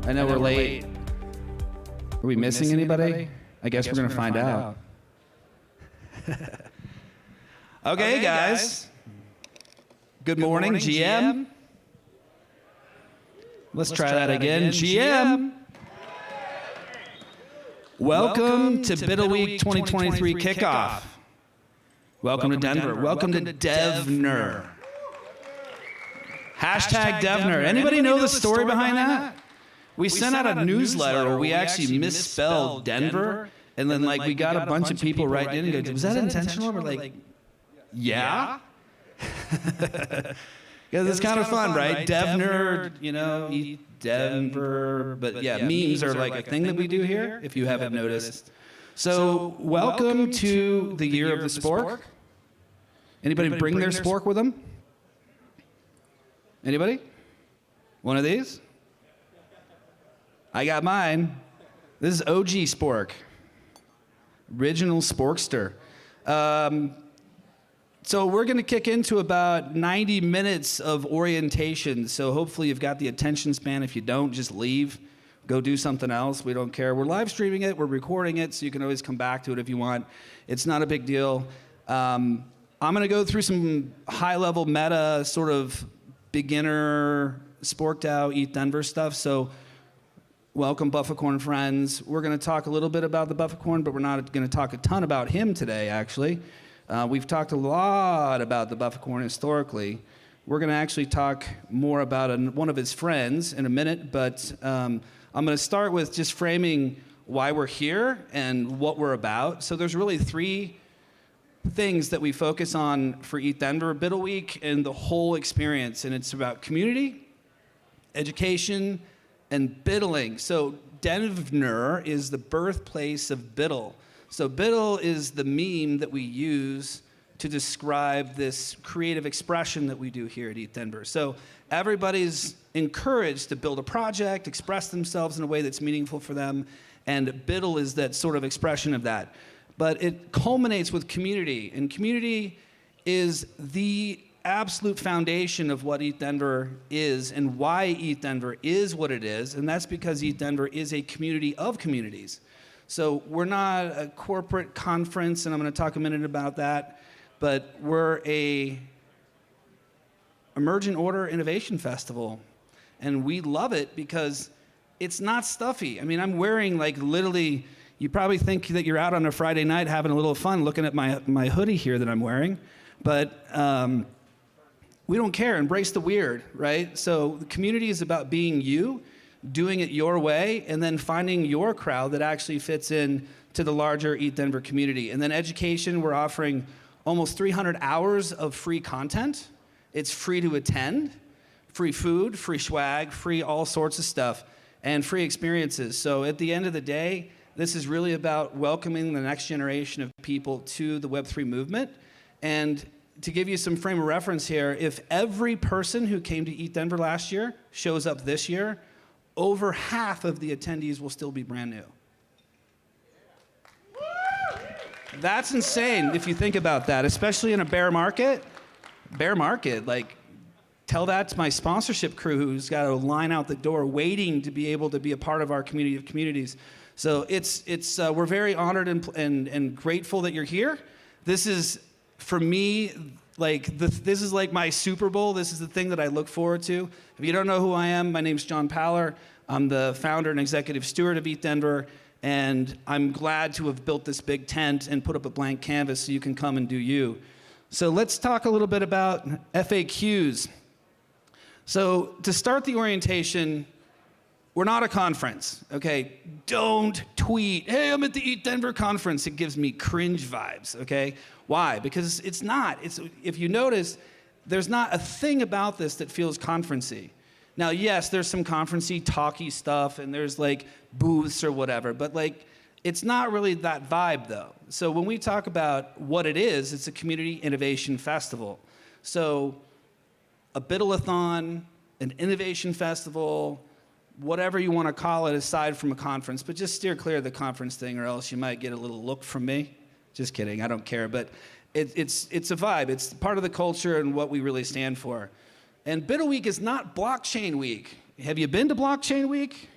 I know we're late. Are we missing anybody? I guess we're going to find out. Okay, guys. Good morning, GM. Let's try that again. GM. Welcome to Biddle Week 2023 Kickoff. Welcome to Denver. Welcome to ETHDenver. Hashtag ETHDenver. Anybody know the story behind that? We sent out a newsletter where we actually misspelled Denver, and then like we got a bunch of people writing in and go, was that intentional? We're like, yeah. Because it's kind of fun, right? DevNerd, you know, ETHDenver. But yeah, memes are like a thing that we do here, if you haven't noticed. So welcome to the year of the spork. Anybody bring their spork with them? Anybody? One of these? I got mine. This is OG spork. Original sporkster. So we're going to kick into about 90 minutes of orientation. So hopefully you've got the attention span. If you don't, just leave. Go do something else. We don't care. We're live streaming it. We're recording it, so you can always come back to it if you want. It's not a big deal. I'm going to go through some high-level meta, sort of beginner, sporked out, ETHDenver stuff. So welcome, Bufficorn friends. We're going to talk a little bit about the Bufficorn, but we're not going to talk a ton about him today, actually. We've talked a lot about the Bufficorn historically. We're going to actually talk more about one of his friends in a minute, but I'm going to start with just framing why we're here and what we're about. So there's really three things that we focus on for ETHDenver, Biddle Week, and the whole experience, and it's about community, education, and biddling. So Denver is the birthplace of Biddle. So Biddle is the meme that we use to describe this creative expression that we do here at ETHDenver. So everybody's encouraged to build a project, express themselves in a way that's meaningful for them, and Biddle is that sort of expression of that. But it culminates with community, and community is the absolute foundation of what ETHDenver is and why ETHDenver is what it is, and that's because ETHDenver is a community of communities. So we're not a corporate conference, and I'm going to talk a minute about that, but we're a emergent order innovation festival, and we love it because it's not stuffy. I mean, I'm wearing like literally, you probably think that you're out on a Friday night having a little fun looking at my hoodie here that I'm wearing, but we don't care. Embrace the weird, right? So the community is about being you, doing it your way, and then finding your crowd that actually fits in to the larger ETHDenver community. And then education, we're offering almost 300 hours of free content. It's free to attend, free food, free swag, free all sorts of stuff, and free experiences. So at the end of the day, this is really about welcoming the next generation of people to the Web3 movement. And to give you some frame of reference here, if every person who came to ETHDenver last year shows up this year, over half of the attendees will still be brand new. That's insane if you think about that, especially in a bear market. Bear market, like, tell that to my sponsorship crew who's got a line out the door waiting to be able to be a part of our community of communities. So we're very honored and grateful that you're here. This is, for me, like this is like my Super Bowl. This is the thing that I look forward to. If you don't know who I am, my name's John Paller. I'm the founder and executive steward of ETHDenver, and I'm glad to have built this big tent and put up a blank canvas so you can come and do you. So let's talk a little bit about FAQs. So to start the orientation, we're not a conference, okay? Don't tweet, hey, I'm at the ETHDenver conference. It gives me cringe vibes, okay? Why? Because it's not. If you notice, there's not a thing about this that feels conferencey. Now, yes, there's some conferencey, talky stuff, and there's like booths or whatever, but like, it's not really that vibe though. So when we talk about what it is, it's a community innovation festival. So a Biddle-a-thon, an innovation festival, whatever you want to call it aside from a conference, but just steer clear of the conference thing or else you might get a little look from me. Just kidding, I don't care, but it's a vibe. It's part of the culture and what we really stand for. And Biddle Week is not Blockchain Week. Have you been to Blockchain Week?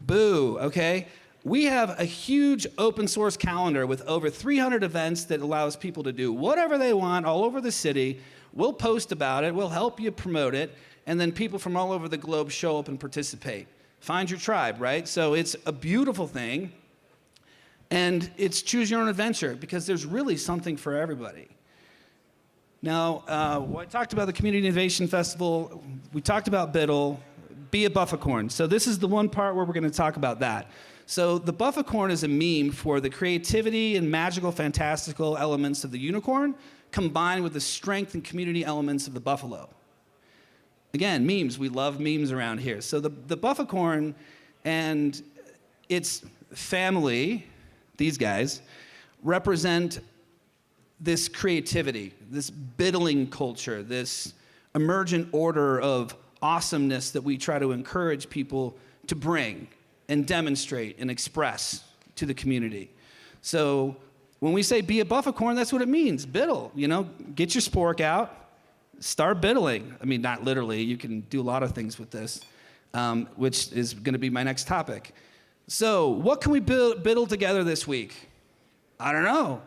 Boo, okay? We have a huge open source calendar with over 300 events that allows people to do whatever they want all over the city. We'll post about it, we'll help you promote it, and then people from all over the globe show up and participate. Find your tribe, right? So it's a beautiful thing, and it's choose your own adventure because there's really something for everybody. Now, I talked about the Community Innovation Festival, we talked about Biddle, be a bufficorn. So this is the one part where we're gonna talk about that. So the bufficorn is a meme for the creativity and magical, fantastical elements of the unicorn combined with the strength and community elements of the buffalo. Again, memes, we love memes around here. So the bufficorn and its family, these guys, represent this creativity, this biddling culture, this emergent order of awesomeness that we try to encourage people to bring and demonstrate and express to the community. So when we say be a bufficorn, that's what it means, biddle. You know, get your spork out, start biddling. I mean, not literally, you can do a lot of things with this, which is gonna be my next topic. So what can we biddle together this week? I don't know.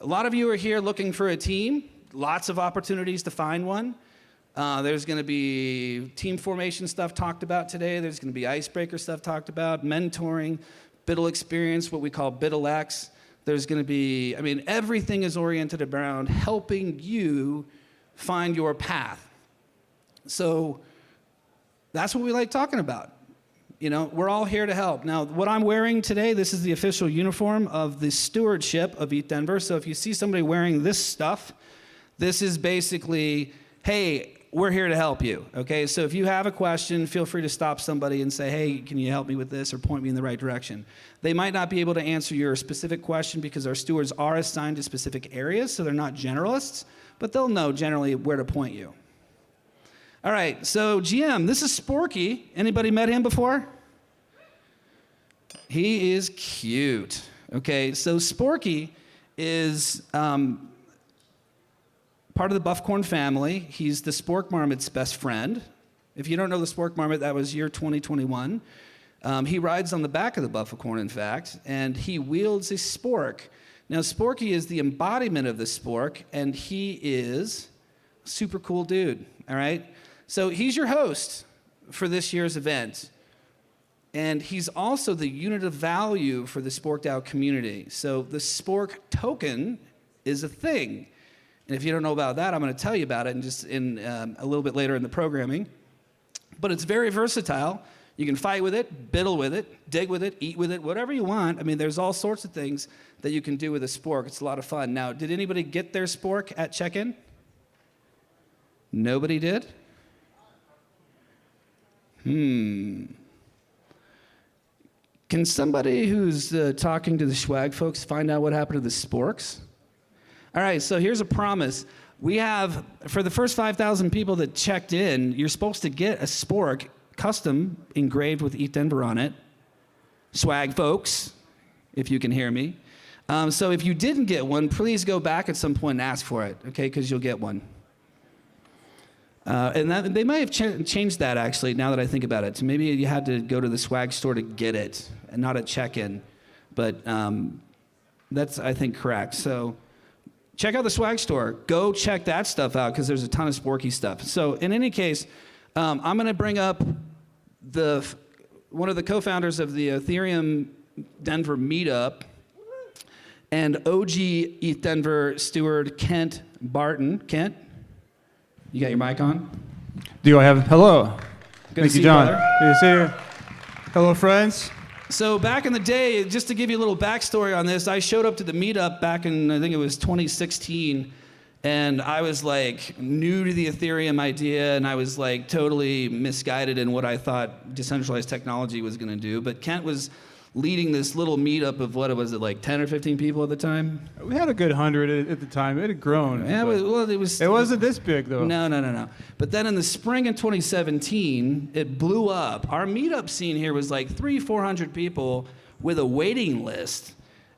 A lot of you are here looking for a team, lots of opportunities to find one. There's going to be team formation stuff talked about today. There's going to be icebreaker stuff talked about, mentoring, Biddle experience, what we call BiddleX. There's going to be, I mean, everything is oriented around helping you find your path. So that's what we like talking about. You know, we're all here to help. Now, what I'm wearing today, this is the official uniform of the stewardship of ETHDenver. So if you see somebody wearing this stuff, this is basically, hey, we're here to help you, okay? So if you have a question, feel free to stop somebody and say, hey, can you help me with this or point me in the right direction? They might not be able to answer your specific question because our stewards are assigned to specific areas, so they're not generalists, but they'll know generally where to point you. All right, so GM, this is Sporky. Anybody met him before? He is cute. Okay, so Sporky is part of the Buffcorn family. He's the Spork Marmot's best friend. If you don't know the Spork Marmot, that was year 2021. He rides on the back of the Bufficorn, in fact, and he wields a spork. Now, Sporky is the embodiment of the spork, and he is a super cool dude, all right? So he's your host for this year's event, and he's also the unit of value for the Sporked Out community. So the Spork token is a thing. And if you don't know about that, I'm going to tell you about it a little bit later in the programming. But it's very versatile. You can fight with it, biddle with it, dig with it, eat with it, whatever you want. I mean, there's all sorts of things that you can do with a spork. It's a lot of fun. Now, did anybody get their spork at check-in? Nobody did? Can somebody who's talking to the swag folks find out what happened to the sporks? All right, so here's a promise. We have, for the first 5,000 people that checked in, you're supposed to get a spork, custom, engraved with ETHDenver on it. Swag folks, if you can hear me. So if you didn't get one, please go back at some point and ask for it, okay, because you'll get one. And they might have changed that, actually, now that I think about it. So maybe you had to go to the swag store to get it, and not at check-in. But that's, I think, correct. So check out the swag store. Go check that stuff out, because there's a ton of sporky stuff. So in any case, I'm going to bring up one of the co-founders of the ETHDenver meetup, and OG ETHDenver steward Kent Barton. Kent? You got your mic on? Do I have, hello. Good Thank to you, see John. you, brother. Good to see you. Hello, friends. So back in the day, just to give you a little backstory on this, I showed up to the meetup back in, I think it was 2016, and I was like new to the Ethereum idea, and I was like totally misguided in what I thought decentralized technology was gonna do. But Kent was leading this little meetup of, what was it, like 10 or 15 people at the time? We had a good 100 at the time. It had grown. Yeah, well, it wasn't this big, though. No. But then in the spring of 2017, it blew up. Our meetup scene here was like 300-400 people with a waiting list.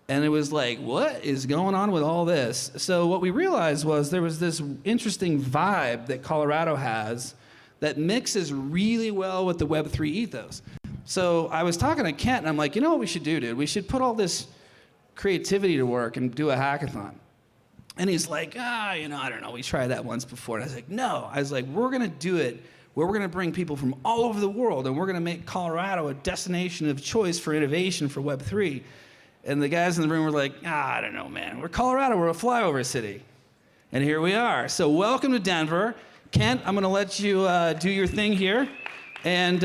And it was like, what is going on with all this? So what we realized was there was this interesting vibe that Colorado has that mixes really well with the Web3 ethos. So I was talking to Kent, and I'm like, you know what we should do, dude? We should put all this creativity to work and do a hackathon. And he's like, I don't know. We tried that once before. And I was like, no. I was like, we're going to do it where we're going to bring people from all over the world, and we're going to make Colorado a destination of choice for innovation for Web3. And the guys in the room were like, I don't know, man. We're Colorado. We're a flyover city. And here we are. So welcome to Denver. Kent, I'm going to let you do your thing here and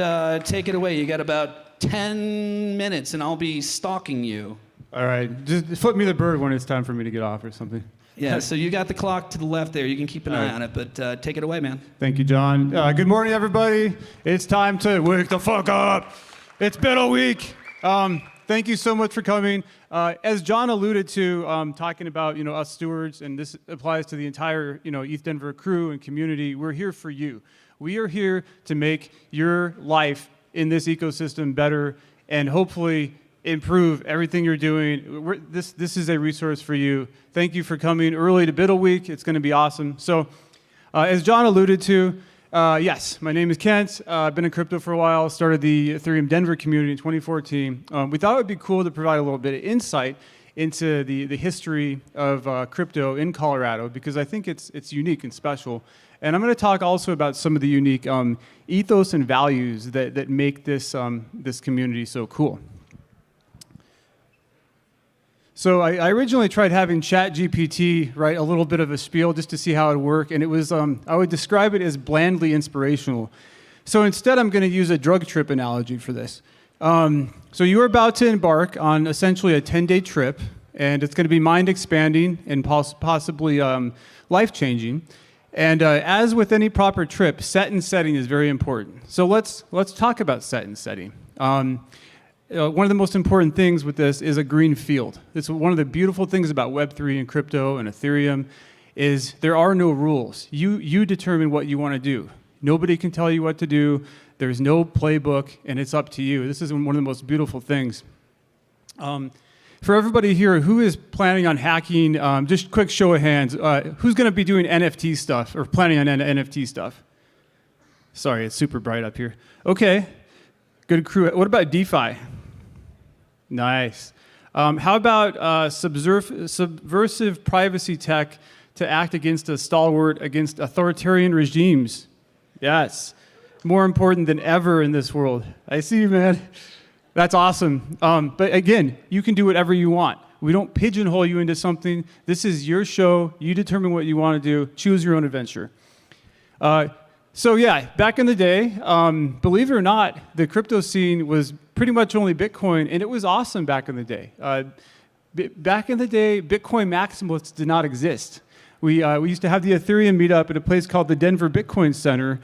take it away. You got about 10 minutes, and I'll be stalking you. All right. Just flip me the bird when it's time for me to get off or something. Yeah, so you got the clock to the left there. You can keep an eye on it, but take it away, man. Thank you, John. Good morning, everybody. It's time to wake the fuck up. It's been a week. Thank you so much for coming. As John alluded to, talking about us stewards, and this applies to the entire ETHDenver crew and community. We're here for you. We are here to make your life in this ecosystem better, and hopefully improve everything you're doing. This is a resource for you. Thank you for coming early to Biddle Week. It's going to be awesome. So, as John alluded to, yes, my name is Kent. I've been in crypto for a while. Started the ETHDenver community in 2014. We thought it would be cool to provide a little bit of insight into the history of crypto in Colorado, because I think it's unique and special. And I'm going to talk also about some of the unique ethos and values that make this community so cool. So I originally tried having ChatGPT write a little bit of a spiel just to see how it would work, and it was I would describe it as blandly inspirational. So instead, I'm going to use a drug trip analogy for this. So you're about to embark on essentially a 10-day trip, and it's going to be mind-expanding and possibly life-changing. And as with any proper trip, set and setting is very important. So let's talk about set and setting. One of the most important things with this is a green field. It's one of the beautiful things about Web3 and crypto and Ethereum is there are no rules. You determine what you want to do. Nobody can tell you what to do. There's no playbook, and it's up to you. This is one of the most beautiful things. For everybody here, who is planning on hacking, just quick show of hands, who's going to be doing NFT stuff or planning on NFT stuff? Sorry, it's super bright up here. Okay, good crew. What about DeFi? Nice. How about subversive privacy tech to act against a stalwart against authoritarian regimes? Yes. More important than ever in this world. I see you, man. That's awesome. But again, you can do whatever you want. We don't pigeonhole you into something. This is your show. You determine what you want to do. Choose your own adventure. So yeah, back in the day, believe it or not, the crypto scene was pretty much only Bitcoin, and it was awesome back in the day. Back in the day, Bitcoin maximalists did not exist. We used to have the Ethereum meetup at a place called the Denver Bitcoin Center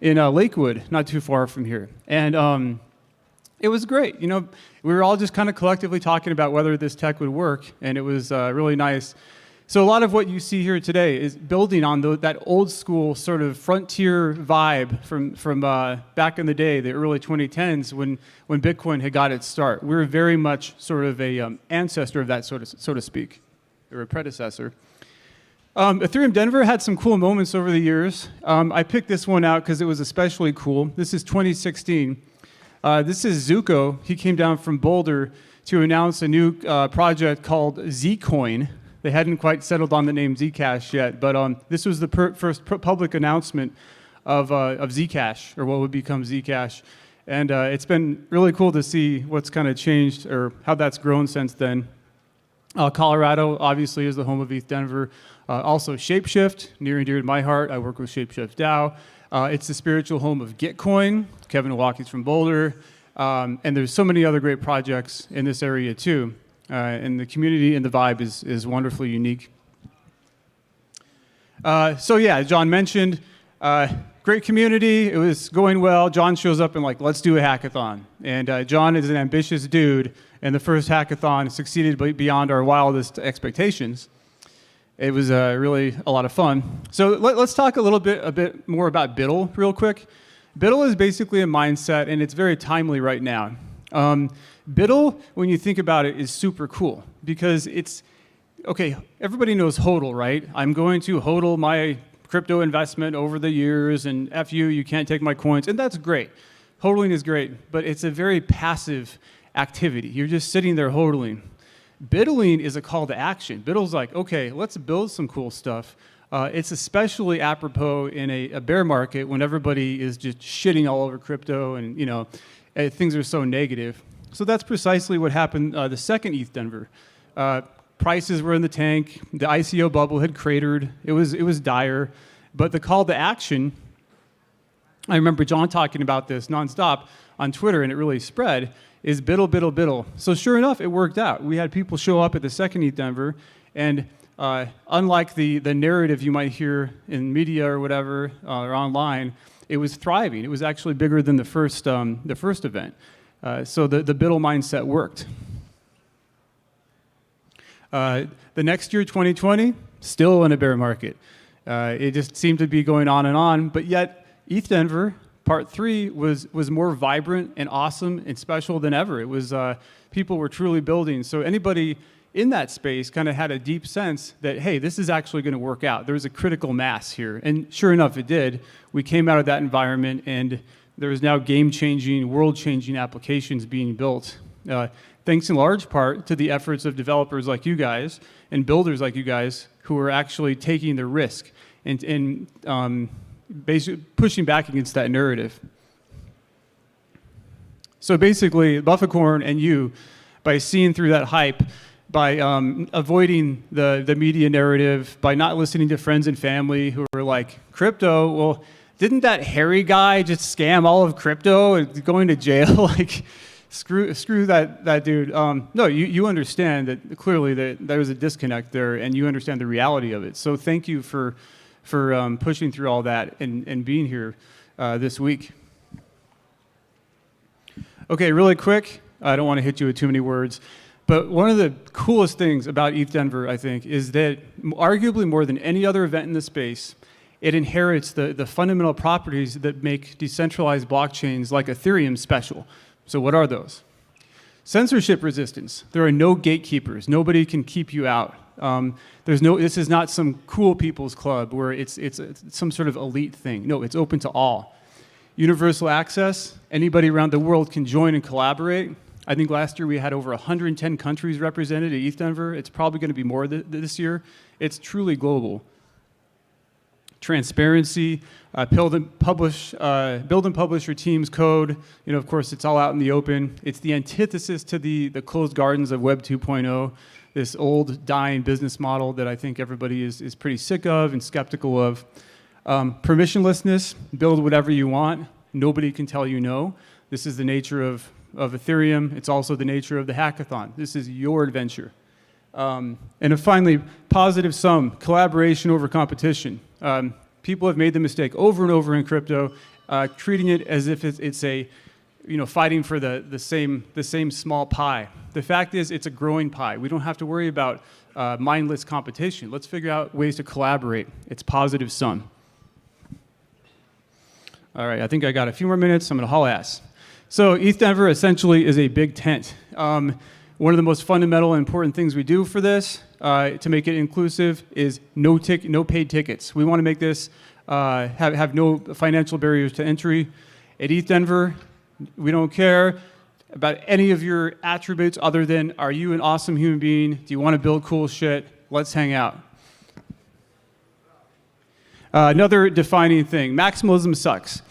in Lakewood, not too far from here. And it was great. We were all just kind of collectively talking about whether this tech would work, and it was really nice. So a lot of what you see here today is building on that old school sort of frontier vibe from back in the day, the early 2010s, when Bitcoin had got its start. We were very much sort of a ancestor of that, so to speak, or a predecessor. ETHDenver had some cool moments over the years. I picked this one out because it was especially cool. This is 2016. This is Zuko. He came down from Boulder to announce a new project called Zcoin. They hadn't quite settled on the name Zcash yet, but this was the first public announcement of Zcash, or what would become Zcash. And it's been really cool to see what's kind of changed, or how that's grown since then. Colorado, obviously, is the home of ETHDenver. Also, Shapeshift, near and dear to my heart. I work with Shapeshift DAO. It's the spiritual home of Gitcoin. Kevin Walkie's from Boulder. And there's so many other great projects in this area, too. And the community and the vibe is wonderfully unique. So yeah, John mentioned, great community. It was going well. John shows up and let's do a hackathon. And John is an ambitious dude, and the first hackathon succeeded beyond our wildest expectations. It was really a lot of fun. So let's talk a bit more about Biddle real quick. Biddle is basically a mindset, and it's very timely right now. Biddle, when you think about it, is super cool because everybody knows HODL, right? I'm going to HODL my crypto investment over the years, and F you can't take my coins, and that's great. Hodling is great, but it's a very passive activity. You're just sitting there hodling. Biddling is a call to action. Biddle's like, okay, let's build some cool stuff. It's especially apropos in a bear market when everybody is just shitting all over crypto and things are so negative. So that's precisely what happened the second ETHDenver. Prices were in the tank. The ICO bubble had cratered. It was dire. But the call to action, I remember John talking about this nonstop on Twitter, and it really spread, is biddle, biddle, biddle. So sure enough, it worked out. We had people show up at the second ETHDenver, and unlike the narrative you might hear in media or whatever, or online, it was thriving. It was actually bigger than the first event. So the biddle mindset worked. The next year, 2020, still in a bear market. It just seemed to be going on and on, but yet ETHDenver Part 3 was more vibrant and awesome and special than ever. It was people were truly building. So anybody in that space kind of had a deep sense that, hey, this is actually going to work out. There's a critical mass here. And sure enough, it did. We came out of that environment, and there is now game-changing, world-changing applications being built. Thanks in large part to the efforts of developers like you guys and builders like you guys who are actually taking the risk and basically pushing back against that narrative. So basically, Bufficorn and you, by seeing through that hype, by avoiding the media narrative, by not listening to friends and family who are like, crypto, well, didn't that hairy guy just scam all of crypto and going to jail? Like, screw that dude. No, you understand that clearly that there's a disconnect there, and you understand the reality of it. So thank you for pushing through all that and being here this week. Okay, really quick. I don't want to hit you with too many words, but one of the coolest things about ETHDenver, I think, is that arguably more than any other event in the space, it inherits the fundamental properties that make decentralized blockchains like Ethereum special. So what are those? Censorship resistance. There are no gatekeepers. Nobody can keep you out. This is not some cool people's club where it's some sort of elite thing. No, it's open to all. Universal access. Anybody around the world can join and collaborate. I think last year we had over 110 countries represented at ETHDenver. It's probably going to be more this year. It's truly global. Transparency, build and publish your team's code. Of course, it's all out in the open. It's the antithesis to the closed gardens of Web 2.0, this old, dying business model that I think everybody is pretty sick of and skeptical of. Permissionlessness, build whatever you want. Nobody can tell you no. This is the nature of Ethereum. It's also the nature of the hackathon. This is your adventure. And finally, positive sum, collaboration over competition. People have made the mistake over and over in crypto, treating it as if it's a, fighting for the same small pie. The fact is, it's a growing pie. We don't have to worry about mindless competition. Let's figure out ways to collaborate. It's positive sum. All right, I think I got a few more minutes. I'm going to haul ass. So ETHDenver essentially is a big tent. One of the most fundamental and important things we do for this to make it inclusive is no paid tickets. We want to make this have no financial barriers to entry. At ETHDenver, we don't care about any of your attributes other than, are you an awesome human being? Do you want to build cool shit? Let's hang out. Another defining thing, maximalism sucks.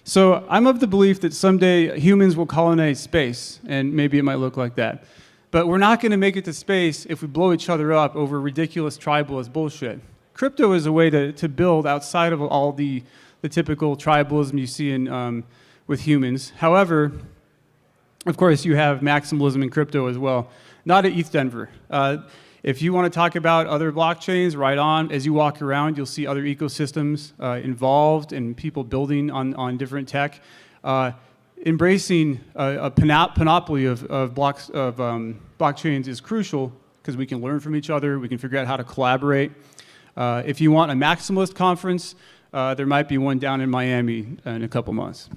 So I'm of the belief that someday humans will colonize space, and maybe it might look like that. But we're not going to make it to space if we blow each other up over ridiculous tribalist bullshit. Crypto is a way to build outside of all the typical tribalism you see with humans. However, of course, you have maximalism in crypto as well. Not at ETHDenver. If you want to talk about other blockchains, right on. As you walk around, you'll see other ecosystems involved and people building on different tech. Embracing a panoply of blockchains is crucial because we can learn from each other. We can figure out how to collaborate. If you want a maximalist conference, there might be one down in Miami in a couple months.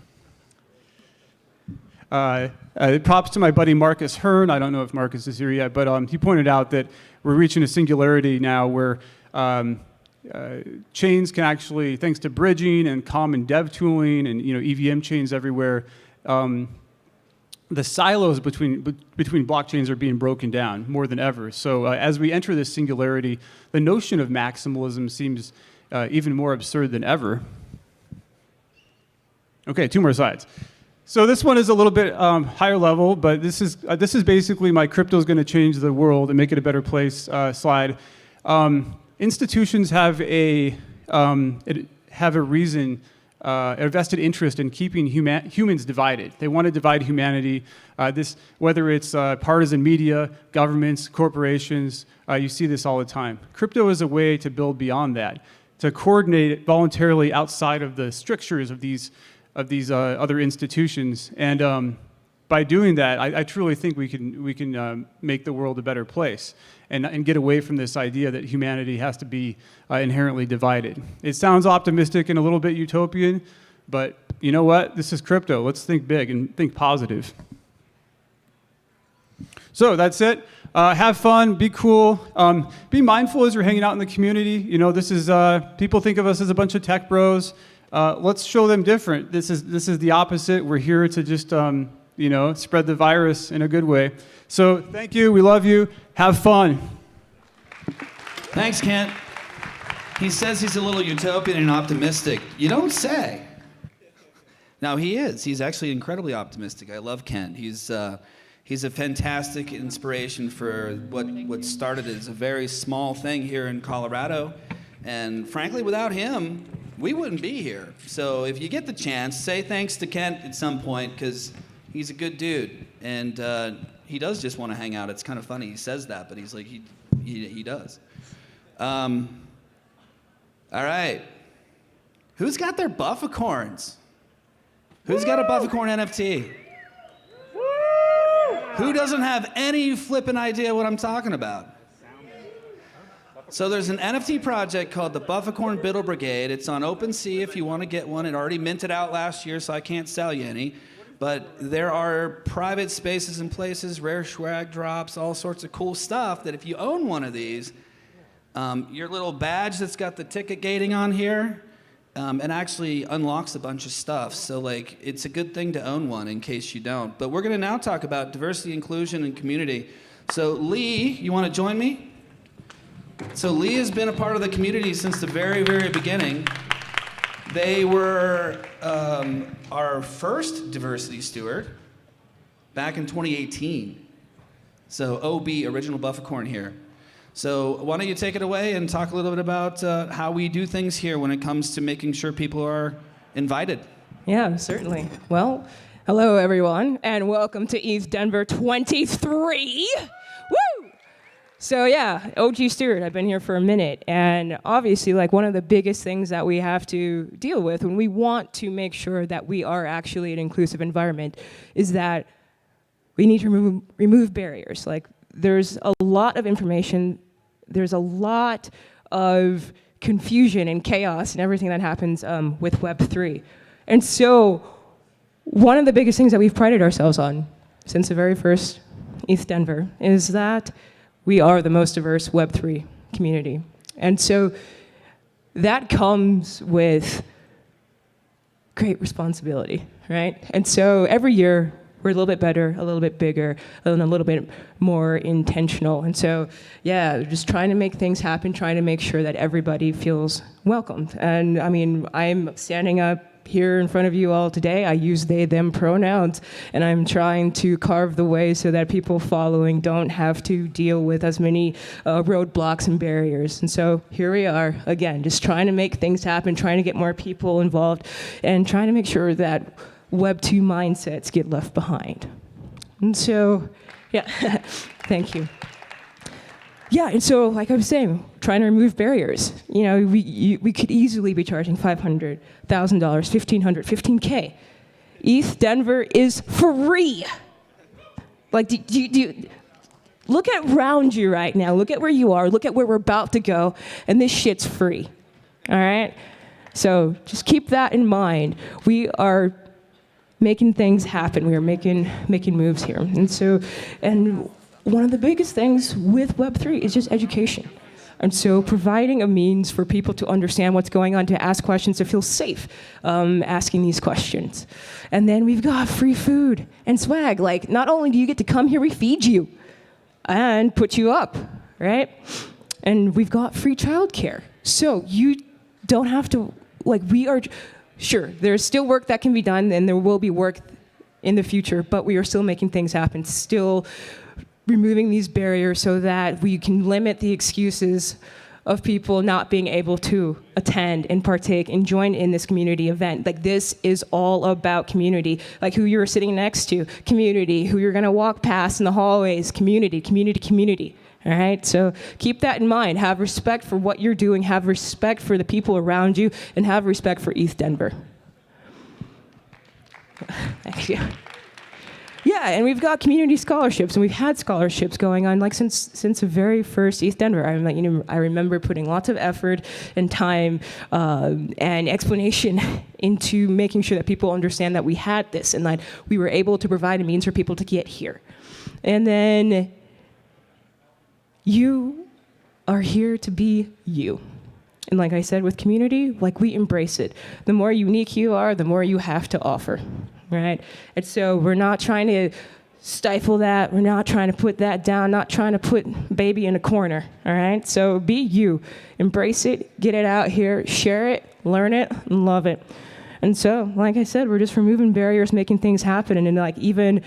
Props to my buddy Marcus Hearn. I don't know if Marcus is here yet, but he pointed out that we're reaching a singularity now where chains can actually, thanks to bridging and common dev tooling and EVM chains everywhere, the silos between blockchains are being broken down more than ever. So as we enter this singularity, the notion of maximalism seems even more absurd than ever. Okay, 2 more slides. So this one is a little bit higher level, but this is basically my crypto is going to change the world and make it a better place slide. Institutions have a reason, a vested interest in keeping humans divided. They want to divide humanity. Whether it's partisan media, governments, corporations, you see this all the time. Crypto is a way to build beyond that, to coordinate voluntarily outside of the strictures of these other institutions. And by doing that, I truly think we can make the world a better place and get away from this idea that humanity has to be inherently divided. It sounds optimistic and a little bit utopian, but you know what? This is crypto. Let's think big and think positive. So that's it. Have fun, be cool, be mindful as you're hanging out in the community. You know, this is, people think of us as a bunch of tech bros. Let's show them different. This is the opposite. We're here to just, spread the virus in a good way. So thank you. We love you. Have fun. Thanks, Kent. He says he's a little utopian and optimistic. You don't say. Now, he is. He's actually incredibly optimistic. I love Kent. He's a fantastic inspiration for what started as a very small thing here in Colorado. And frankly, without him, we wouldn't be here. So if you get the chance, say thanks to Kent at some point, because he's a good dude. And he does just want to hang out. It's kind of funny. He says that, but he's like, he does. All right. Who's got their Bufficorns? Who's got a Bufficorn NFT? Who doesn't have any flippin' idea what I'm talking about? So there's an NFT project called the Bufficorn Biddle Brigade. It's on OpenSea if you want to get one. It already minted out last year, so I can't sell you any. But there are private spaces and places, rare swag drops, all sorts of cool stuff that if you own one of these, your little badge that's got the ticket gating on here, it actually unlocks a bunch of stuff. So like, it's a good thing to own one in case you don't. But we're going to now talk about diversity, inclusion, and community. So Lee, you want to join me? So Lee has been a part of the community since the very, very beginning. They were our first diversity steward back in 2018. So OB, original Bufficorn here. So why don't you take it away and talk a little bit about how we do things here when it comes to making sure people are invited. Yeah, certainly. Well, hello everyone, and welcome to ETHDenver 23. Woo! So yeah, OG Steward, I've been here for a minute, and obviously like one of the biggest things that we have to deal with when we want to make sure that we are actually an inclusive environment is that we need to remove barriers. Like there's a lot of information, there's a lot of confusion and chaos and everything that happens with Web3. And so one of the biggest things that we've prided ourselves on since the very first ETHDenver is that we are the most diverse Web3 community. And so that comes with great responsibility, right? And so every year, we're a little bit better, a little bit bigger, and a little bit more intentional. And so, yeah, just trying to make things happen, trying to make sure that everybody feels welcomed. And I mean, I'm standing up here in front of you all today. I use they, them pronouns, and I'm trying to carve the way so that people following don't have to deal with as many roadblocks and barriers. And so here we are, again, just trying to make things happen, trying to get more people involved, and trying to make sure that Web 2 mindsets get left behind. And so, yeah, thank you. Yeah, and so like I was saying, trying to remove barriers. You know, we could easily be charging $500,000, $1,500, $15K. ETHDenver is free. Like, do you look at around you right now. Look at where you are. Look at where we're about to go, and this shit's free. All right? So just keep that in mind. We are making things happen. We are making moves here. And so, and one of the biggest things with Web3 is just education. And so providing a means for people to understand what's going on, to ask questions, to feel safe asking these questions. And then we've got free food and swag. Like, not only do you get to come here, we feed you and put you up, right? And we've got free childcare. So you don't have to, like, we are, sure, there's still work that can be done, and there will be work in the future, but we are still making things happen, still removing these barriers so that we can limit the excuses of people not being able to attend and partake and join in this community event. Like, this is all about community. Like, who you're sitting next to, community, who you're gonna walk past in the hallways, community, community, community. All right, so keep that in mind. Have respect for what you're doing, have respect for the people around you, and have respect for ETHDenver. Thank you. Yeah, and we've got community scholarships, and we've had scholarships going on like since the very first ETHDenver. I remember putting lots of effort and time and explanation into making sure that people understand that we had this and that we were able to provide a means for people to get here. And then you are here to be you. And like I said, with community, like, we embrace it. The more unique you are, the more you have to offer, right? And so we're not trying to stifle that. We're not trying to put that down, not trying to put baby in a corner, all right? So be you. Embrace it, get it out here, share it, learn it, and love it. And so, like I said, we're just removing barriers, making things happen. And then, like, even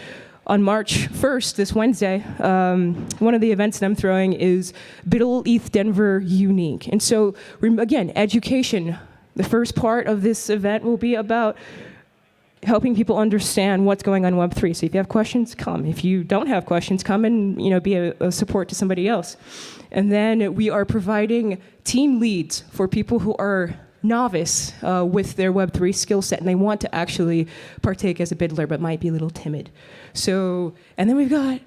on March 1st, this Wednesday, one of the events that I'm throwing is Biddle ETHDenver Unique. And so, again, education. The first part of this event will be about helping people understand what's going on in Web3. So if you have questions, come. If you don't have questions, come and be a support to somebody else. And then we are providing team leads for people who are novice with their Web3 skill set, and they want to actually partake as a biddler but might be a little timid. So, and then we've got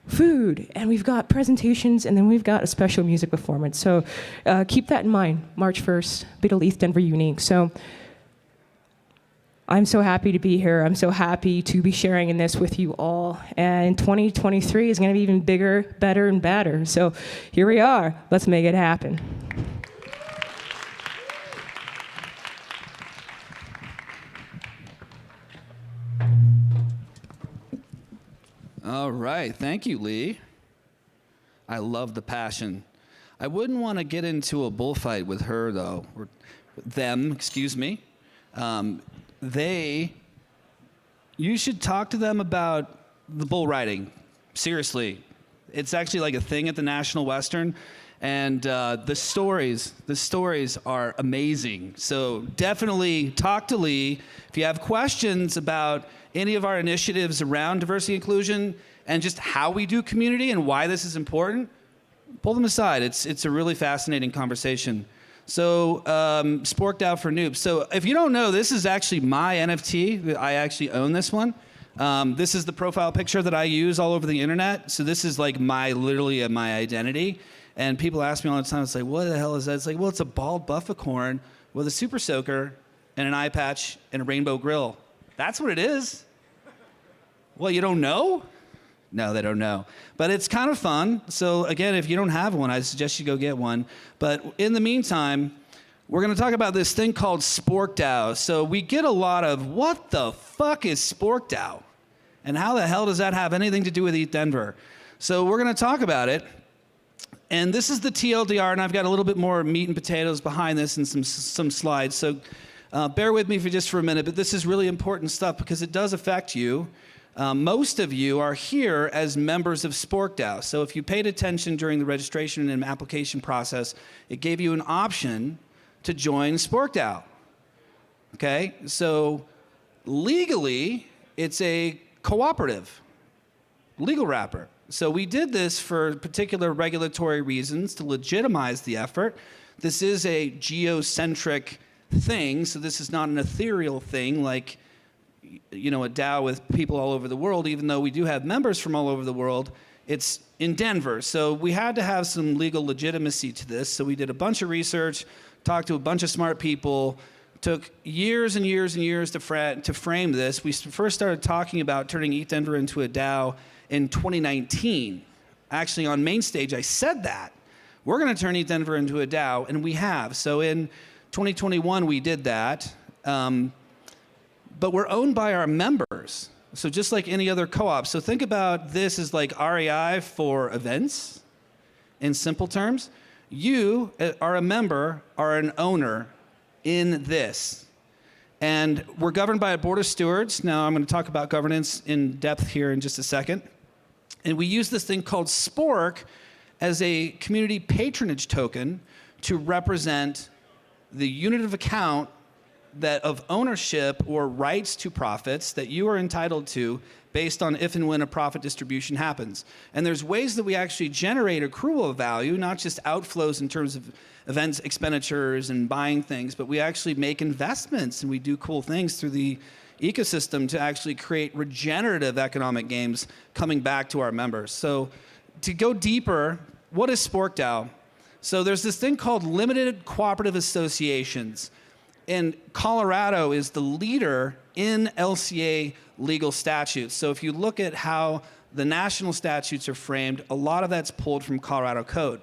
food, and we've got presentations, and then we've got a special music performance. So keep that in mind, March 1st, Biddle ETHDenver Unique. So I'm so happy to be here. I'm so happy to be sharing in this with you all. And 2023 is going to be even bigger, better, and badder. So here we are. Let's make it happen. All right. Thank you, Lee. I love the passion. I wouldn't want to get into a bullfight with her, though. Or them, excuse me. You should talk to them about the bull riding. Seriously. It's actually like a thing at the National Western. And the stories are amazing. So definitely talk to Lee. If you have questions about any of our initiatives around diversity and inclusion and just how we do community and why this is important, pull them aside. It's a really fascinating conversation. So Sporked Out for Noobs. So if you don't know, this is actually my NFT. I actually own this one. This is the profile picture that I use all over the internet. So this is like literally my identity. And people ask me all the time, it's like, what the hell is that? It's like, well, it's a bald buffacorn with a super soaker and an eye patch and a rainbow grill. That's what it is. Well, you don't know? No, they don't know. But it's kind of fun. So again, if you don't have one, I suggest you go get one. But in the meantime, we're going to talk about this thing called SporkDAO. So we get a lot of, what the fuck is SporkDAO? And how the hell does that have anything to do with ETHDenver? So we're going to talk about it. And this is the TLDR, and I've got a little bit more meat and potatoes behind this and some slides. So bear with me for a minute, but this is really important stuff because it does affect you. Most of you are here as members of SporkDAO. So if you paid attention during the registration and application process, it gave you an option to join SporkDAO. Okay? So legally, it's a cooperative, legal wrapper. So we did this for particular regulatory reasons to legitimize the effort. This is a geocentric thing, so this is not an ethereal thing like a DAO with people all over the world, even though we do have members from all over the world. It's in Denver, so we had to have some legal legitimacy to this. So we did a bunch of research, talked to a bunch of smart people, took years and years and years to frame this. We first started talking about turning ETHDenver into a DAO in 2019. Actually, on main stage, I said that. We're going to turn ETHDenver into a DAO, and we have. So in 2021, we did that. But we're owned by our members. So just like any other co-op. So think about this as like REI for events, in simple terms. You are a member, are an owner in this. And we're governed by a board of stewards. Now I'm going to talk about governance in depth here in just a second. And we use this thing called SPORK as a community patronage token to represent the unit of account that of ownership or rights to profits that you are entitled to based on if and when a profit distribution happens. And there's ways that we actually generate accrual of value, not just outflows in terms of events, expenditures, and buying things, but we actually make investments and we do cool things through the ecosystem to actually create regenerative economic gains coming back to our members. So to go deeper, what is Spork DAO? So there's this thing called limited cooperative associations. And Colorado is the leader in LCA legal statutes. So if you look at how the national statutes are framed, a lot of that's pulled from Colorado code.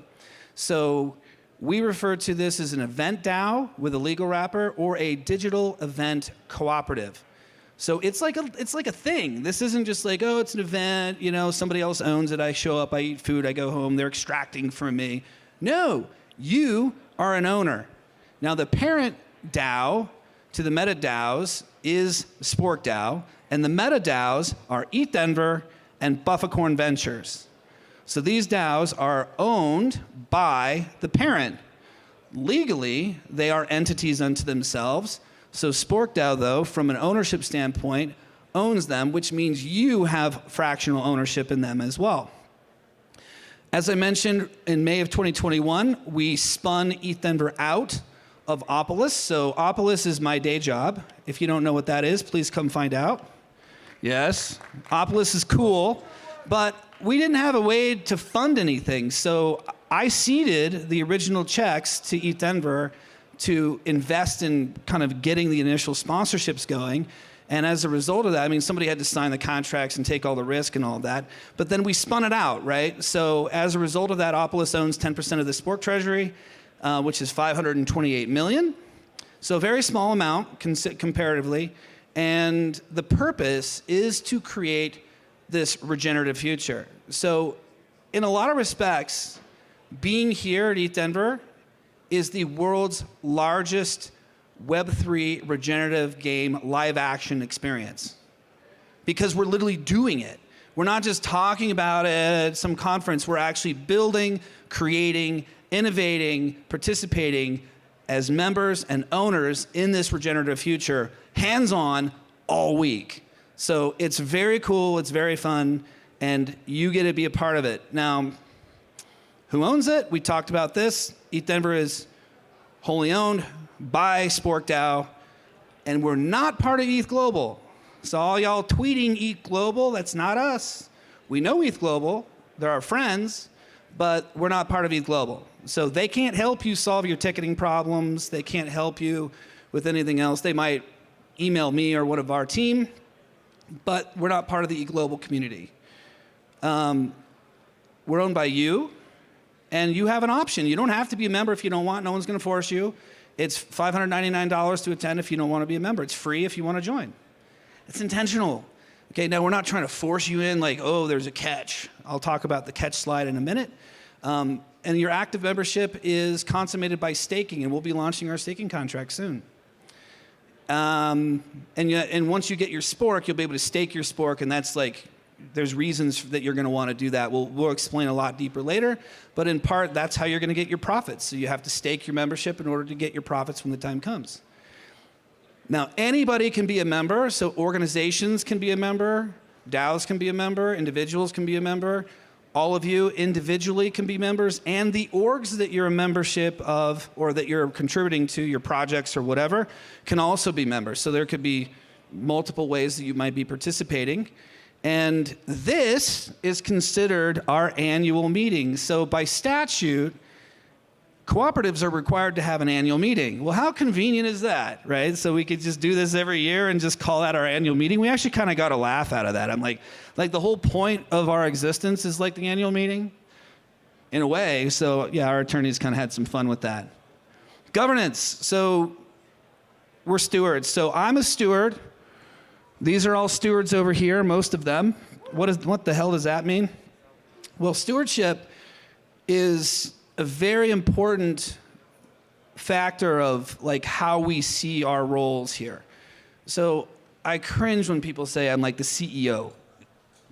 So we refer to this as an event DAO with a legal wrapper or a digital event cooperative. So it's like a thing. This isn't just like, oh, it's an event, you know, somebody else owns it, I show up, I eat food, I go home, they're extracting from me. No, you are an owner. Now the parent DAO to the meta DAOs is Spork DAO, and the meta DAOs are ETHDenver and Bufficorn Ventures. So these DAOs are owned by the parent. Legally, they are entities unto themselves. So Spork DAO, though, from an ownership standpoint, owns them, which means you have fractional ownership in them as well. As I mentioned, in May of 2021, we spun ETHDenver out of Opolis. So Opolis is my day job. If you don't know what that is, please come find out. Yes, Opolis is cool, but we didn't have a way to fund anything. So I seeded the original checks to ETHDenver to invest in kind of getting the initial sponsorships going. And as a result of that, I mean, somebody had to sign the contracts and take all the risk and all of that. But then we spun it out, right? So as a result of that, Opolis owns 10% of the Spork Treasury, which is $528 million. So a very small amount comparatively. And the purpose is to create this regenerative future. So in a lot of respects, being here at ETHDenver is the world's largest Web3 regenerative game live action experience. Because we're literally doing it. We're not just talking about it at some conference, we're actually building, creating, innovating, participating as members and owners in this regenerative future, hands-on all week. So it's very cool, it's very fun, and you get to be a part of it. Now, who owns it? We talked about this. ETHDenver is wholly owned by Spork DAO, and we're not part of ETH Global. So all y'all tweeting ETH Global, that's not us. We know ETH Global, they're our friends, but we're not part of ETH Global. So they can't help you solve your ticketing problems. They can't help you with anything else. They might email me or one of our team, but we're not part of the ETH Global community. We're owned by you, and you have an option. You don't have to be a member if you don't want. No one's going to force you. It's $599 to attend if you don't want to be a member. It's free if you want to join. It's intentional. Okay, now we're not trying to force you in like, oh, there's a catch. I'll talk about the catch slide in a minute. And your active membership is consummated by staking, and we'll be launching our staking contract soon. And once you get your Spork, you'll be able to stake your Spork, and that's like, there's reasons that you're going to want to do that. We'll explain a lot deeper later, but in part, that's how you're going to get your profits. So you have to stake your membership in order to get your profits when the time comes. Now, anybody can be a member, so organizations can be a member, DAOs can be a member, individuals can be a member, all of you individually can be members, and the orgs that you're a membership of or that you're contributing to, your projects or whatever, can also be members. So there could be multiple ways that you might be participating. And this is considered our annual meeting. So by statute, cooperatives are required to have an annual meeting. Well, how convenient is that, right? So we could just do this every year and just call that our annual meeting. We actually kind of got a laugh out of that. I'm like the whole point of our existence is like the annual meeting. in a way. So yeah, our attorneys kind of had some fun with that. Governance. So we're stewards. So I'm a steward. These are all stewards over here, most of them. What the hell does that mean? Well, stewardship is a very important factor of like how we see our roles here. So I cringe when people say I'm like the CEO.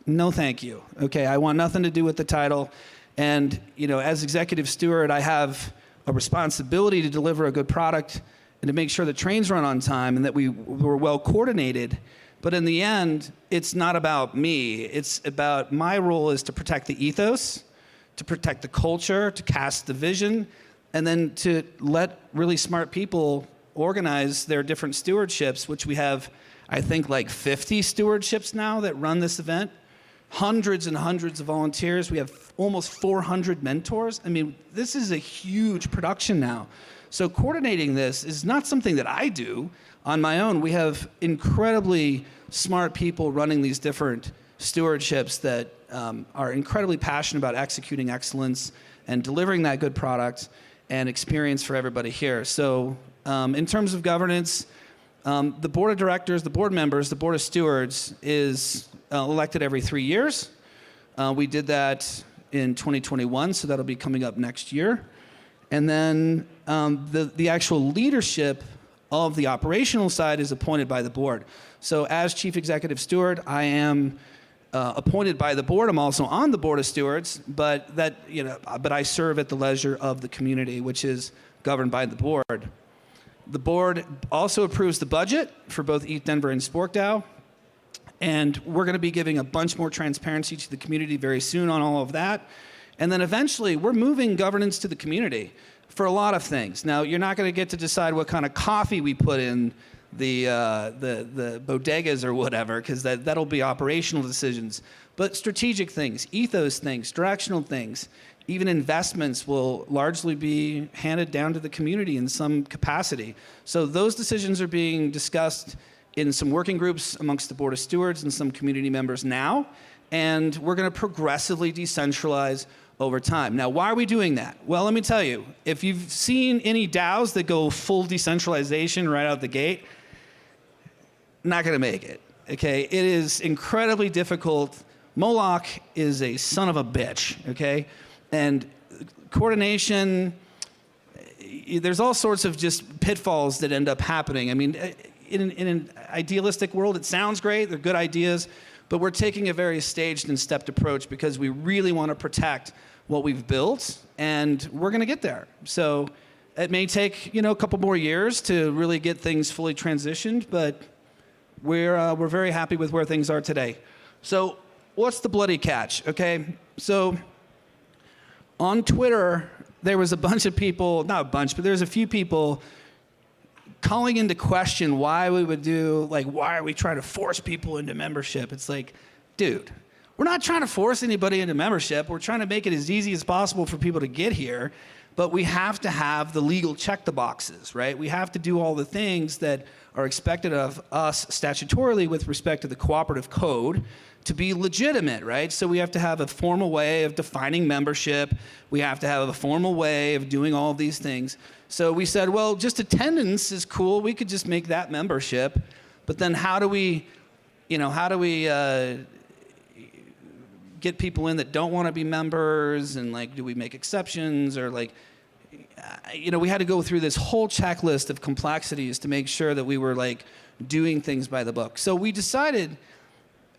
No, thank you. Okay, I want nothing to do with the title. And as executive steward, I have a responsibility to deliver a good product and to make sure the trains run on time and that we're well coordinated. But in the end, it's not about me. It's about my role is to protect the ethos, to protect the culture, to cast the vision, and then to let really smart people organize their different stewardships, which we have, I think, like 50 stewardships now that run this event. Hundreds and hundreds of volunteers. We have almost 400 mentors. I mean, this is a huge production now. So coordinating this is not something that I do on my own. We have incredibly smart people running these different stewardships that are incredibly passionate about executing excellence and delivering that good product and experience for everybody here. So in terms of governance, the board of directors, the board members, the board of stewards is elected every 3 years. We did that in 2021, so that'll be coming up next year. And then the actual leadership of the operational side is appointed by the board. So as chief executive steward, I am appointed by the board. I'm also on the board of stewards, but I serve at the leisure of the community, which is governed by the board. The board also approves the budget for both ETHDenver and SporkDAO. And we're going to be giving a bunch more transparency to the community very soon on all of that. And then eventually, we're moving governance to the community for a lot of things. Now, you're not going to get to decide what kind of coffee we put in the bodegas or whatever, because that'll be operational decisions. But strategic things, ethos things, directional things, even investments will largely be handed down to the community in some capacity. So those decisions are being discussed in some working groups amongst the board of stewards and some community members now, and we're going to progressively decentralize over time. Now, why are we doing that? Well, let me tell you, if you've seen any DAOs that go full decentralization right out the gate, not going to make it, okay? It is incredibly difficult. Moloch is a son of a bitch, okay? And coordination, there's all sorts of just pitfalls that end up happening. I mean, in an idealistic world, it sounds great, they're good ideas, but we're taking a very staged and stepped approach because we really want to protect what we've built, and we're going to get there. So it may take a couple more years to really get things fully transitioned, but we're very happy with where things are today. So what's the bloody catch? Okay, so on Twitter there was a bunch of people, not a bunch, but there's a few people calling into question why we would why are we trying to force people into membership? It's like, dude, we're not trying to force anybody into membership. We're trying to make it as easy as possible for people to get here, but we have to have the legal check the boxes, right? We have to do all the things that are expected of us statutorily with respect to the cooperative code to be legitimate, right? So we have to have a formal way of defining membership. We have to have a formal way of doing all of these things. So we said, well, just attendance is cool. We could just make that membership. But then how do we get people in that don't want to be members? And do we make exceptions? Or we had to go through this whole checklist of complexities to make sure that we were doing things by the book. So we decided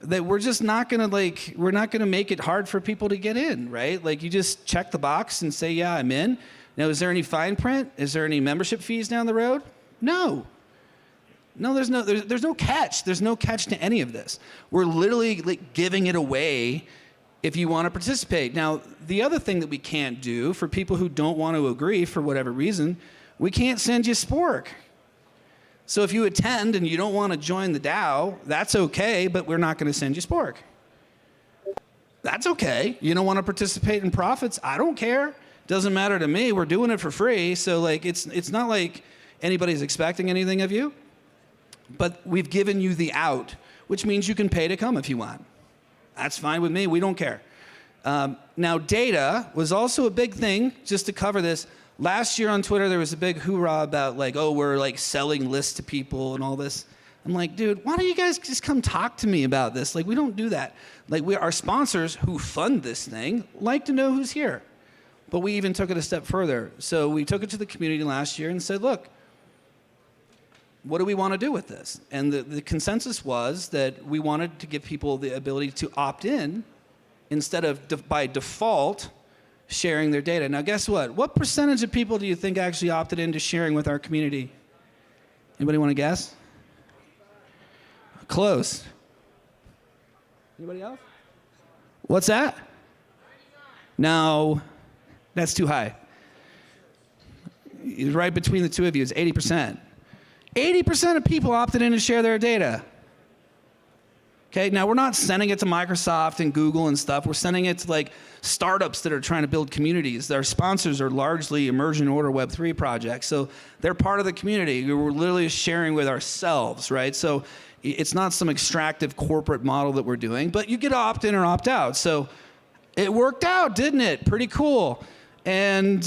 that we're just not gonna we're not gonna make it hard for people to get in, right? You just check the box and say, yeah, I'm in. Now, is there any fine print? Is there any membership fees down the road? No. No, there's no catch. There's no catch to any of this. We're literally giving it away if you want to participate. Now, the other thing that we can't do for people who don't want to agree for whatever reason, we can't send you Spork. So if you attend and you don't want to join the DAO, that's okay, but we're not going to send you Spork. That's okay. You don't want to participate in profits? I don't care. Doesn't matter to me. We're doing it for free. So it's not like anybody's expecting anything of you, but we've given you the out, which means you can pay to come if you want. That's fine with me. We don't care. Now, data was also a big thing, just to cover this. Last year on Twitter, there was a big hoorah about like, oh, we're like selling lists to people and all this. I'm like, dude, why don't you guys just come talk to me about this? Like, we don't do that. Like, our sponsors who fund this thing like to know who's here. But we even took it a step further. So we took it to the community last year and said, look, what do we want to do with this? And the consensus was that we wanted to give people the ability to opt in instead of by default sharing their data. Now, guess what? What percentage of people do you think actually opted into sharing with our community? Anybody want to guess? Close. Anybody else? What's that? No, that's too high. Right between the two of you is 80%. 80% of people opted in to share their data. Okay, now we're not sending it to Microsoft and Google and stuff. We're sending it to like startups that are trying to build communities. Our sponsors are largely immersion order Web3 projects. So they're part of the community. We're literally sharing with ourselves, right? So it's not some extractive corporate model that we're doing, but you get opt in or opt out. So it worked out, didn't it? Pretty cool. And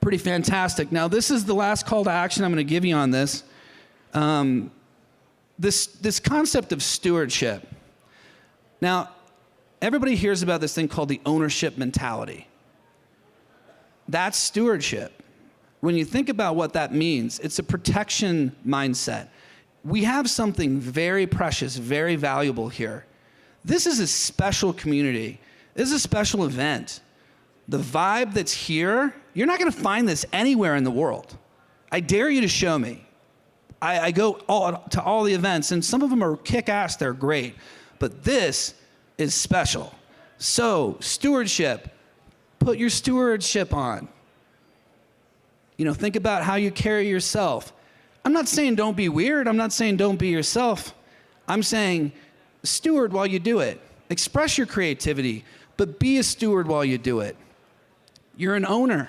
pretty fantastic. Now, this is the last call to action I'm going to give you on this. This concept of stewardship. Now, everybody hears about this thing called the ownership mentality. That's stewardship. When you think about what that means, it's a protection mindset. We have something very precious, very valuable here. This is a special community. This is a special event. The vibe that's here, you're not going to find this anywhere in the world. I dare you to show me. I go to all the events, and some of them are kick-ass, they're great. But this is special. So, stewardship. Put your stewardship on. You know, think about how you carry yourself. I'm not saying don't be weird. I'm not saying don't be yourself. I'm saying steward while you do it. Express your creativity, but be a steward while you do it. You're an owner.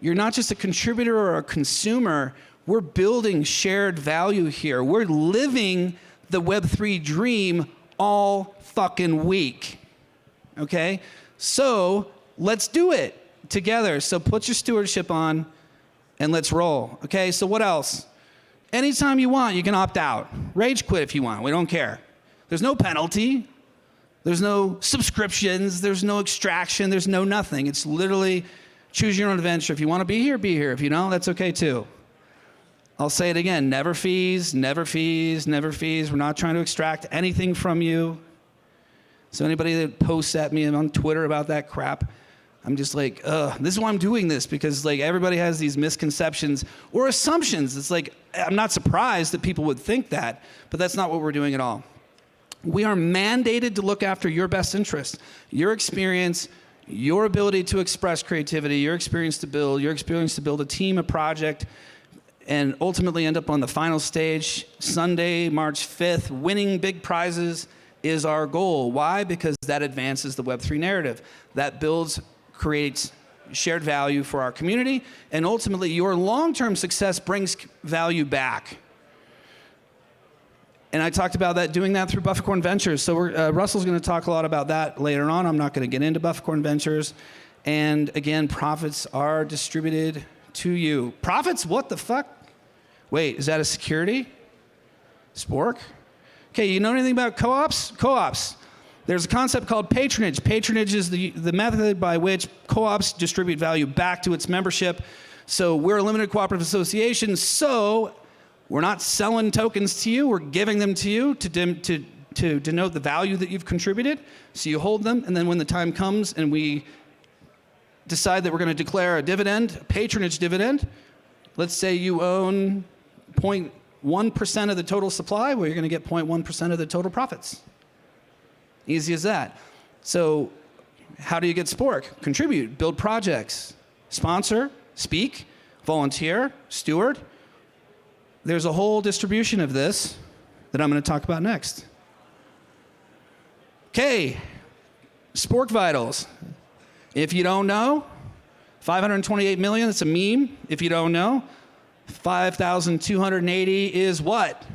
You're not just a contributor or a consumer. We're building shared value here. We're living the Web3 dream all fucking week. Okay? So let's do it together. So put your stewardship on and let's roll. Okay? So what else? Anytime you want, you can opt out. Rage quit if you want. We don't care. There's no penalty. There's no subscriptions. There's no extraction. There's no nothing. It's literally choose your own adventure. If you want to be here, be here. If you don't, that's okay too. I'll say it again, never fees, never fees, never fees. We're not trying to extract anything from you. So anybody that posts at me on Twitter about that crap, I'm just like, this is why I'm doing this, because like everybody has these misconceptions or assumptions. It's like, I'm not surprised that people would think that, but that's not what we're doing at all. We are mandated to look after your best interest, your experience, your ability to express creativity, your experience to build a team, a project, and ultimately end up on the final stage Sunday, March 5th. Winning big prizes is our goal. Why? Because that advances the Web3 narrative. That creates shared value for our community, and ultimately your long-term success brings value back. And I talked about that, doing that through Bufficorn Ventures. So Russell's going to talk a lot about that later on. I'm not going to get into Bufficorn Ventures. And again, profits are distributed to you. Profits? What the fuck? Wait, is that a security? Spork? Okay, you know anything about co-ops? Co-ops. There's a concept called patronage. Patronage is the method by which co-ops distribute value back to its membership. So we're a limited cooperative association, so we're not selling tokens to you, we're giving them to you to denote the value that you've contributed. So you hold them, and then when the time comes and we decide that we're going to declare a dividend, a patronage dividend, let's say you own 0.1% of the total supply, well, you're going to get 0.1% of the total profits. Easy as that. So how do you get Spork? Contribute, build projects, sponsor, speak, volunteer, steward. There's a whole distribution of this that I'm going to talk about next. Okay, Spork Vitals. If you don't know, 528 million, that's a meme. If you don't know, 5,280 is what?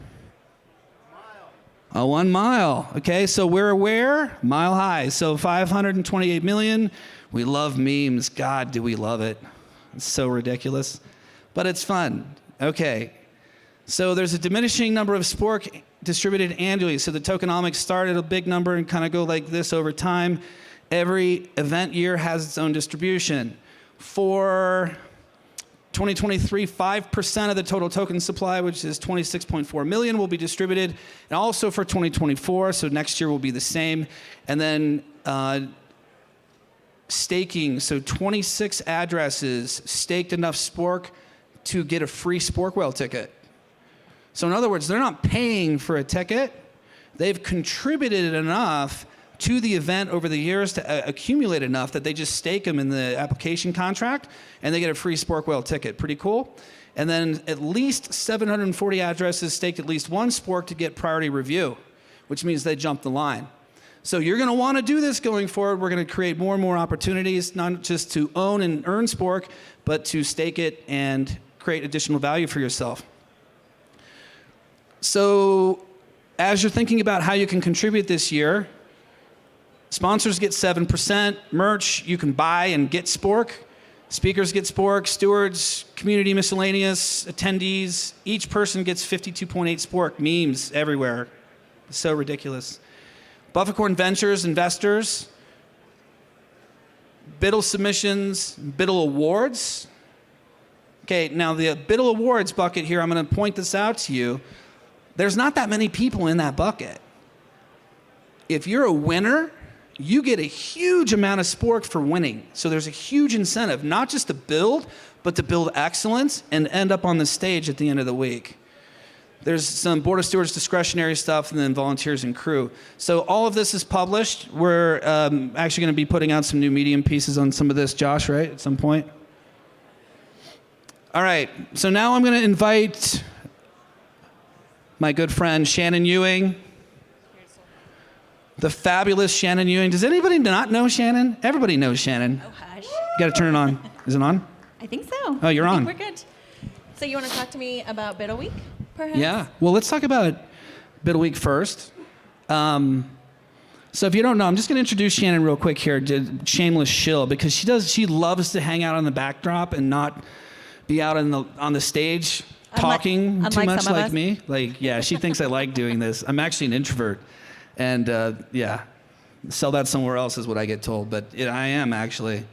1 mile. Okay, so we're where? Mile high. So 528 million. We love memes. God, do we love it. It's so ridiculous. But it's fun. Okay. So there's a diminishing number of spork distributed annually. So the tokenomics start at a big number and kind of go like this over time. Every event year has its own distribution. For 2023, 5% of the total token supply, which is 26.4 million, will be distributed. And also for 2024, so next year will be the same. And then staking, so 26 addresses staked enough spork to get a free spork whale ticket. So in other words, they're not paying for a ticket. They've contributed enough to the event over the years to accumulate enough that they just stake them in the application contract and they get a free spork whale ticket. Pretty cool. And then at least 740 addresses staked at least one spork to get priority review, which means they jump the line. So you're going to want to do this going forward. We're going to create more and more opportunities, not just to own and earn spork, but to stake it and create additional value for yourself. So as you're thinking about how you can contribute this year, sponsors get 7%, merch, you can buy and get spork, speakers get spork, stewards, community miscellaneous, attendees, each person gets 52.8 spork, memes everywhere. It's so ridiculous. Bufficorn Ventures investors, Biddle submissions, Biddle awards. Okay, now the Biddle awards bucket here, I'm going to point this out to you. There's not that many people in that bucket. If you're a winner, you get a huge amount of spork for winning. So there's a huge incentive, not just to build, but to build excellence and end up on the stage at the end of the week. There's some Board of Stewards discretionary stuff and then volunteers and crew. So all of this is published. We're actually going to be putting out some new Medium pieces on some of this, Josh, right, at some point? All right, so now I'm going to invite my good friend Shannon Ewing. The fabulous Shannon Ewing. Does anybody not know Shannon? Everybody knows Shannon. Oh, hush. You got to turn it on. Is it on? I think so. Oh, you're I on. think we're good. So you want to talk to me about Biddle Week, perhaps? Yeah. Well, let's talk about Biddle Week first. So if you don't know, I'm just going to introduce Shannon real quick here. Shameless shill, because she loves to hang out on the backdrop and not be out on the stage talking too much like me. Like, yeah, she thinks I like doing this. I'm actually an introvert. And yeah, sell that somewhere else is what I get told, but I am actually.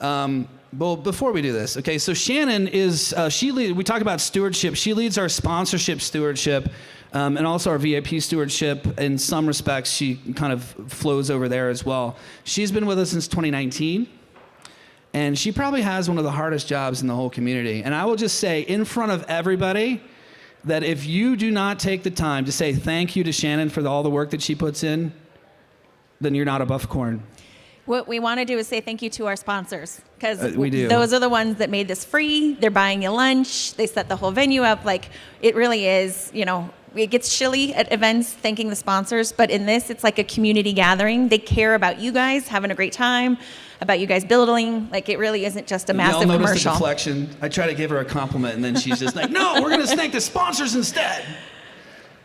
Well, before we do this, okay, so Shannon is, we talk about stewardship. She leads our sponsorship stewardship and also our VIP stewardship. In some respects, she kind of flows over there as well. She's been with us since 2019, and she probably has one of the hardest jobs in the whole community. And I will just say in front of everybody, that if you do not take the time to say thank you to Shannon for all the work that she puts in, then you're not a Bufficorn. What we want to do is say thank you to our sponsors, because we do. Those are the ones that made this free. They're buying you lunch. They set the whole venue up. Like, it really is, it gets chilly at events thanking the sponsors, but in this, it's like a community gathering. They care about you guys having a great time, about you guys building. Like, it really isn't just a massive Y'all commercial. notice the deflection? I try to give her a compliment, and then she's just like, no, we're going to thank the sponsors instead.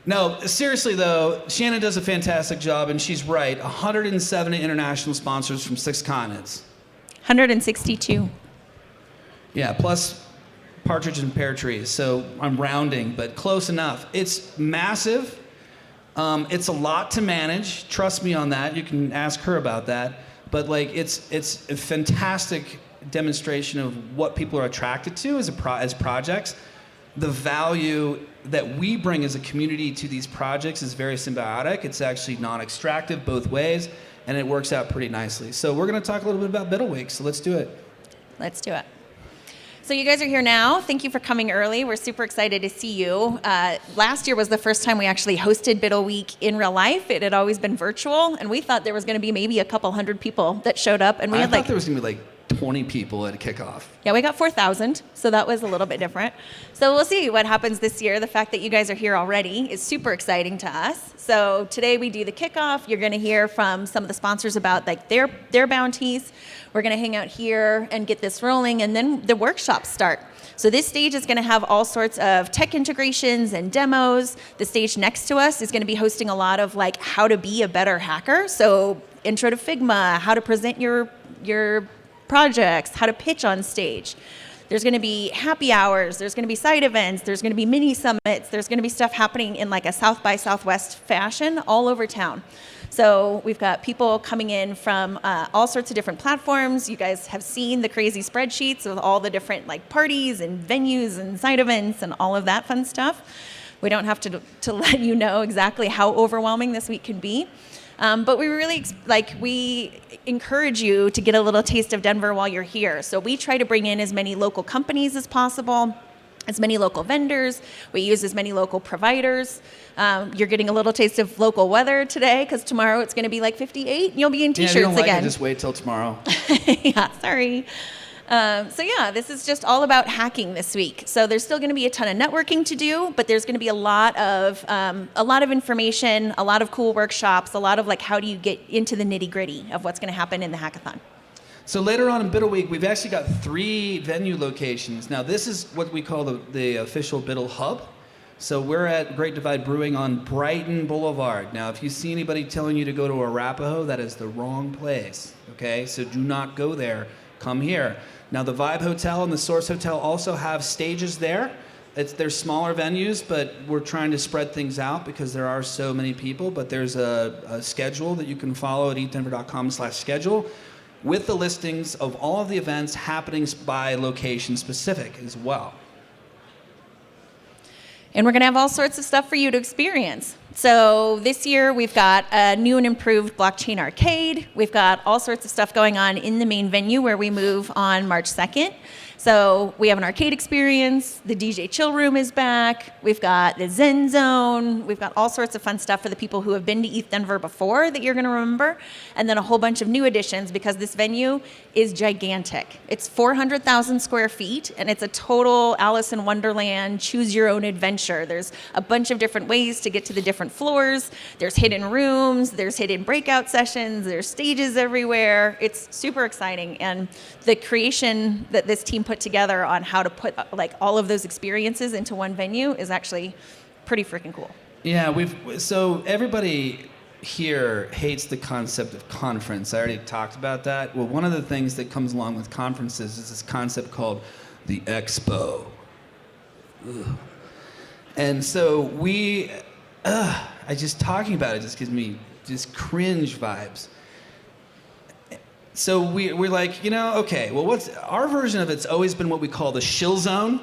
No, seriously, though, Shannon does a fantastic job, and she's right. 170 international sponsors from 6 continents. 162. Yeah, plus partridge and pear trees. So I'm rounding, but close enough. It's massive. It's a lot to manage. Trust me on that. You can ask her about that. But it's a fantastic demonstration of what people are attracted to as projects. The value that we bring as a community to these projects is very symbiotic. It's actually non-extractive both ways, and it works out pretty nicely. So we're going to talk a little bit about Biddle Week, so let's do it. Let's do it. So you guys are here now. Thank you for coming early. We're super excited to see you. Last year was the first time we actually hosted Biddle Week in real life. It had always been virtual, and we thought there was going to be maybe a couple hundred people that showed up. And I thought there was going to be 20 people at a KickOff. Yeah, we got 4,000, so that was a little bit different. So we'll see what happens this year. The fact that you guys are here already is super exciting to us. So today we do the KickOff. You're going to hear from some of the sponsors about their bounties. We're going to hang out here and get this rolling, and then the workshops start. So this stage is going to have all sorts of tech integrations and demos. The stage next to us is going to be hosting a lot of like how to be a better hacker. So intro to Figma, how to present your projects, how to pitch on stage. There's going to be happy hours, there's going to be side events, there's going to be mini summits, there's going to be stuff happening in like a South by Southwest fashion all over town. So we've got people coming in from all sorts of different platforms. You guys have seen the crazy spreadsheets with all the different like parties and venues and side events and all of that fun stuff. We don't have to let you know exactly how overwhelming this week can be. But we really, we encourage you to get a little taste of Denver while you're here. So we try to bring in as many local companies as possible, as many local vendors. We use as many local providers. You're getting a little taste of local weather today because tomorrow it's going to be like 58 and you'll be in t-shirts you don't like again. it, just wait till tomorrow. Yeah, sorry. This is just all about hacking this week. So there's still going to be a ton of networking to do, but there's going to be a lot of information, a lot of cool workshops, a lot of like how do you get into the nitty gritty of what's going to happen in the hackathon. So later on in Biddle Week, we've actually got 3 venue locations. Now this is what we call the official Biddle Hub. So we're at Great Divide Brewing on Brighton Boulevard. Now if you see anybody telling you to go to Arapahoe, that is the wrong place, okay? So do not go there, come here. Now the Vibe Hotel and the Source Hotel also have stages there. They're smaller venues, but we're trying to spread things out because there are so many people, but there's a schedule that you can follow at ETHDenver.com/schedule with the listings of all of the events happening by location specific as well. And we're going to have all sorts of stuff for you to experience. So this year we've got a new and improved blockchain arcade. We've got all sorts of stuff going on in the main venue where we move on March 2nd. So we have an arcade experience. The DJ Chill Room is back. We've got the Zen Zone. We've got all sorts of fun stuff for the people who have been to ETHDenver before that you're going to remember. And then a whole bunch of new additions because this venue is gigantic. It's 400,000 square feet, and it's a total Alice in Wonderland, choose your own adventure. There's a bunch of different ways to get to the different floors. There's hidden rooms. There's hidden breakout sessions. There's stages everywhere. It's super exciting. And the creation that this team put together on how to put like all of those experiences into one venue is actually pretty freaking cool. Yeah, so everybody here hates the concept of conference. I already talked about that. Well, one of the things that comes along with conferences is this concept called the expo. Ugh. And so I just talking about it just gives me just cringe vibes. So we're like, okay, well, what's our version of it's always been what we call the shill zone.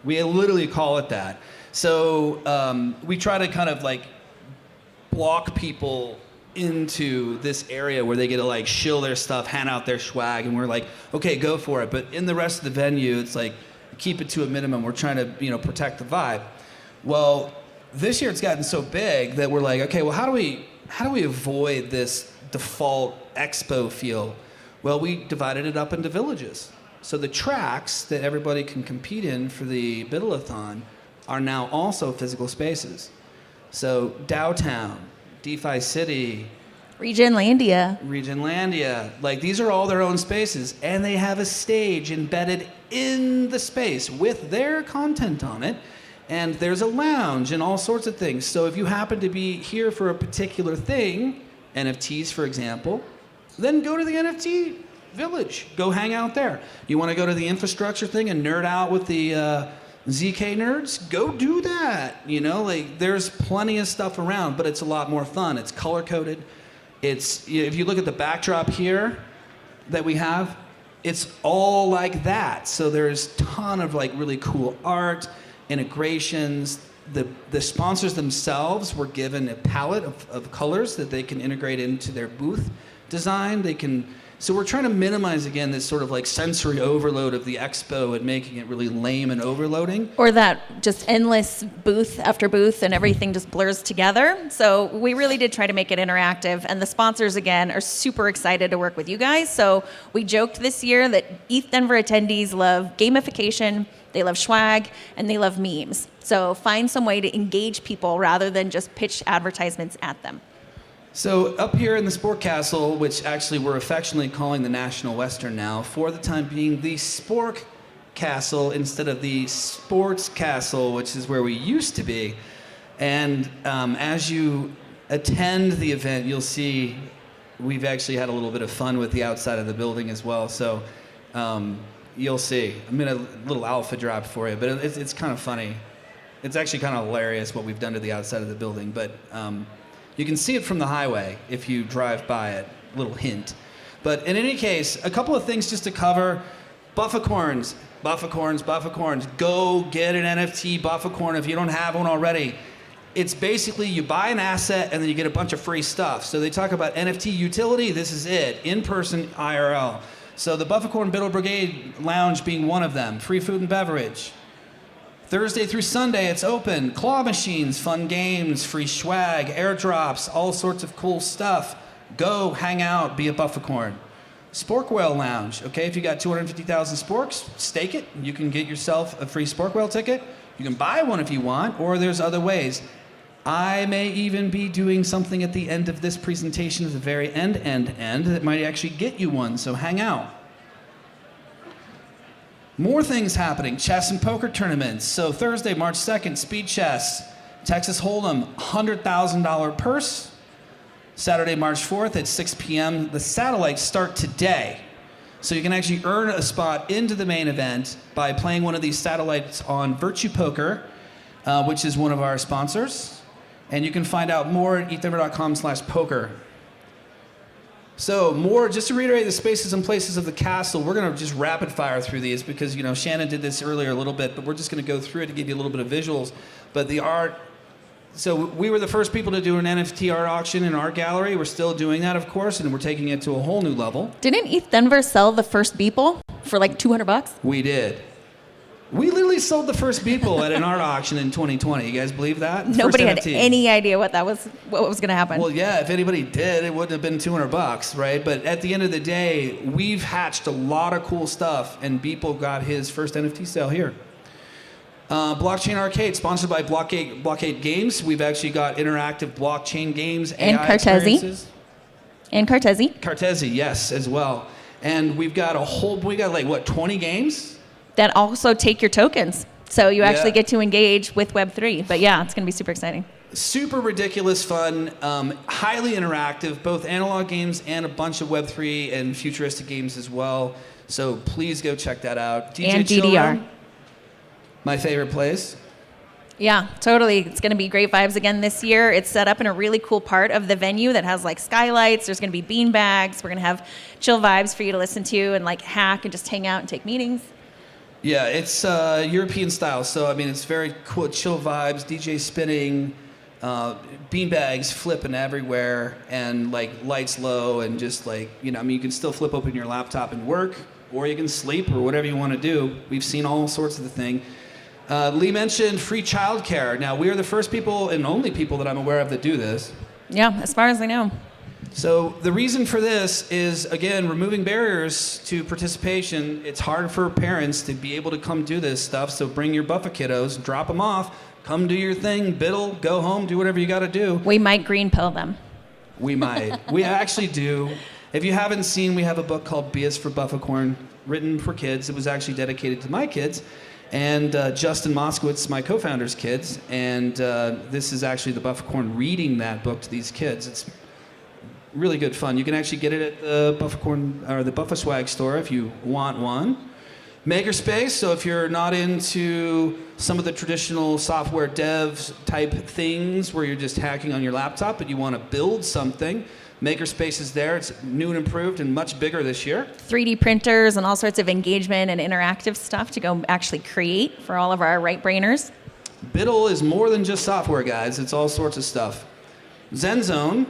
We literally call it that. So we try to kind of like block people into this area where they get to like shill their stuff, hand out their swag, and we're like, okay, go for it. But in the rest of the venue, it's like keep it to a minimum. We're trying to protect the vibe. Well, this year it's gotten so big that we're like, okay, well, how do we avoid this default expo feel? Well, we divided it up into villages. So the tracks that everybody can compete in for the Biddle-a-thon are now also physical spaces. So Dowtown, DeFi City, Regionlandia, like these are all their own spaces, and they have a stage embedded in the space with their content on it, and there's a lounge and all sorts of things. So if you happen to be here for a particular thing, NFTs for example, then go to the NFT village. Go hang out there. You want to go to the infrastructure thing and nerd out with the ZK nerds? Go do that. There's plenty of stuff around, but it's a lot more fun. It's color coded. If you look at the backdrop here that we have, it's all like that. So there's a ton of like really cool art, integrations. The sponsors themselves were given a palette of colors that they can integrate into their booth design. So we're trying to minimize, again, this sort of like sensory overload of the expo and making it really lame and overloading. Or that just endless booth after booth and everything just blurs together. So we really did try to make it interactive. And the sponsors, again, are super excited to work with you guys. So we joked this year that ETHDenver attendees love gamification, they love swag, and they love memes. So find some way to engage people rather than just pitch advertisements at them. So up here in the Sport Castle, which actually we're affectionately calling the National Western now, for the time being, the Sport Castle instead of the Sports Castle, which is where we used to be. And as you attend the event, you'll see we've actually had a little bit of fun with the outside of the building as well. So you'll see. I'm going to a little alpha drop for you, but it's kind of funny. It's actually kind of hilarious what we've done to the outside of the building, but you can see it from the highway if you drive by it. Little hint. But in any case, a couple of things just to cover. Bufficorns. Go get an NFT Bufficorn if you don't have one already. It's basically you buy an asset and then you get a bunch of free stuff. So they talk about NFT utility. This is it. In-person IRL. So the Bufficorn Biddle Brigade Lounge being one of them. Free food and beverage. Thursday through Sunday, it's open. Claw machines, fun games, free swag, airdrops, all sorts of cool stuff. Go hang out, be a Bufficorn. Spork Whale Lounge. Okay, if you got 250,000 sporks, stake it. You can get yourself a free Spork Whale ticket. You can buy one if you want, or there's other ways. I may even be doing something at the end of this presentation, at the very end, that might actually get you one, so hang out. More things happening, chess and poker tournaments. So Thursday, March 2nd, Speed Chess, Texas Hold'em, $100,000 purse. Saturday, March 4th at 6 p.m. The satellites start today. So you can actually earn a spot into the main event by playing one of these satellites on Virtue Poker, which is one of our sponsors. And you can find out more at ETHDenver.com/poker. So more, just to reiterate the spaces and places of the castle, we're going to just rapid fire through these because, you know, Shannon did this earlier a little bit, but we're just going to go through it to give you a little bit of visuals. But the art, so we were the first people to do an NFT art auction in our gallery. We're still doing that, of course, and we're taking it to a whole new level. Didn't ETHDenver sell the first Beeple for like $200? We did. We literally sold the first Beeple at an art auction in 2020. You guys believe that? Nobody First had NFT. any idea what was going to happen. Well, yeah, if anybody did, it wouldn't have been $200, right? But at the end of the day, we've hatched a lot of cool stuff, and Beeple got his first NFT sale here. Blockchain Arcade, sponsored by Blockade Games. We've actually got interactive blockchain games, and AI Cartesi. experiences. And Cartesi. Cartesi, yes, as well. And we've got 20 games? That also take your tokens. So you actually Yeah. get to engage with Web3. But yeah, it's going to be super exciting. Super ridiculous fun, highly interactive, both analog games and a bunch of Web3 and futuristic games as well. So please go check that out. DJ And Chill DDR. Room, my favorite place. Yeah, totally. It's going to be great vibes again this year. It's set up in a really cool part of the venue that has like skylights. There's going to be bean bags. We're going to have chill vibes for you to listen to and like hack and just hang out and take meetings. Yeah, it's European style, so I mean it's very cool, chill vibes, DJ spinning, beanbags flipping everywhere, and like lights low, and just like, you know, I mean you can still flip open your laptop and work, or you can sleep, or whatever you want to do. We've seen all sorts of the thing. Lee mentioned free childcare. Now we are the first people and only people that I'm aware of that do this. Yeah, as far as I know. So the reason for this is, again, removing barriers to participation. It's hard for parents to be able to come do this stuff, so bring your buffer kiddos, drop them off, come do your thing, biddle, go home, do whatever you got to do. We might green pill them. We might. We actually do. If you haven't seen, we have a book called B is for Bufficorn, written for kids. It was actually dedicated to my kids and Justin Moskowitz, my co-founder's kids, and this is actually the Bufficorn reading that book to these kids. It's really good fun. You can actually get it at the Bufficorn or the Buffaswag store if you want one. Makerspace, so if you're not into some of the traditional software dev type things where you're just hacking on your laptop but you want to build something, Makerspace is there. It's new and improved and much bigger this year. 3D printers and all sorts of engagement and interactive stuff to go actually create for all of our right-brainers. Biddle is more than just software, guys. It's all sorts of stuff. Zen Zone,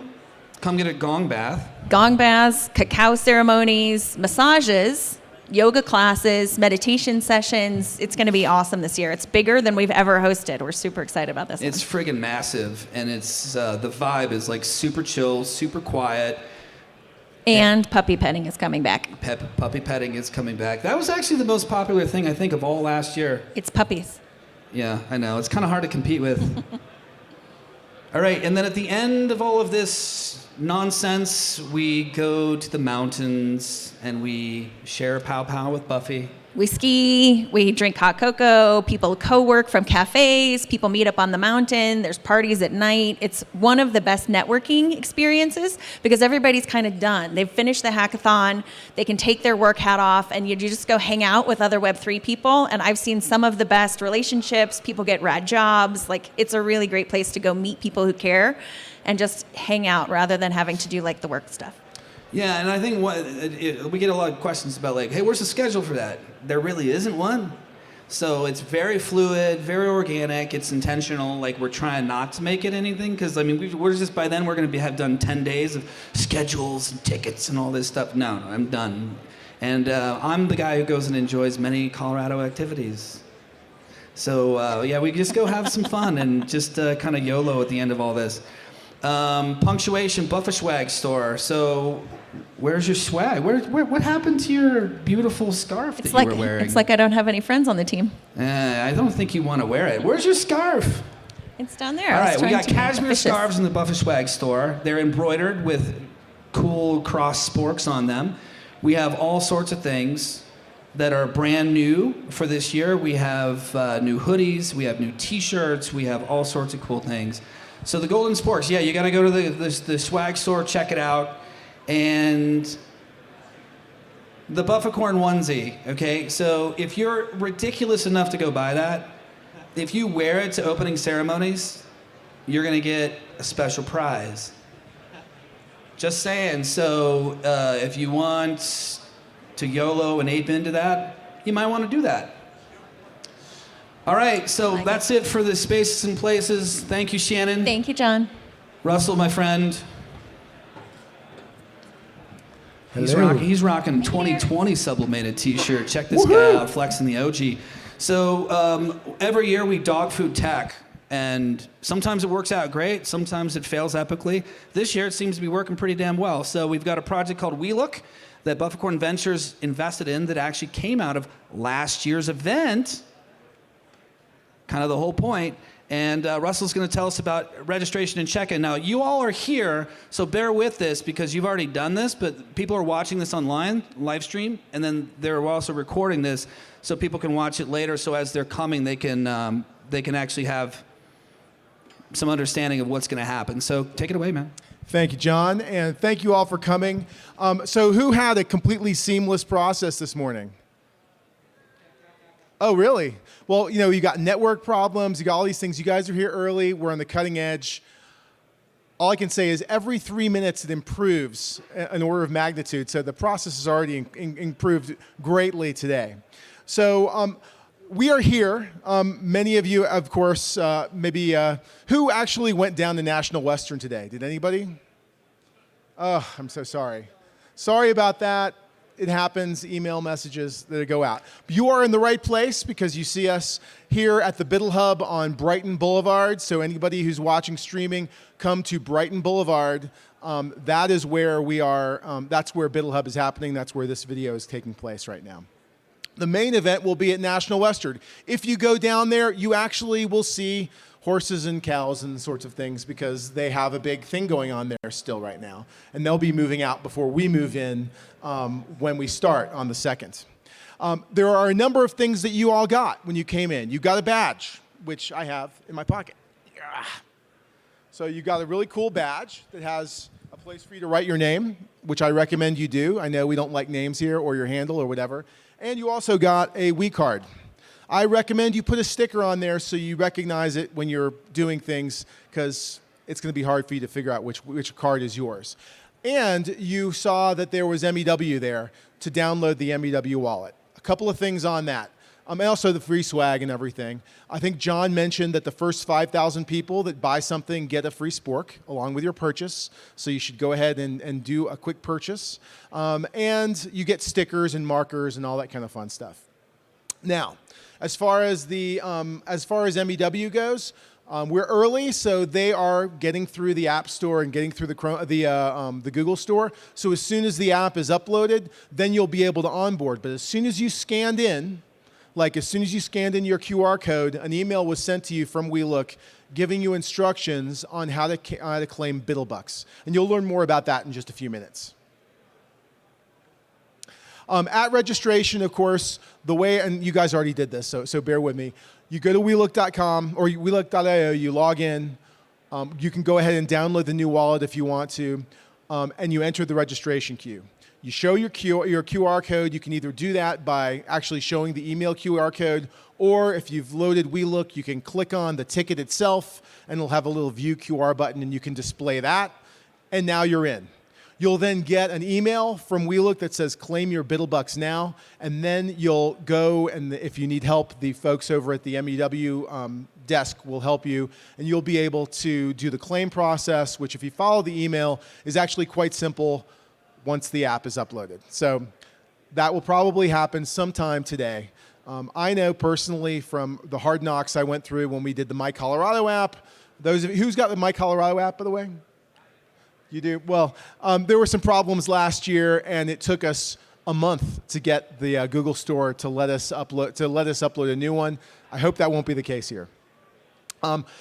come get a gong bath. Gong baths, cacao ceremonies, massages, yoga classes, meditation sessions. It's going to be awesome this year. It's bigger than we've ever hosted. We're super excited about this. It's friggin' massive, and it's the vibe is like super chill, super quiet. And puppy petting is coming back. Puppy petting is coming back. That was actually the most popular thing, I think, of all last year. It's puppies. Yeah, I know. It's kind of hard to compete with. All right, and then at the end of all of this nonsense, we go to the mountains and we share a pow pow with Buffy. We ski, we drink hot cocoa, people co-work from cafes, people meet up on the mountain, there's parties at night. It's one of the best networking experiences because everybody's kind of done. They've finished the hackathon, they can take their work hat off, and you just go hang out with other Web3 people. And I've seen some of the best relationships, people get rad jobs. Like, it's a really great place to go meet people who care and just hang out rather than having to do like the work stuff. Yeah, and I think we get a lot of questions about like, hey, where's the schedule for that? There really isn't one. So it's very fluid, very organic. It's intentional. Like, we're trying not to make it anything because I mean we're just by then we're going to have done 10 days of schedules and tickets and all this stuff. No, I'm done. And I'm the guy who goes and enjoys many Colorado activities. So yeah, we just go have some fun and just kind of YOLO at the end of all this. Punctuation Buffer Swag store. So where's your swag? What happened to your beautiful scarf that you were wearing? It's like I don't have any friends on the team. I don't think you want to wear it. Where's your scarf? It's down there. All right, we got cashmere scarves in the Buffer Swag store. They're embroidered with cool cross sporks on them. We have all sorts of things that are brand new for this year. We have new hoodies, we have new t-shirts, we have all sorts of cool things. So the Golden Sporks, yeah, you got to go to the swag store, check it out. And the Bufficorn onesie, okay? So if you're ridiculous enough to go buy that, if you wear it to opening ceremonies, you're going to get a special prize. Just saying. So if you want to YOLO and ape into that, you might want to do that. All right, so that's it for the Spaces and Places. Thank you, Shannon. Thank you, John. Russell, my friend. Hello. He's rocking 2020 sublimated t-shirt. Check this guy out, flexing the OG. So every year we dog food tech, and sometimes it works out great, sometimes it fails epically. This year it seems to be working pretty damn well. So we've got a project called WeLook that Bufficorn Ventures invested in that actually came out of last year's event. Kind of the whole point. And Russell's going to tell us about registration and check-in. Now, you all are here, so bear with this because you've already done this, but people are watching this online, live stream, and then they're also recording this so people can watch it later. So as they're coming, they can actually have some understanding of what's going to happen. So take it away, man. Thank you, John, and thank you all for coming. So who had a completely seamless process this morning? Oh, really? Well, you know, you got network problems, you got all these things. You guys are here early. We're on the cutting edge. All I can say is every 3 minutes it improves an order of magnitude. So the process has already improved greatly today. So we are here. Many of you, of course, maybe who actually went down to National Western today? Did anybody? Oh, I'm so sorry. Sorry about that. It happens, email messages that go out. You are in the right place because you see us here at the Biddle Hub on Brighton Boulevard. So anybody who's watching streaming, come to Brighton Boulevard. That is where we are. That's where Biddle Hub is happening. That's where this video is taking place right now. The main event will be at National Western. If you go down there, you actually will see horses and cows and sorts of things because they have a big thing going on there still right now. And they'll be moving out before we move in when we start on the 2nd. There are a number of things that you all got when you came in. You got a badge, which I have in my pocket. Yeah. So you got a really cool badge that has a place for you to write your name, which I recommend you do. I know we don't like names here or your handle or whatever. And you also got a We card. I recommend you put a sticker on there so you recognize it when you're doing things because it's going to be hard for you to figure out which card is yours. And you saw that there was MEW there to download the MEW wallet. A couple of things on that. And also the free swag and everything. I think John mentioned that the first 5,000 people that buy something get a free spork along with your purchase. So you should go ahead and do a quick purchase. And you get stickers and markers and all that kind of fun stuff. Now, as far as MEW goes, we're early, so they are getting through the App Store and getting through the Google Store. So as soon as the app is uploaded, then you'll be able to onboard. But as soon as you scanned in, as soon as you scanned in your QR code, an email was sent to you from WeLook giving you instructions on how to claim Biddlebucks. And you'll learn more about that in just a few minutes. At registration, of course, the way, and you guys already did this, so bear with me. You go to WeLook.com or WeLook.io, you log in. You can go ahead and download the new wallet if you want to, and you enter the registration queue. You show your QR code. You can either do that by actually showing the email QR code, or if you've loaded WeLook, you can click on the ticket itself, and it'll have a little View QR button, and you can display that, and now you're in. You'll then get an email from WeLook that says claim your BiddleBucks now, and then you'll go, and if you need help, the folks over at the MEW desk will help you, and you'll be able to do the claim process, which if you follow the email is actually quite simple once the app is uploaded. So that will probably happen sometime today. I know personally from the hard knocks I went through when we did the My Colorado app. Those of you, who's got the My Colorado app, by the way? You do? Well, there were some problems last year, and it took us a month to get the Google Store to let us upload a new one. I hope that won't be the case here.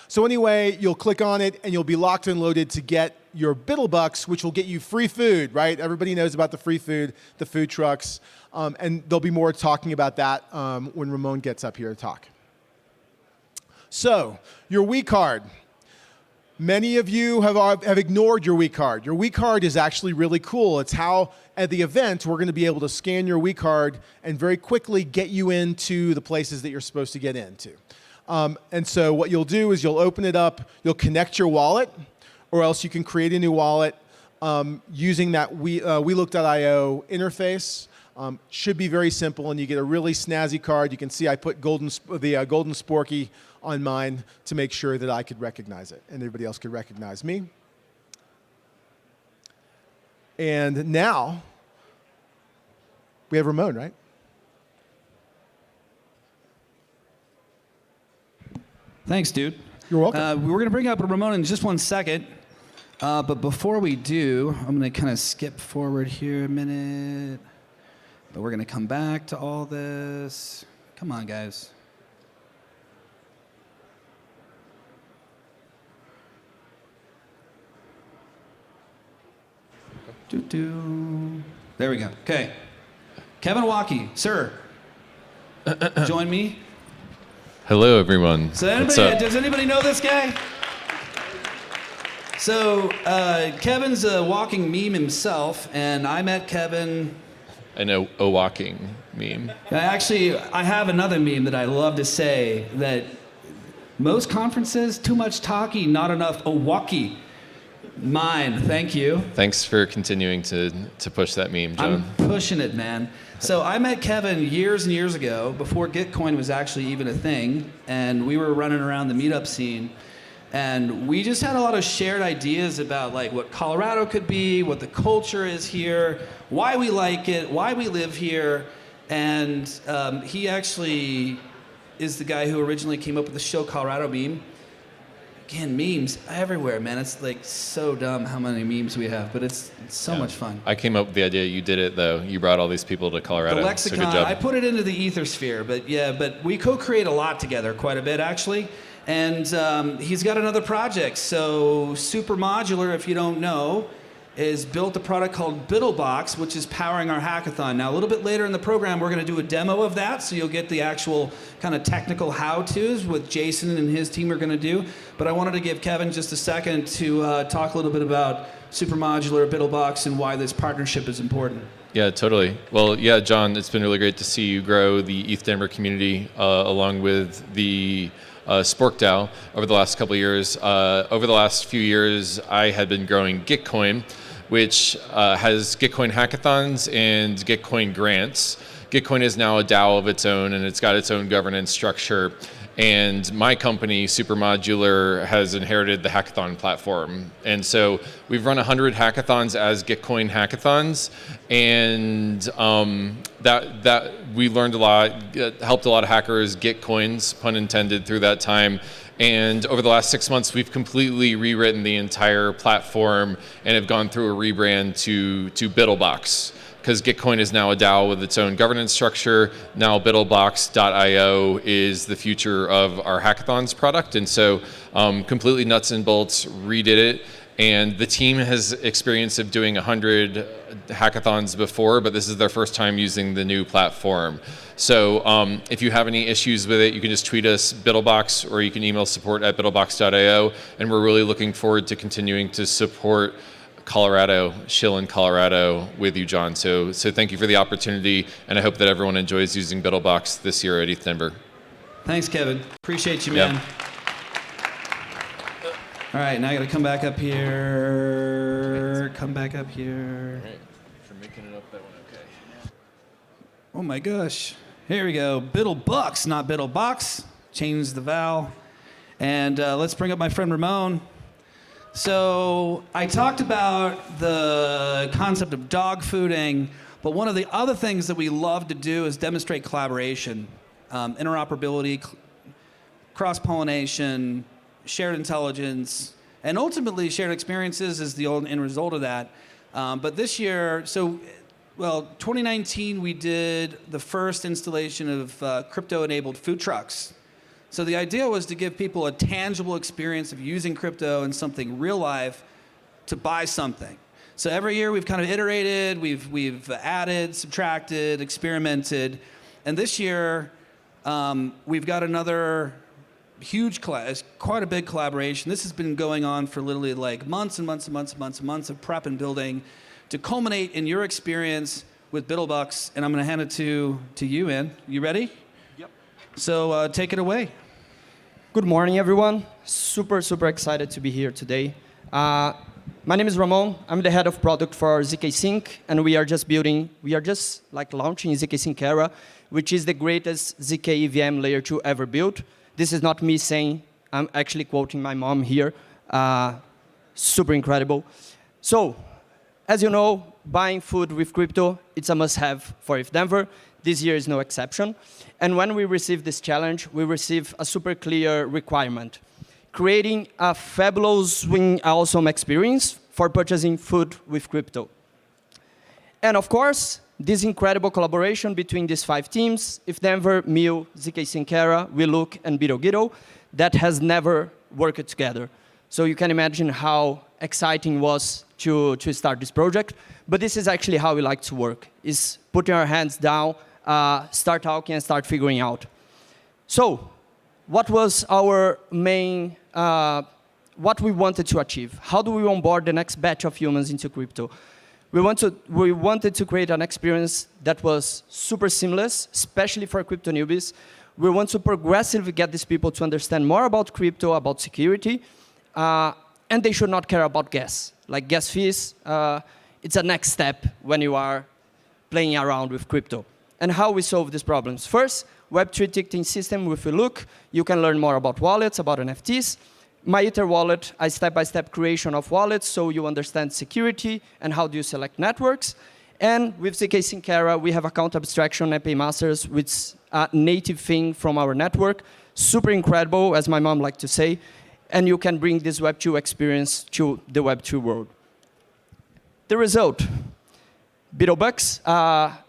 So anyway, you'll click on it, and you'll be locked and loaded to get your BiddleBucks, which will get you free food, right? Everybody knows about the free food, the food trucks, and there'll be more talking about that when Ramon gets up here to talk. So, your WeCard. Many of you have ignored your WeCard. Your WeCard is actually really cool. It's how, at the event, we're going to be able to scan your WeCard and very quickly get you into the places that you're supposed to get into. And so what you'll do is you'll open it up, you'll connect your wallet, or else you can create a new wallet using that WeLook.io interface. Should be very simple, and you get a really snazzy card. You can see I put the golden sporky on mine to make sure that I could recognize it, and everybody else could recognize me. And now, we have Ramon, right? Thanks, dude. You're welcome. We're going to bring up Ramon in just 1 second. But before we do, I'm going to kind of skip forward here a minute. But we're going to come back to all this. Come on, guys. There we go. Okay. Kevin Waukee, sir. Join me. Hello, everyone. So What's up? does anybody know this guy? So Kevin's a walking meme himself, and I met Kevin. I know a walking meme. I have another meme that I love to say, that most conferences, too much talkie, not enough walkie. Mine, thank you. Thanks for continuing to push that meme, John. I'm pushing it, man. So I met Kevin years and years ago, before Gitcoin was actually even a thing, and we were running around the meetup scene, and we just had a lot of shared ideas about like what Colorado could be, what the culture is here, why we like it, why we live here, and he actually is the guy who originally came up with the Show Colorado meme. Again, memes everywhere, man. It's like so dumb how many memes we have, but it's so much fun. I came up with the idea. You did it, though. You brought all these people to Colorado. The So lexicon, good job. I put it into the ethersphere, but we co-create a lot together, quite a bit actually. And he's got another project. So Super Modular, if you don't know, is built a product called BiddleBox, which is powering our hackathon. Now, a little bit later in the program, we're going to do a demo of that, so you'll get the actual kind of technical how-tos with Jason and his team are going to do. But I wanted to give Kevin just a second to talk a little bit about Super Modular, BiddleBox, and why this partnership is important. Yeah, totally. Well, yeah, John, it's been really great to see you grow the ETHDenver community along with the Spork DAO over the last couple of years. Over the last few years, I had been growing Gitcoin, which has Gitcoin hackathons and Gitcoin grants. Gitcoin is now a DAO of its own, and it's got its own governance structure. And my company, Super Modular, has inherited the hackathon platform. And so we've run 100 hackathons as Gitcoin hackathons, and that we learned a lot, helped a lot of hackers get coins, pun intended, through that time. And over the last 6 months, we've completely rewritten the entire platform and have gone through a rebrand to BiddleBox, because Gitcoin is now a DAO with its own governance structure. Now BiddleBox.io is the future of our hackathons product. And so completely nuts and bolts redid it. And the team has experience of doing 100 hackathons before, but this is their first time using the new platform. So if you have any issues with it, you can just tweet us Bittlebox, or you can email support@bittlebox.io. And we're really looking forward to continuing to support Colorado, Shill in Colorado with you, John. So thank you for the opportunity, and I hope that everyone enjoys using Bittlebox this year at ETHDenver. Thanks, Kevin. Appreciate you, man. Yep. All right, now I got to come back up here. Come back up here. All right. For making it up that one, okay. Oh my gosh. Here we go. Bittlebox, not Bittlebox. Change the vowel. And let's bring up my friend Ramon. So I talked about the concept of dog fooding, but one of the other things that we love to do is demonstrate collaboration, interoperability, cross-pollination, shared intelligence, and ultimately shared experiences is the end result of that. But this year, 2019 we did the first installation of crypto-enabled food trucks. So the idea was to give people a tangible experience of using crypto and something real life to buy something. So every year we've kind of iterated, we've added, subtracted, experimented, and this year we've got another huge quite a big collaboration. This has been going on for literally like months and months and months and months and months of prep and building to culminate in your experience with Bittlebox, and I'm going to hand it to you, Ann. You ready? Yep. So take it away. Good morning, everyone. Super excited to be here today. My name is Ramon. I'm the head of product for ZK Sync, and we are just launching ZK Sync Era, which is the greatest ZK EVM layer 2 ever built. This is not me saying, I'm actually quoting my mom here. Super incredible. So, as you know, buying food with crypto, it's a must-have for ETHDenver. This year is no exception. And when we received this challenge, we received a super clear requirement: creating a fabulous, awesome experience for purchasing food with crypto. And of course, this incredible collaboration between these 5 teams, ETHDenver, Mil, ZK Sync Era, WeLook, and BittoGitto, that has never worked together. So you can imagine how exciting it was to start this project. But this is actually how we like to work, is putting our hands down, start talking, and start figuring out. So what was our main, what we wanted to achieve? How do we onboard the next batch of humans into crypto? We wanted to create an experience that was super seamless, especially for crypto newbies. We want to progressively get these people to understand more about crypto, about security, and they should not care about gas. Like gas fees, it's a next step when you are playing around with crypto. And how we solve these problems? First, Web3 ticketing system with WeLook. You can learn more about wallets, about NFTs. MyEther wallet, a step-by-step creation of wallets so you understand security and how do you select networks. And with ZK Sync Era, we have account abstraction and paymasters, which is a native thing from our network. Super incredible, as my mom liked to say. And you can bring this Web2 experience to the Web2 world. The result, Bittlebox,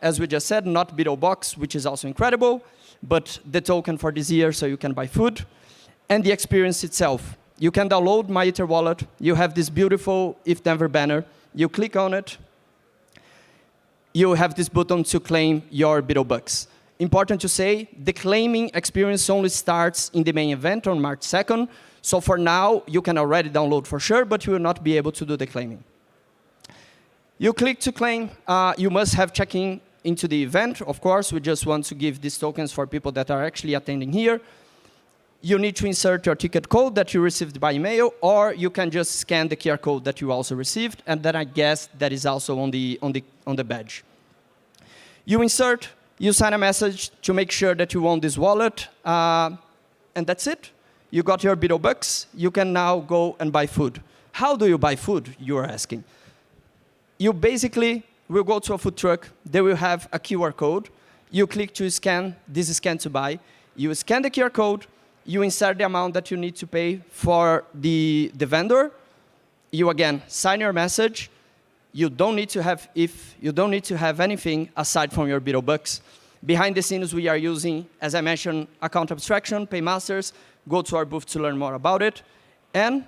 as we just said, not Bittlebox, which is also incredible, but the token for this year so you can buy food. And the experience itself. You can download MyEther wallet. You have this beautiful ETHDenver banner. You click on it. You have this button to claim your Bittlebox. Important to say, the claiming experience only starts in the main event on March 2nd. So for now, you can already download for sure, but you will not be able to do the claiming. You click to claim. You must have check-in into the event. Of course, we just want to give these tokens for people that are actually attending here. You need to insert your ticket code that you received by email, or you can just scan the QR code that you also received, and then I guess that is also on the badge. You insert, you sign a message to make sure that you own this wallet, and that's it. You got your Bittlebox. You can now go and buy food. How do you buy food, you are asking? You basically will go to a food truck. They will have a QR code. You click to scan, this is scan to buy. You scan the QR code. You insert the amount that you need to pay for the vendor. You again sign your message. You don't need to have anything aside from your Bittlebox. Behind the scenes, we are using, as I mentioned, account abstraction, paymasters. Go to our booth to learn more about it, and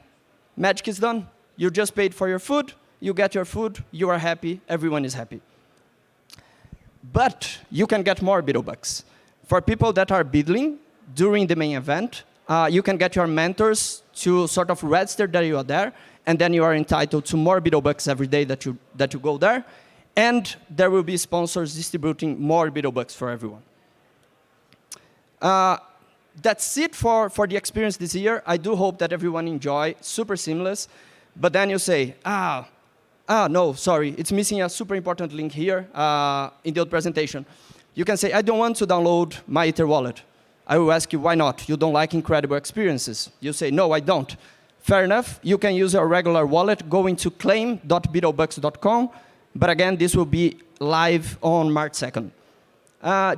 magic is done. You just paid for your food, you get your food, you are happy, everyone is happy. But you can get more BiddleBucks. For people that are biddling during the main event, you can get your mentors to sort of register that you are there, and then you are entitled to more BiddleBucks every day that you go there. And there will be sponsors distributing more BiddleBucks for everyone. That's it for the experience this year. I do hope that everyone enjoy, super seamless. But then you say, no, sorry, it's missing a super important link here in the old presentation. You can say, I don't want to download my Ether wallet. I will ask you, why not? You don't like incredible experiences. You say, no, I don't. Fair enough. You can use your regular wallet, go into claim.biddlebucks.com. But again, this will be live on March 2nd.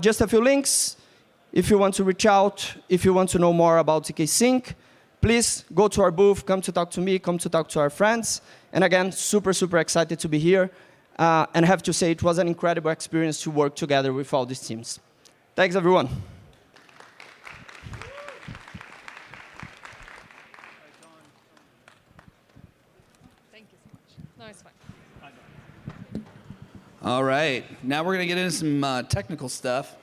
Just a few links. If you want to reach out, if you want to know more about ZK Sync, please go to our booth, come to talk to me, come to talk to our friends. And again, super, super excited to be here. And have to say, it was an incredible experience to work together with all these teams. Thanks, everyone. Thank you so much. No, it's fine. All right, now we're gonna get into some technical stuff.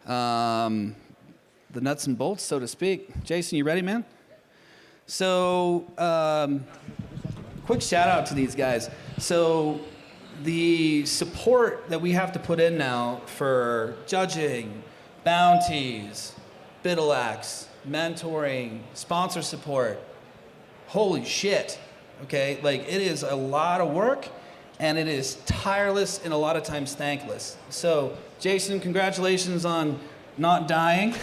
The nuts and bolts, so to speak. Jason, you ready, man? So, quick shout out to these guys. So, the support that we have to put in now for judging, bounties, biddleacts, mentoring, sponsor support, holy shit, okay? Like, it is a lot of work, and it is tireless and a lot of times thankless. So, Jason, congratulations on not dying.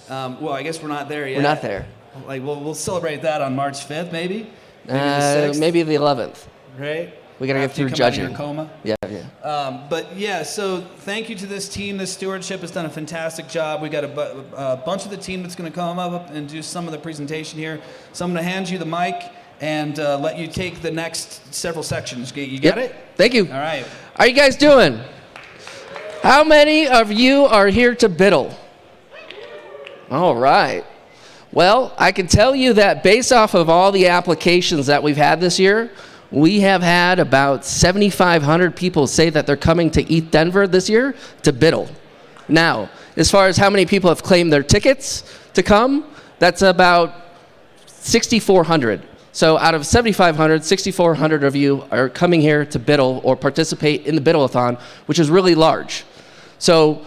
Well, I guess we're not there yet. We're not there. Like, we'll celebrate that on March 5th, maybe? Maybe the 6th, maybe the 11th. right? We got to get After you through come out of judging. your coma. Yeah. But yeah, so thank you to this team. This stewardship has done a fantastic job. We got a bunch of the team that's going to come up and do some of the presentation here. So I'm going to hand you the mic and let you take the next several sections. You got it? Thank you. All right. How are you guys doing? How many of you are here to biddle? All right. Well, I can tell you that based off of all the applications that we've had this year, we have had about 7,500 people say that they're coming to ETHDenver this year to biddle. Now, as far as how many people have claimed their tickets to come, that's about 6,400. So out of 7,500, 6,400 of you are coming here to biddle or participate in the biddle-a-thon, which is really large. So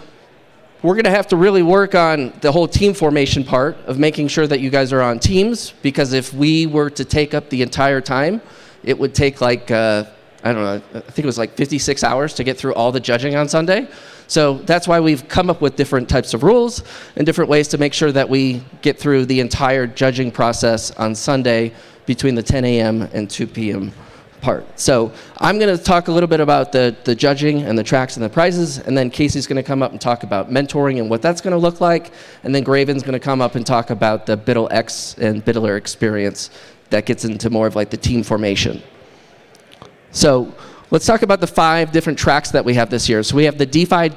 we're going to have to really work on the whole team formation part of making sure that you guys are on teams, because if we were to take up the entire time, it would take like, I don't know, I think it was like 56 hours to get through all the judging on Sunday. So that's why we've come up with different types of rules and different ways to make sure that we get through the entire judging process on Sunday between the 10 a.m. and 2 p.m. part. So I'm going to talk a little bit about the judging and the tracks and the prizes, and then Casey's going to come up and talk about mentoring and what that's going to look like, and then Graven's going to come up and talk about the BiddleX and Biddler experience that gets into more of like the team formation. So let's talk about the 5 different tracks that we have this year. So we have the DeFi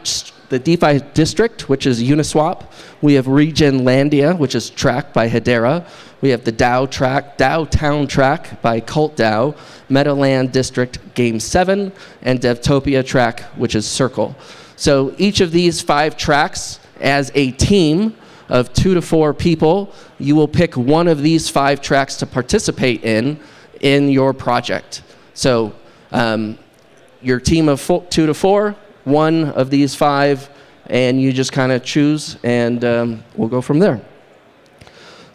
District, which is Uniswap. We have Regenlandia, which is track by Hedera. We have the DAO Town track by Cult DAO, Metaland District Game 7, and Devtopia track, which is Circle. So each of these 5 tracks, as a team of 2 to 4 people, you will pick one of these 5 tracks to participate in your project. So your team of 2 to 4, one of these 5, and you just kind of choose, and we'll go from there.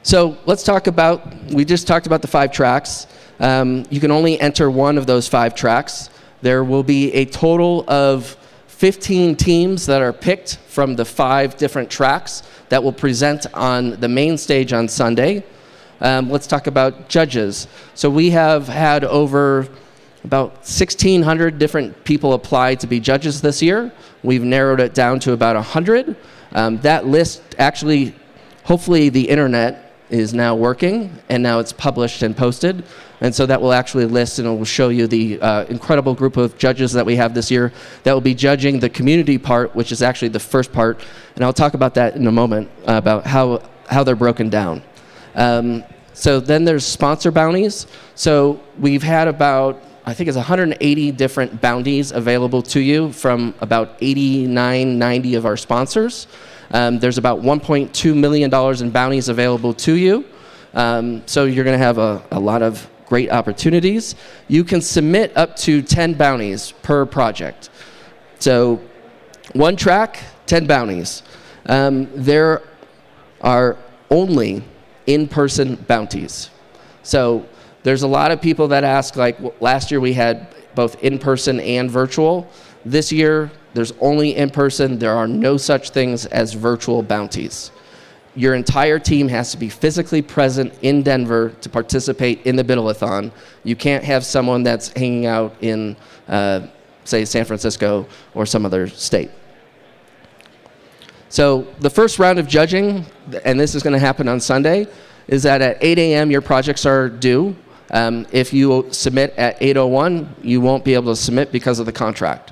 So let's talk about, we just talked about the 5 tracks. You can only enter one of those 5 tracks. There will be a total of 15 teams that are picked from the 5 different tracks that will present on the main stage on Sunday. Let's talk about judges. So we have had over about 1,600 different people apply to be judges this year. We've narrowed it down to about 100. That list actually, hopefully the internet is now working, and now it's published and posted. And so that will actually list, and it will show you the incredible group of judges that we have this year that will be judging the community part, which is actually the first part. And I'll talk about that in a moment, about how they're broken down. So then there's sponsor bounties. So we've had about, I think it's 180 different bounties available to you from about 89, 90 of our sponsors. There's about $1.2 million in bounties available to you. So you're going to have a lot of great opportunities. You can submit up to 10 bounties per project. So one track, 10 bounties. There are only in-person bounties. So there's a lot of people that ask, like last year we had both in-person and virtual. This year, there's only in-person. There are no such things as virtual bounties. Your entire team has to be physically present in Denver to participate in the Biddle-a-thon. You can't have someone that's hanging out in, say, San Francisco or some other state. So the first round of judging, and this is going to happen on Sunday, is that at 8 a.m. your projects are due. If you submit at 8:01, you won't be able to submit because of the contract.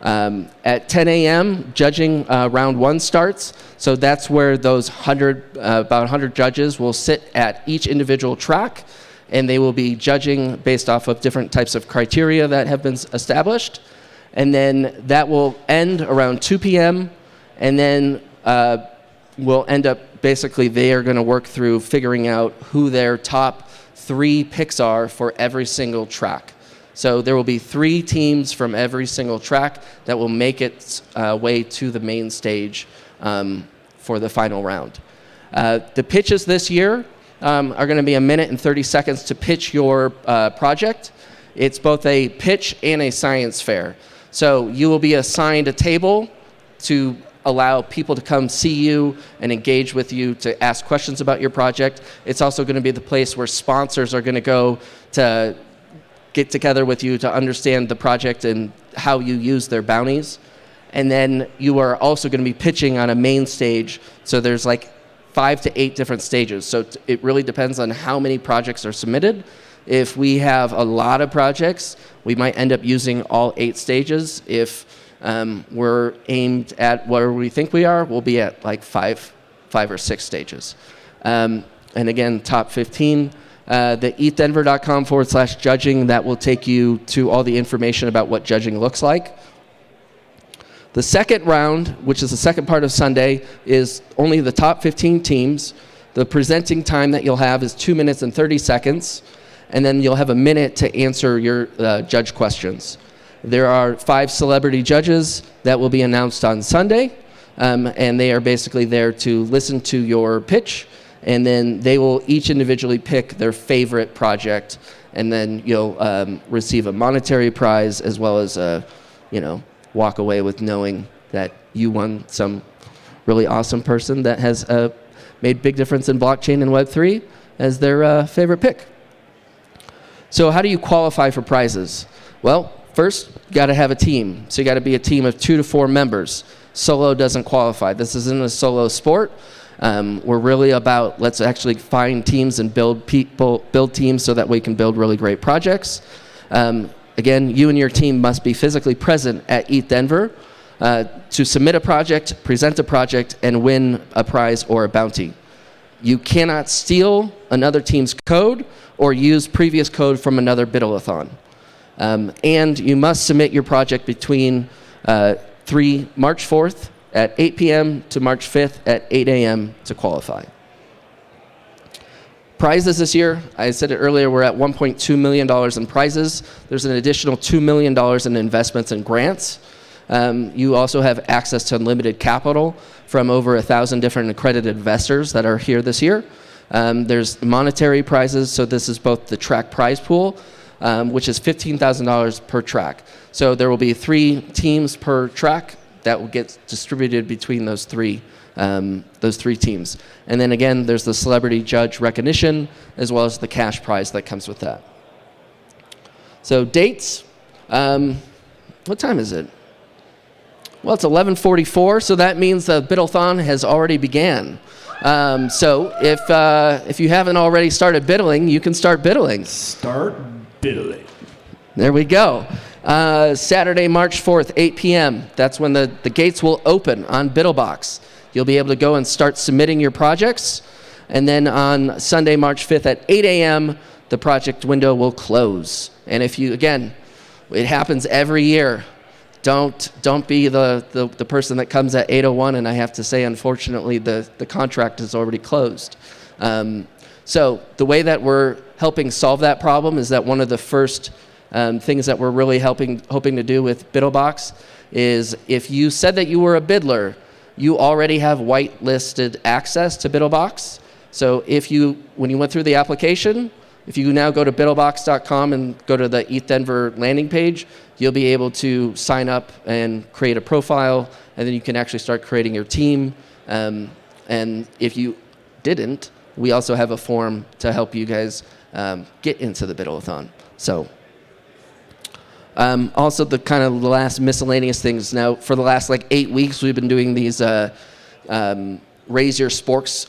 At 10 a.m., judging round one starts. So that's where those about 100 judges will sit at each individual track, and they will be judging based off of different types of criteria that have been established. And then that will end around 2 p.m., and then we'll end up basically they are going to work through figuring out who their top 3 picks are for every single track. So there will be 3 teams from every single track that will make its way to the main stage for the final round. The pitches this year are going to be 1 minute and 30 seconds to pitch your project. It's both a pitch and a science fair. So you will be assigned a table to allow people to come see you and engage with you to ask questions about your project. It's also going to be the place where sponsors are going to go to get together with you to understand the project and how you use their bounties. And then you are also going to be pitching on a main stage. So there's like 5 to 8 different stages. So it really depends on how many projects are submitted. If we have a lot of projects, we might end up using all 8 stages. If we're aimed at where we think we are, we'll be at like 5 or 6 stages. And again, top 15. The ETHDenver.com/judging, that will take you to all the information about what judging looks like. The second round, which is the second part of Sunday, is only the top 15 teams. The presenting time that you'll have is 2 minutes and 30 seconds, and then you'll have 1 minute to answer your judge questions. There are 5 celebrity judges that will be announced on Sunday, and they are basically there to listen to your pitch, and then they will each individually pick their favorite project, and then you'll receive a monetary prize as well as walk away with knowing that you won some really awesome person that has made big difference in blockchain and Web3 as their favorite pick. So how do you qualify for prizes? Well, first, you got to have a team. So you got to be a team of 2 to 4 members. Solo doesn't qualify. This isn't a solo sport. We're really about let's actually find teams and build teams so that we can build really great projects. Again, you and your team must be physically present at ETHDenver to submit a project, present a project, and win a prize or a bounty. You cannot steal another team's code or use previous code from another Biddle-a-thon. And you must submit your project between March 4th at 8 p.m. to March 5th at 8 a.m. to qualify. Prizes this year, I said it earlier, we're at $1.2 million in prizes. There's an additional $2 million in investments and grants. You also have access to unlimited capital from over 1,000 different accredited investors that are here this year. There's monetary prizes, so this is both the track prize pool, which is $15,000 per track. So there will be 3 teams per track that will get distributed between those three teams. And then again, there's the celebrity judge recognition as well as the cash prize that comes with that. So dates, what time is it? Well, it's 11:44, so that means the Biddle-thon has already began. So if you haven't already started biddling, you can start biddling. Start biddling. There we go. Saturday, March 4th, 8 p.m. That's when the gates will open on BiddleBox. You'll be able to go and start submitting your projects. And then on Sunday, March 5th at 8 a.m., the project window will close. And if you, again, it happens every year. Don't be the person that comes at 8:01, and I have to say, unfortunately, the contract is already closed. So the way that we're helping solve that problem is that one of the first things that we're really hoping to do with BiddleBox is if you said that you were a biddler, you already have whitelisted access to BiddleBox. So when you went through the application, if you now go to biddlebox.com and go to the ETHDenver landing page, you'll be able to sign up and create a profile, and then you can actually start creating your team. And if you didn't, we also have a form to help you guys get into the Biddle-a-thon. So also the kind of the last miscellaneous things. Now, for the last 8 weeks, we've been doing these Raise Your Sporks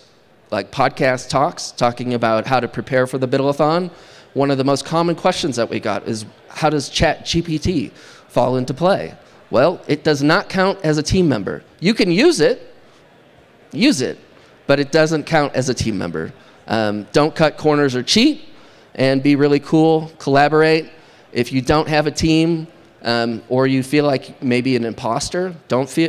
podcast talks, talking about how to prepare for the Biddle-a-thon. One of the most common questions that we got is, how does ChatGPT fall into play? Well, it does not count as a team member. You can use it, but it doesn't count as a team member. Don't cut corners or cheat, and be really cool, collaborate. If you don't have a team, or you feel like maybe an imposter, don't be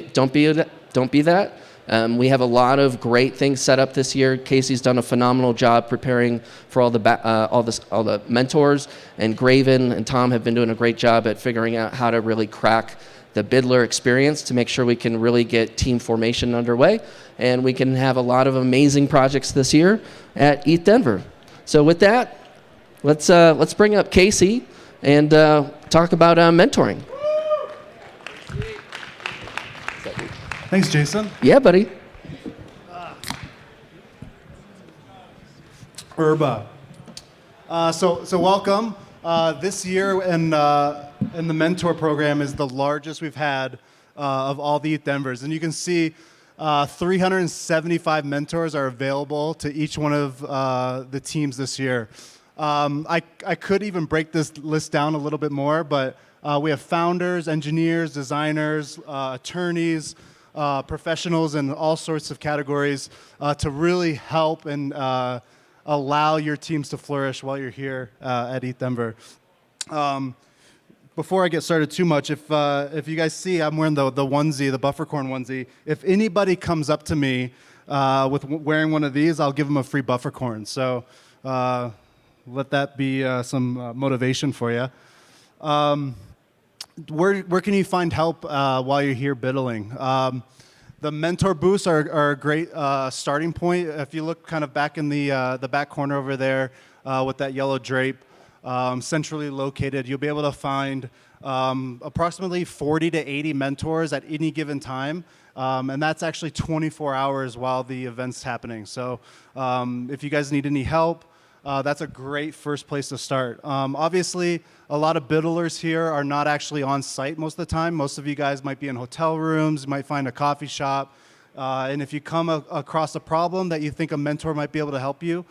that. We have a lot of great things set up this year. Casey's done a phenomenal job preparing for all the mentors, and Graven and Tom have been doing a great job at figuring out how to really crack the Biddler experience to make sure we can really get team formation underway, and we can have a lot of amazing projects this year at ETHDenver. So with that, let's bring up Casey and talk about mentoring. Thanks, Jason. Yeah, buddy. Urba. So welcome. This year in the mentor program is the largest we've had of all the ETHDenvers. And you can see 375 mentors are available to each one of the teams this year. I could even break this list down a little bit more, but we have founders, engineers, designers, attorneys, professionals in all sorts of categories to really help and allow your teams to flourish while you're here at ETHDenver. Before I get started too much, if you guys see, I'm wearing the onesie, the Buffercorn onesie. If anybody comes up to me with wearing one of these, I'll give them a free Buffercorn. So let that be some motivation for you. Where can you find help while you're here biddling? The mentor booths are a great starting point. If you look kind of back in the back corner over there with that yellow drape, centrally located, you'll be able to find approximately 40 to 80 mentors at any given time. And that's actually 24 hours while the event's happening. So if you guys need any help, that's a great first place to start. Obviously, a lot of biddlers here are not actually on site most of the time. Most of you guys might be in hotel rooms, you might find a coffee shop. And if you come across a problem that you think a mentor might be able to help you,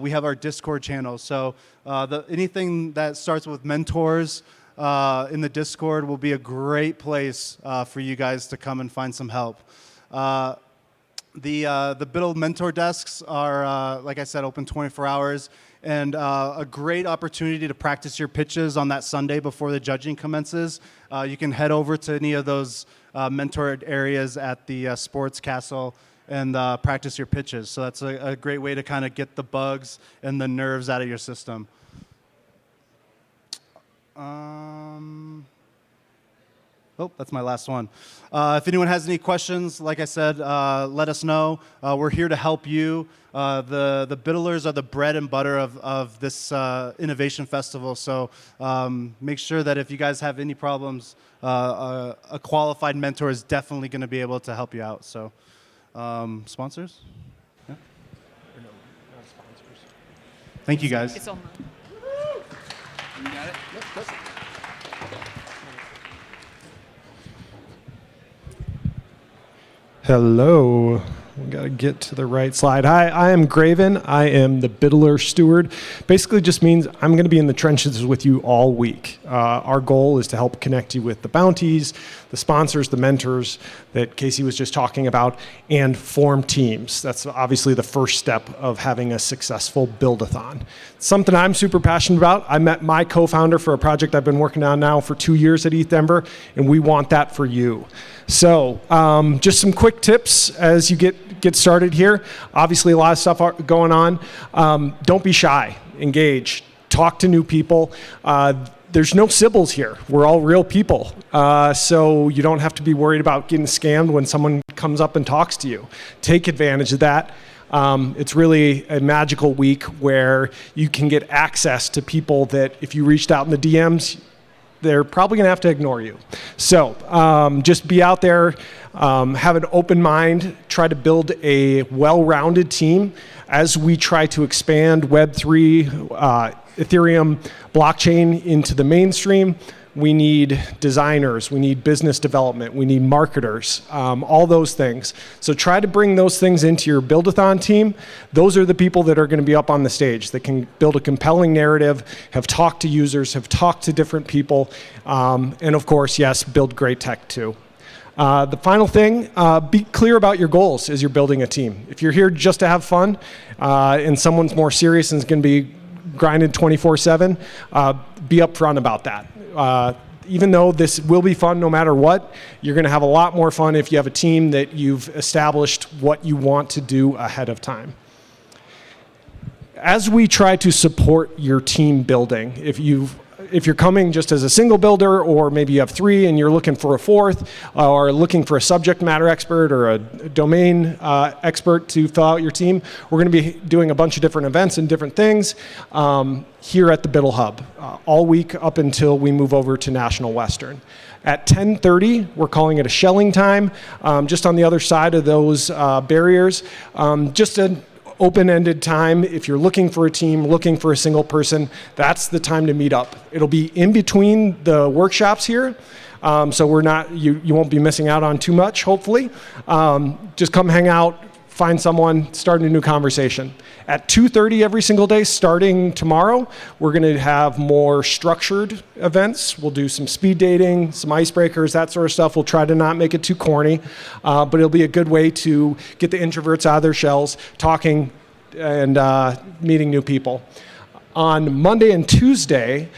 we have our Discord channel. So anything that starts with mentors in the Discord will be a great place for you guys to come and find some help. The Biddle mentor desks are, like I said, open 24 hours, and a great opportunity to practice your pitches on that Sunday before the judging commences. You can head over to any of those mentored areas at the Sports Castle and practice your pitches. So that's a great way to kind of get the bugs and the nerves out of your system. Oh, that's my last one. If anyone has any questions, like I said, let us know. We're here to help you. The biddlers are the bread and butter of this innovation festival. So make sure that if you guys have any problems, a qualified mentor is definitely going to be able to help you out. So sponsors? Yeah. Thank you, guys. It's on. You got it? Yep. Hello. We got to get to the right slide. Hi, I am Graven. I am the Biddler Steward. Basically just means I'm going to be in the trenches with you all week. Our goal is to help connect you with the bounties, the sponsors, the mentors that Casey was just talking about, and form teams. That's obviously the first step of having a successful build-a-thon. Something I'm super passionate about. I met my co-founder for a project I've been working on now for 2 years at ETHDenver, and we want that for you. So just some quick tips as you get started here. Obviously, a lot of stuff going on. Don't be shy. Engage. Talk to new people. There's no Sybils here. We're all real people. So you don't have to be worried about getting scammed when someone comes up and talks to you. Take advantage of that. It's really a magical week where you can get access to people that if you reached out in the DMs, they're probably going to have to ignore you. So just be out there, have an open mind, try to build a well-rounded team as we try to expand Web3, Ethereum, blockchain into the mainstream. We need designers, we need business development, we need marketers, all those things. So try to bring those things into your Build-a-thon team. Those are the people that are going to be up on the stage that can build a compelling narrative, have talked to users, have talked to different people, and of course, yes, build great tech too. The final thing, be clear about your goals as you're building a team. If you're here just to have fun and someone's more serious and is going to be grinding 24/7, be upfront about that. Even though this will be fun no matter what, you're going to have a lot more fun if you have a team that you've established what you want to do ahead of time. As we try to support your team building, if you're coming just as a single builder, or maybe you have 3 and you're looking for a 4th, or looking for a subject matter expert or a domain expert to fill out your team, we're going to be doing a bunch of different events and different things here at the Biddle Hub all week up until we move over to National Western. At 10:30, we're calling it a shelling time, just on the other side of those barriers. Just an open-ended time. If you're looking for a team, looking for a single person, that's the time to meet up. It'll be in between the workshops here, so you won't be missing out on too much, hopefully. Just come hang out, find someone, start a new conversation. At 2:30 every single day, starting tomorrow, we're going to have more structured events. We'll do some speed dating, some icebreakers, that sort of stuff. We'll try to not make it too corny, but it'll be a good way to get the introverts out of their shells, talking and meeting new people. On Monday and Tuesday,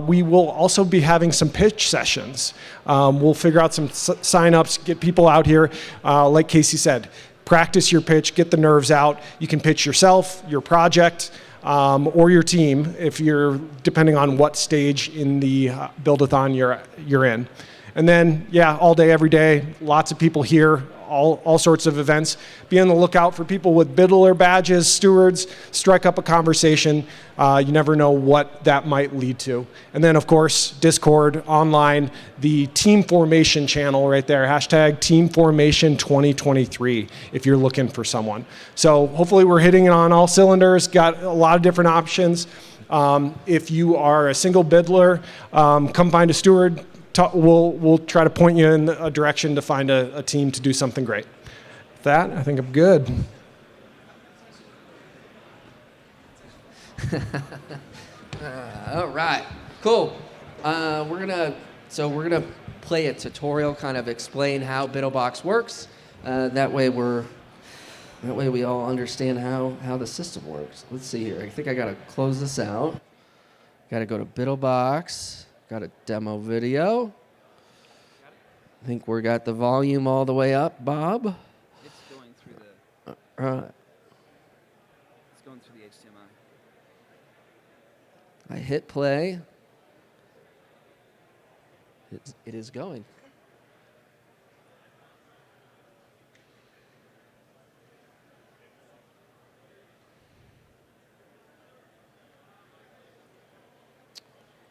we will also be having some pitch sessions. We'll figure out some sign-ups, get people out here, like Casey said. Practice your pitch, get the nerves out. You can pitch yourself, your project, or your team if you're, depending on what stage in the build-a-thon you're in. And then, yeah, all day, every day, lots of people here, all sorts of events. Be on the lookout for people with Biddler badges, stewards, strike up a conversation. You never know what that might lead to. And then, of course, Discord, online, the team formation channel right there, hashtag Team Formation 2023, if you're looking for someone. So hopefully we're hitting it on all cylinders, got a lot of different options. If you are a single Biddler, come find a steward. We'll try to point you in a direction to find a team to do something great. With that, I think I'm good. All right, cool. We're gonna play a tutorial, kind of explain how BiddleBox works. That way we all understand how the system works. Let's see here. I think I gotta close this out. Gotta go to BiddleBox. Got a demo video. I think we got the volume all the way up, Bob. It's going through the. Right. It's going through the HDMI. I hit play. It is going.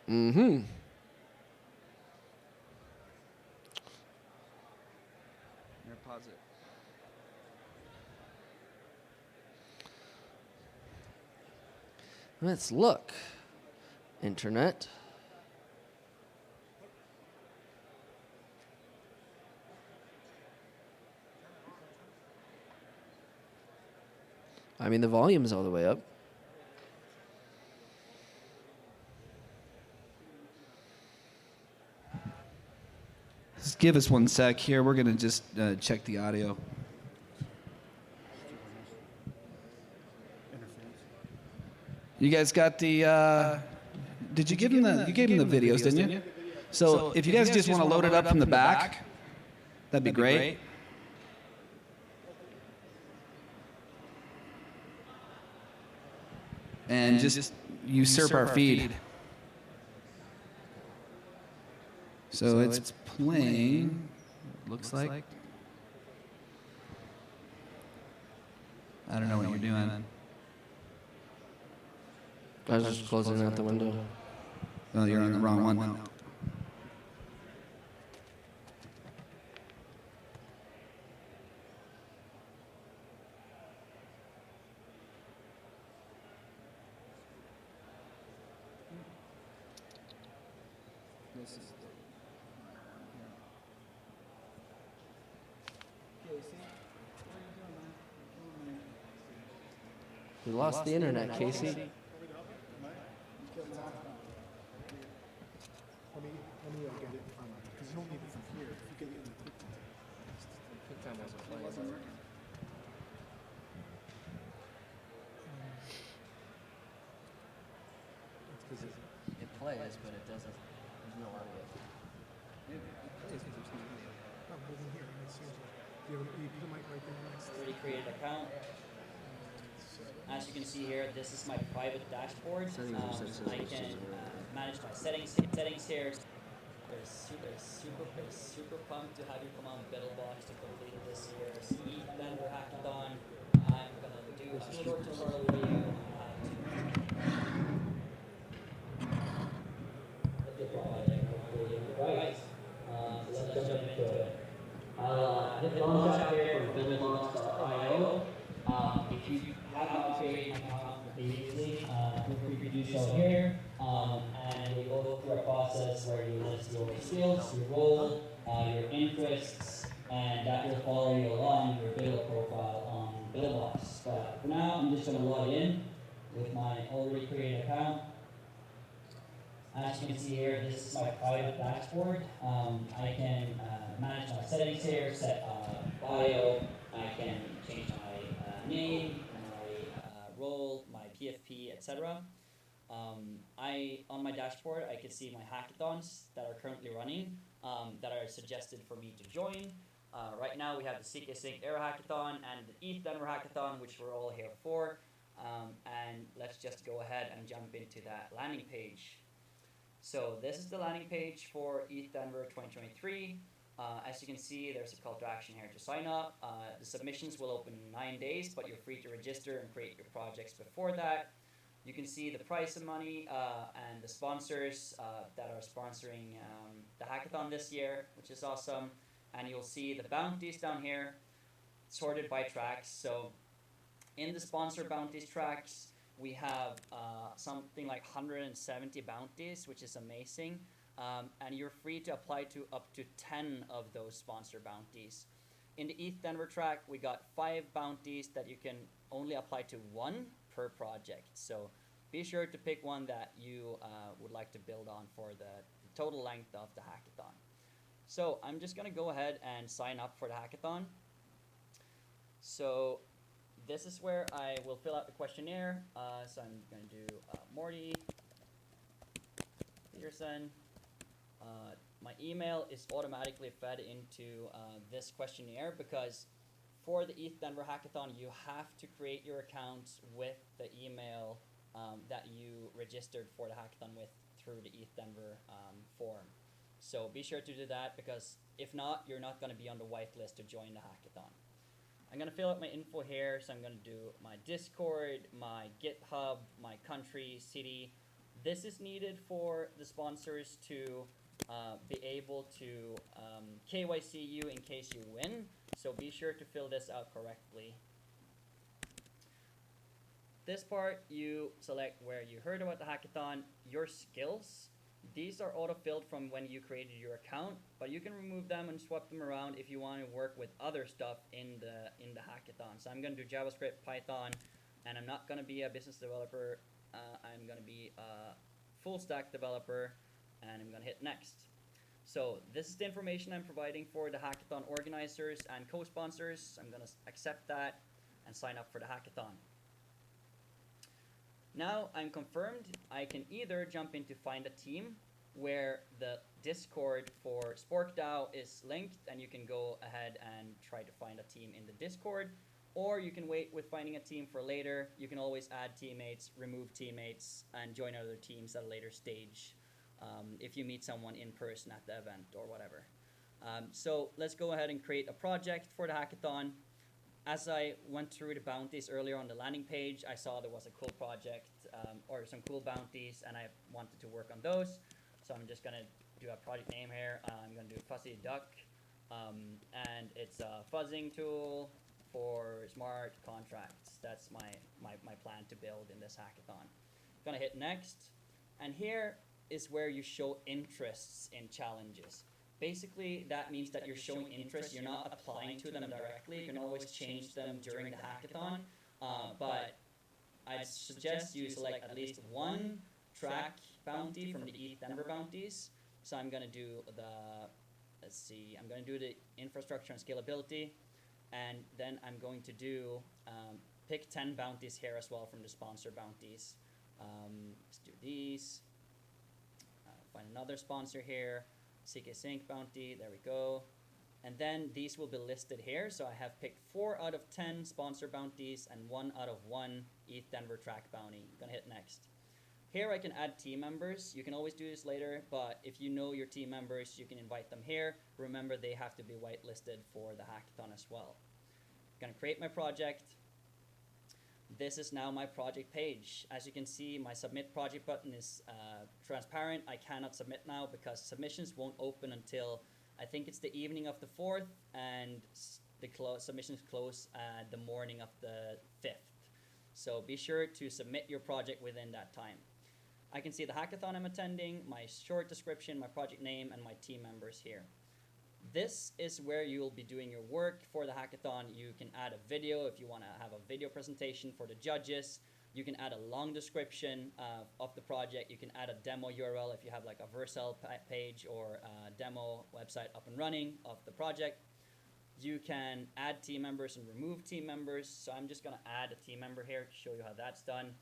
Mm-hmm. Pause it. Let's look. Internet. I mean, the volume is all the way up. give us 1 sec here. We're going to just check the audio. You guys got the, did you give him the, you gave him the videos, didn't you? So if you guys just want to load it up from the back, that'd be great. And just usurp our feed. So it's playing, looks like. I don't know what you're doing. I was just closing out the window. Oh, you're on the wrong one. We lost the internet, Casey. It plays, but it doesn't. There's no audio. Already created an account. As you can see here, this is my private dashboard. I can manage my settings here. They're super pumped to have you come on BiddleBox to complete this year's ETHDenver hackathon. I'm gonna do a short tutorial with you on how to right. So let's jump into it. I'll hit the launch out here for BiddleBox.io. If you have not created an account previously, feel free to do so here. And we go through a process where you list your skills, your role, your interests, and that will follow you along your Biddle profile on BiddleBox. But for now, I'm just going to log in with my already created account. As you can see here, this is my private dashboard. I can manage my settings here, set bio, I can change my name, my role, my PFP, etc. On my dashboard, I can see my hackathons that are currently running, that are suggested for me to join. Right now, we have the CK Sync Air Hackathon and the ETHDenver Hackathon, which we're all here for. And let's just go ahead and jump into that landing page. So this is the landing page for ETHDenver 2023. As you can see, there's a call to action here to sign up. The submissions will open in 9 days, but you're free to register and create your projects before that. You can see the prize of money and the sponsors that are sponsoring the hackathon this year, which is awesome. And you'll see the bounties down here, sorted by tracks. So in the sponsor bounties tracks, we have something like 170 bounties, which is amazing. And you're free to apply to up to 10 of those sponsor bounties. In the ETHDenver track, we got 5 bounties that you can only apply to 1 per project. So be sure to pick one that you would like to build on for the total length of the hackathon. So I'm just going to go ahead and sign up for the hackathon. So this is where I will fill out the questionnaire. So I'm going to do Morty Peterson. My email is automatically fed into this questionnaire because for the ETHDenver hackathon, you have to create your accounts with the email that you registered for the hackathon with through the ETHDenver form. So be sure to do that because if not, you're not going to be on the whitelist to join the hackathon. I'm going to fill out my info here, so I'm going to do my Discord, my GitHub, my country, city. This is needed for the sponsors to be able to KYC you in case you win, so be sure to fill this out correctly. This part, you select where you heard about the hackathon, your skills. These are auto-filled from when you created your account, but you can remove them and swap them around if you want to work with other stuff in the hackathon. So I'm going to do JavaScript, Python, and I'm not going to be a business developer. I'm going to be a full stack developer, and I'm going to hit next. So this is the information I'm providing for the hackathon organizers and co-sponsors. I'm gonna accept that and sign up for the hackathon. Now I'm confirmed, I can either jump into Find a Team, where the Discord for SporkDAO is linked, and you can go ahead and try to find a team in the Discord, or you can wait with finding a team for later. You can always add teammates, remove teammates, and join other teams at a later stage if you meet someone in person at the event or whatever. So let's go ahead and create a project for the hackathon. As I went through the bounties earlier on the landing page, I saw there was a cool project or some cool bounties, and I wanted to work on those. So I'm just gonna do a project name here. I'm gonna do Fuzzy Duck, and it's a fuzzing tool for smart contracts. That's my plan to build in this hackathon. Gonna hit next, and here is where you show interests in challenges. Basically, that means that you're showing interest. You're not applying to them directly. You can always change them during the hackathon, but I suggest you select at least one track bounty from the ETHDenver bounties. So I'm gonna do the, let's see, I'm gonna do the infrastructure and scalability, and then I'm going to do, pick 10 bounties here as well from the sponsor bounties. Let's do these. Find another sponsor here. CK Sync bounty, there we go. And then these will be listed here. So I have picked 4 out of 10 sponsor bounties and 1 out of 1 ETHDenver track bounty. I'm gonna hit next. Here I can add team members. You can always do this later, but if you know your team members, you can invite them here. Remember, they have to be whitelisted for the hackathon as well. I'm gonna create my project. This is now my project page. As you can see, my submit project button is transparent. I cannot submit now because submissions won't open until, I think it's the evening of the 4th, and the submissions close the morning of the 5th. So be sure to submit your project within that time. I can see the hackathon I'm attending, my short description, my project name, and my team members here. This is where you'll be doing your work for the hackathon. You can add a video if you want to have a video presentation for the judges. You can add a long description of the project. You can add a demo URL if you have like a Vercel page or a demo website up and running of the project. You can add team members and remove team members. So I'm just going to add a team member here to show you how that's done.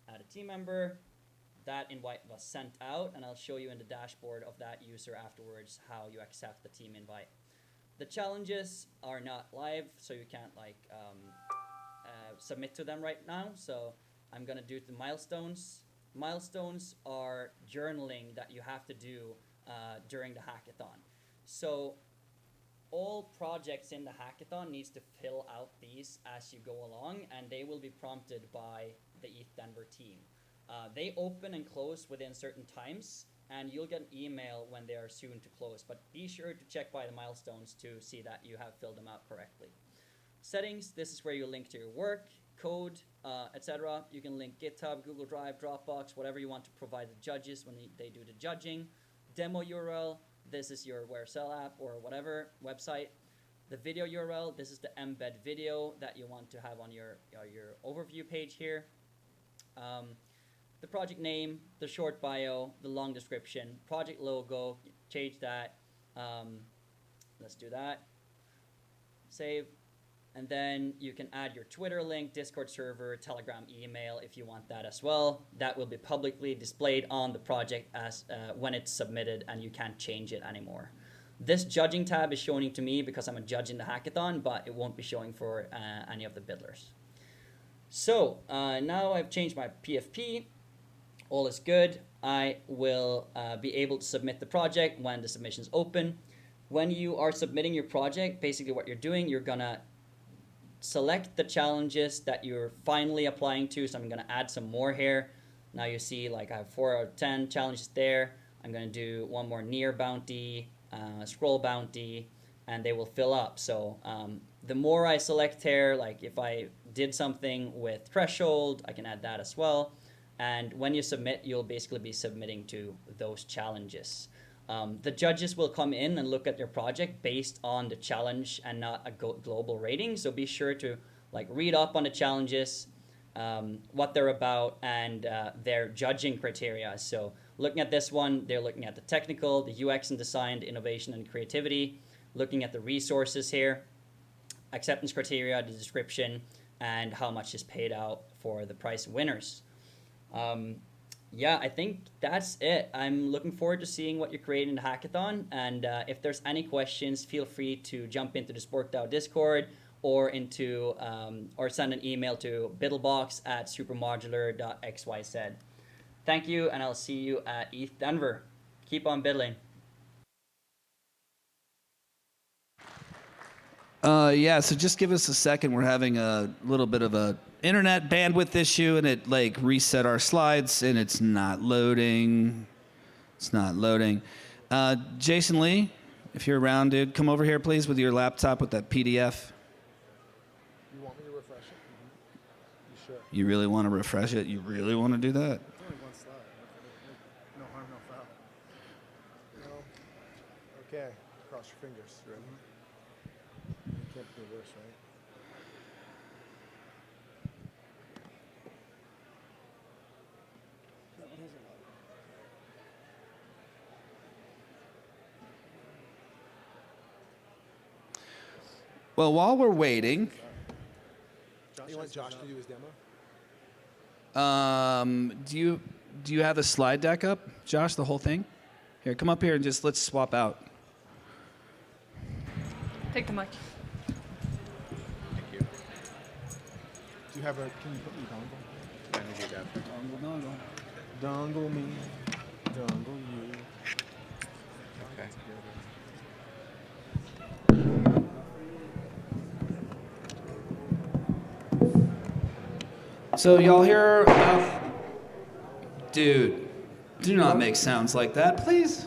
Add a team member. That invite was sent out, and I'll show you in the dashboard of that user afterwards how you accept the team invite. The challenges are not live, so you can't like submit to them right now. So I'm gonna do the milestones. Milestones are journaling that you have to do during the hackathon. So all projects in the hackathon needs to fill out these as you go along, and they will be prompted by the ETHDenver team. They open and close within certain times, and you'll get an email when they are soon to close. But be sure to check by the milestones to see that you have filled them out correctly. Settings, this is where you link to your work, code, etc. You can link GitHub, Google Drive, Dropbox, whatever you want to provide the judges when they do the judging. Demo URL, this is your Vercel app or whatever website. The video URL, this is the embed video that you want to have on your overview page here. The project name, the short bio, the long description, project logo, change that. Let's do that. Save. And then you can add your Twitter link, Discord server, Telegram email if you want that as well. That will be publicly displayed on the project as when it's submitted, and you can't change it anymore. This judging tab is showing to me because I'm a judge in the hackathon, but it won't be showing for any of the bidlers. So now I've changed my PFP. All is good. I will be able to submit the project when the submissions open. When you are submitting your project, basically what you're doing, you're gonna select the challenges that you're finally applying to. So I'm gonna add some more here. Now you see like I have 4 out of 10 challenges there. I'm gonna do one more near bounty, scroll bounty, and they will fill up. So the more I select here, like if I did something with threshold, I can add that as well. And when you submit, you'll basically be submitting to those challenges. The judges will come in and look at your project based on the challenge and not a global rating. So be sure to like read up on the challenges, what they're about, and their judging criteria. So looking at this one, they're looking at the technical, the UX and design, the innovation and creativity, looking at the resources here, acceptance criteria, the description, and how much is paid out for the prize winners. Yeah, I think that's it. I'm looking forward to seeing what you're creating in the hackathon. And if there's any questions, feel free to jump into the SporkDAO Discord or or send an email to biddlebox@supermodular.xyz. Thank you, and I'll see you at ETHDenver. Keep on biddling. Yeah, so just give us a second. We're having a little bit of a internet bandwidth issue, and it like reset our slides, and it's not loading. It's not loading. Jason Lee, if you're around, dude, come over here, please, with your laptop with that PDF. You want me to refresh it? You sure? You really want to refresh it? You really want to do that? It's only one slide. No harm, no foul. No. Okay. Cross your fingers. Ready? You can't do worse, right? Well, while we're waiting, You want Josh to do his demo? do you have the slide deck up, Josh? The whole thing? Here, come up here and just let's swap out. Take the mic. Do you have a? Can you put me dongle? I need your adapter. Dongle. Dongle me. Dongle you. Okay. So y'all hear about... Dude, do not make sounds like that, please.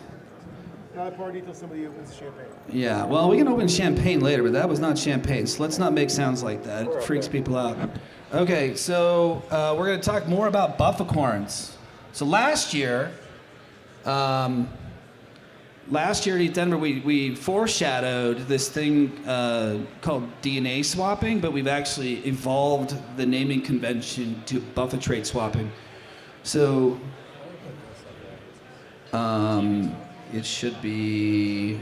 Not a party till somebody opens champagne. Yeah, well, we can open champagne later, but that was not champagne, so let's not make sounds like that. It freaks people out. Okay, so we're going to talk more about bufficorns. So last year at ETHDenver, we foreshadowed this thing called DNA swapping, but we've actually evolved the naming convention to buffitrate swapping. So it should be...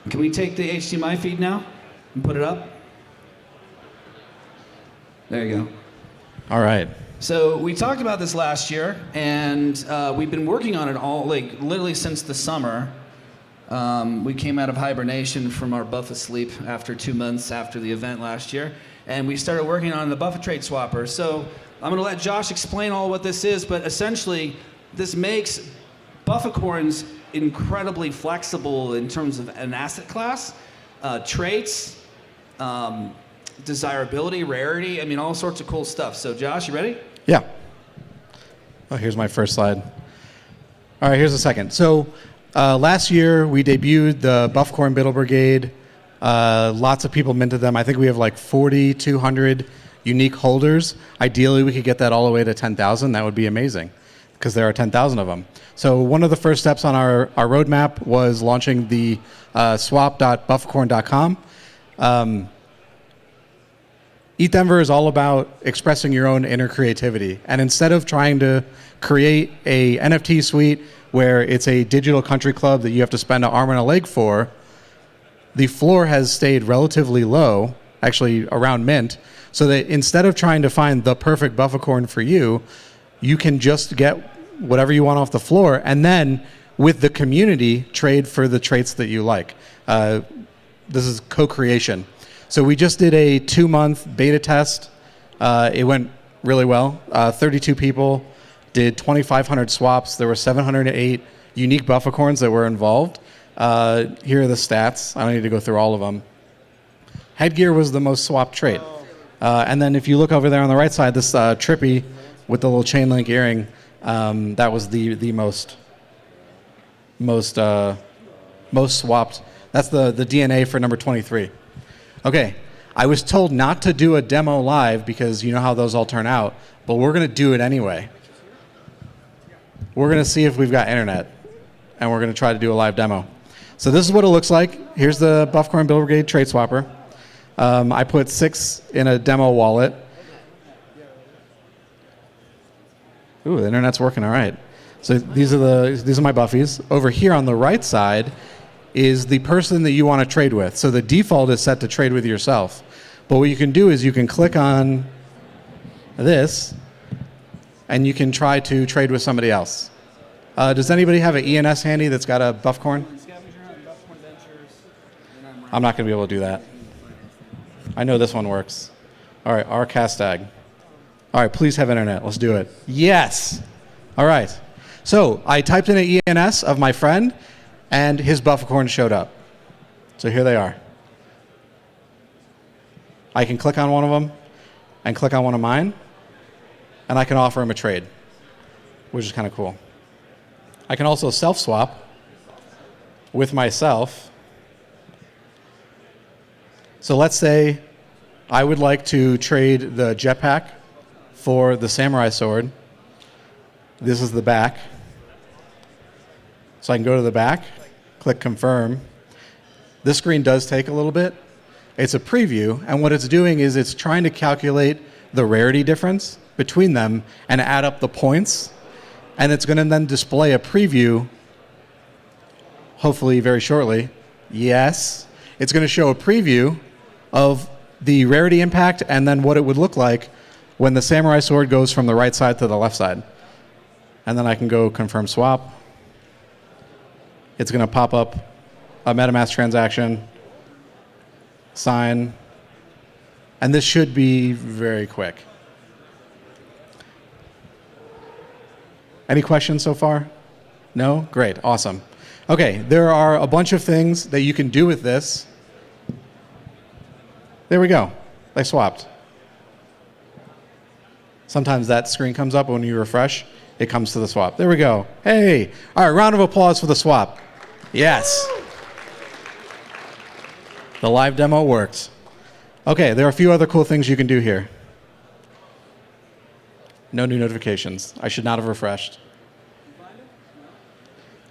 Can we take the HDMI feed now and put it up? There you go. All right. So we talked about this last year, and we've been working on it all, like literally since the summer. We came out of hibernation from our buffa sleep after 2 months after the event last year, and we started working on the buffitrate swapper. So I'm going to let Josh explain all what this is, but essentially this makes bufficorns incredibly flexible in terms of an asset class, traits, desirability, rarity, I mean, all sorts of cool stuff. So Josh, you ready? Yeah. Oh, here's my first slide. All right, here's the second. So last year we debuted the Bufficorn Biddle Brigade. Lots of people minted them. I think we have like 4,200 unique holders. Ideally, we could get that all the way to 10,000. That would be amazing because there are 10,000 of them. So one of the first steps on our roadmap was launching the swap.bufficorn.com. ETHDenver is all about expressing your own inner creativity. And instead of trying to create a NFT suite where it's a digital country club that you have to spend an arm and a leg for, the floor has stayed relatively low, actually around mint, so that instead of trying to find the perfect bufficorn for you, you can just get whatever you want off the floor, and then with the community, trade for the traits that you like. This is co-creation. So we just did a 2-month beta test. It went really well. 32 people did 2,500 swaps. There were 708 unique bufficorns that were involved. Here are the stats. I don't need to go through all of them. Headgear was the most swapped trait. And then if you look over there on the right side, this Trippy with the little chain link earring, that was the most swapped. That's the DNA for number 23. Okay, I was told not to do a demo live because you know how those all turn out, but we're going to do it anyway. We're going to see if we've got internet, and we're going to try to do a live demo. So this is what it looks like. Here's the Bufficorn Biddle Brigade Trait Swapper. I put 6 in a demo wallet. Ooh, the internet's working all right. So these are my buffies. Over here on the right side is the person that you want to trade with. So the default is set to trade with yourself. But what you can do is you can click on this, and you can try to trade with somebody else. Does anybody have an ENS handy that's got a Buffcorn? I'm not going to be able to do that. I know this one works. All right, R Castag. All right, please have internet. Let's do it. Yes. All right. So I typed in an ENS of my friend, and his Buffcorn showed up. So here they are. I can click on one of them and click on one of mine, and I can offer him a trade, which is kind of cool. I can also self-swap with myself. So let's say I would like to trade the jetpack for the samurai sword. This is the back. So I can go to the back, click confirm. This screen does take a little bit. It's a preview, and what it's doing is it's trying to calculate the rarity difference between them and add up the points, and it's going to then display a preview, hopefully very shortly. Yes. It's going to show a preview of the rarity impact and then what it would look like when the samurai sword goes from the right side to the left side. And then I can go confirm swap. It's going to pop up a MetaMask transaction, sign, and this should be very quick. Any questions so far? No? Great, awesome. Okay, there are a bunch of things that you can do with this. There we go. They swapped. Sometimes that screen comes up when you refresh. It comes to the swap. There we go. Hey. All right, round of applause for the swap. Yes. The live demo works. Okay, there are a few other cool things you can do here. No new notifications. I should not have refreshed.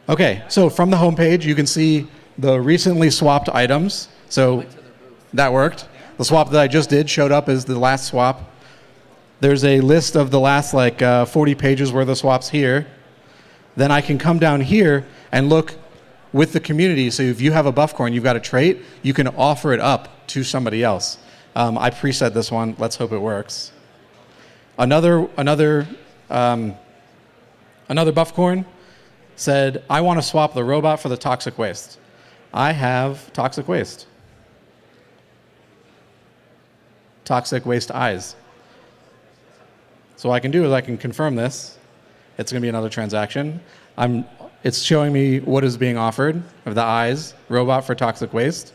Okay, so from the home page, you can see the recently swapped items. So that worked. The swap that I just did showed up as the last swap. There's a list of the last 40 pages worth of swaps here. Then I can come down here and look with the community. So if you have a Buffcorn, you've got a trait, you can offer it up to somebody else. I preset this one. Let's hope it works. Another Buffcorn said, I want to swap the robot for the toxic waste. I have toxic waste. Toxic waste eyes. So what I can do is I can confirm this. It's going to be another transaction. It's showing me what is being offered of the eyes, robot for toxic waste.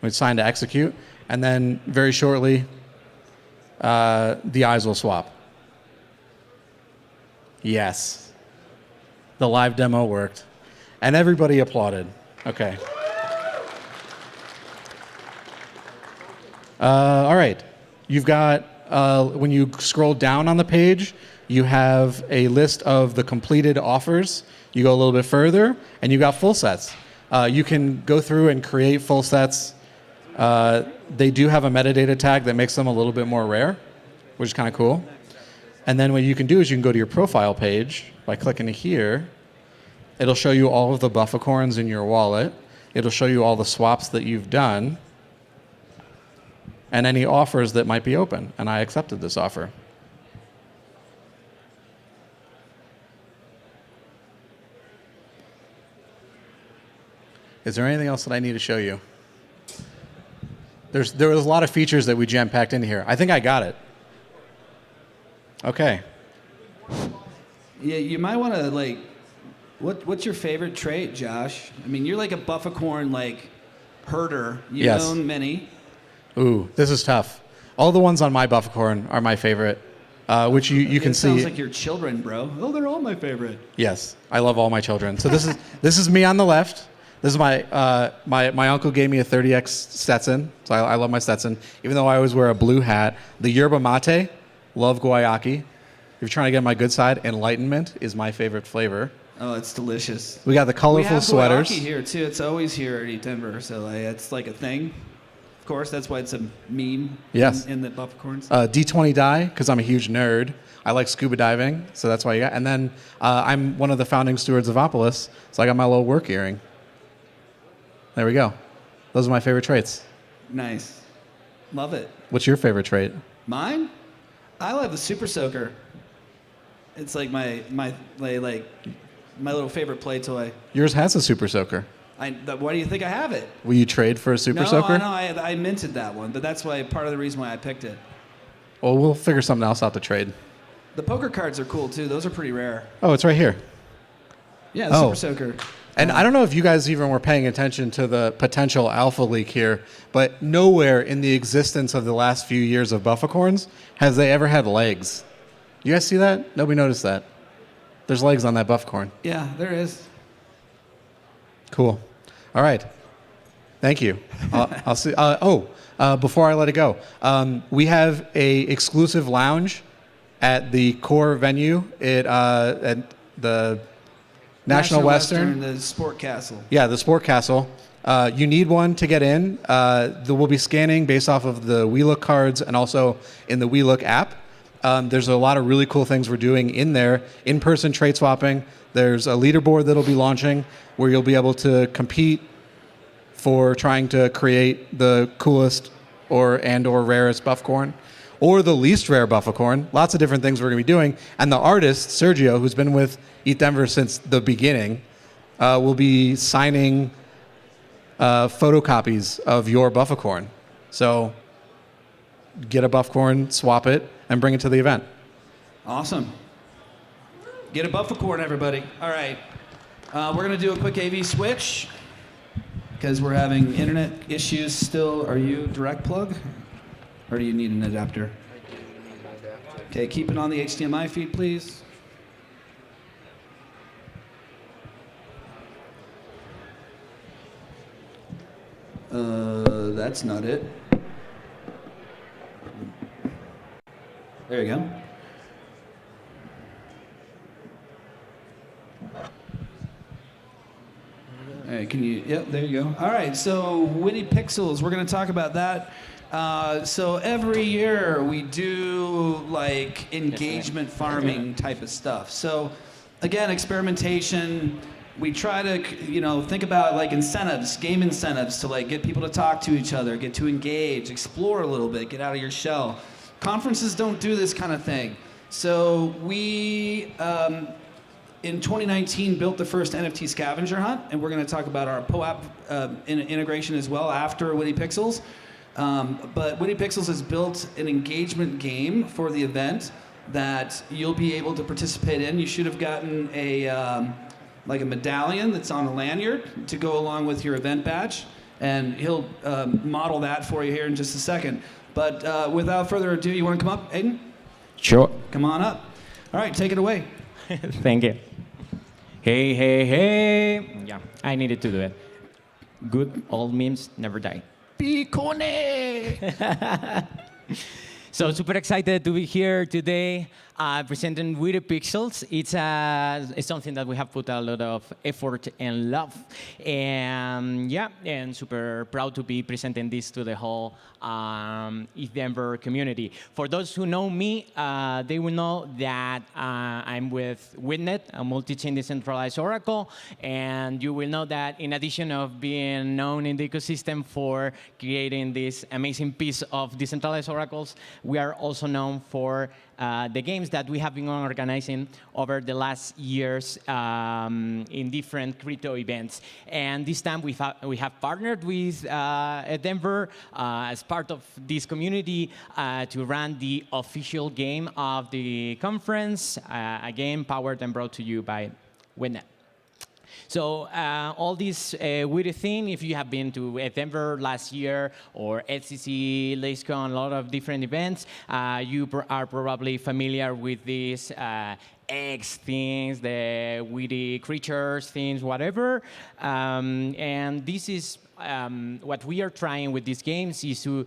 It's signed to execute. And then very shortly, the eyes will swap. Yes. The live demo worked. And everybody applauded. Okay. All right. You've got, when you scroll down on the page, you have a list of the completed offers. You go a little bit further, and you got full sets. You can go through and create full sets. They do have a metadata tag that makes them a little bit more rare, which is kind of cool. And then what you can do is you can go to your profile page by clicking here. It'll show you all of the Buffcorns in your wallet. It'll show you all the swaps that you've done and any offers that might be open. And I accepted this offer. Is there anything else that I need to show you? There was a lot of features that we jam-packed in here. I think I got it. Okay. Yeah, you might want to what's your favorite trait, Josh? I mean, you're like a Buffcorn herder. You Yes. own many. Ooh, this is tough. All the ones on my Buffcorn are my favorite, which you can see. Sounds like your children, bro. Oh, they're all my favorite. Yes, I love all my children. So this is me on the left. This is my uncle gave me a 30X Stetson, so I love my Stetson. Even though I always wear a blue hat, the yerba mate, love guayaki. If you're trying to get my good side, enlightenment is my favorite flavor. Oh, it's delicious. We got the colorful sweaters. We have guayaki here too. It's always here at ETHDenver, so it's like a thing. Of course, that's why it's a meme. Yes. In the Bufficorns. D20 die, because I'm a huge nerd. I like scuba diving, so that's why you got. And then I'm one of the founding stewards of Opolis, so I got my little work earring. There we go. Those are my favorite traits. Nice. Love it. What's your favorite trait? Mine? I love the Super Soaker. It's like my little favorite play toy. Yours has a Super Soaker. Why do you think I have it? Will you trade for a Super Soaker? No, I minted that one, but that's why part of the reason why I picked it. Well, we'll figure something else out to trade. The poker cards are cool too. Those are pretty rare. Oh, it's right here. Yeah, the Super Soaker. And I don't know if you guys even were paying attention to the potential alpha leak here, but nowhere in the existence of the last few years of Bufficorns has they ever had legs. You guys see that? Nobody noticed that. There's legs on that Bufficorn. Yeah, there is. Cool. All right. Thank you. I'll see. Before I let it go, we have a exclusive lounge at the core venue at the National Western. The Sport Castle. Yeah, the Sport Castle. You need one to get in. We'll be scanning based off of the WeLook cards and also in the WeLook app. There's a lot of really cool things we're doing in there. In-person trade swapping. There's a leaderboard that'll be launching where you'll be able to compete for trying to create the coolest or rarest Bufficorn or the least rare Bufficorn. Lots of different things we're going to be doing. And the artist, Sergio, who's been with ETHDenver since the beginning, will be signing photocopies of your Bufficorn. So get a Bufficorn, swap it, and bring it to the event. Awesome. Get a Bufficorn, everybody. All right. We're going to do a quick AV switch because we're having internet issues still. Are you direct plug? Or do you need an adapter? Okay, keep it on the HDMI feed, please. That's not it. There you go. All right, yep, there you go. All right, so Witty Pixels, we're going to talk about that. So every year we do like engagement farming type of stuff. So again, experimentation. We try to, think about like incentives, game incentives to like get people to talk to each other, get to engage, explore a little bit, get out of your shell. Conferences don't do this kind of thing. So we, in 2019, built the first NFT scavenger hunt, and we're going to talk about our POAP integration as well after Witty Pixels. But Witty Pixels has built an engagement game for the event that you'll be able to participate in. You should have gotten a medallion that's on a lanyard to go along with your event badge, and he'll model that for you here in just a second. But without further ado, you want to come up, Aiden? Sure. Come on up. All right, take it away. Thank you. Hey. Yeah, I needed to do it. Good old memes never die. Picone! So super excited to be here today presenting Witty Pixels. It's something that we have put a lot of effort and love. And super proud to be presenting this to the whole ETHDenver community. For those who know me, they will know that I'm with Witnet, a multi-chain decentralized oracle. And you will know that in addition of being known in the ecosystem for creating this amazing piece of decentralized oracles, we are also known for the games that we have been organizing over the last years in different crypto events. And this time we have partnered with ETHDenver as part of this community to run the official game of the conference, a game powered and brought to you by Witnet. So all this Witty thing, if you have been to ETHDenver last year or SCC, LaceCon, a lot of different events, you are probably familiar with these eggs things, the Witty creatures things, whatever. And this is what we are trying with these games is to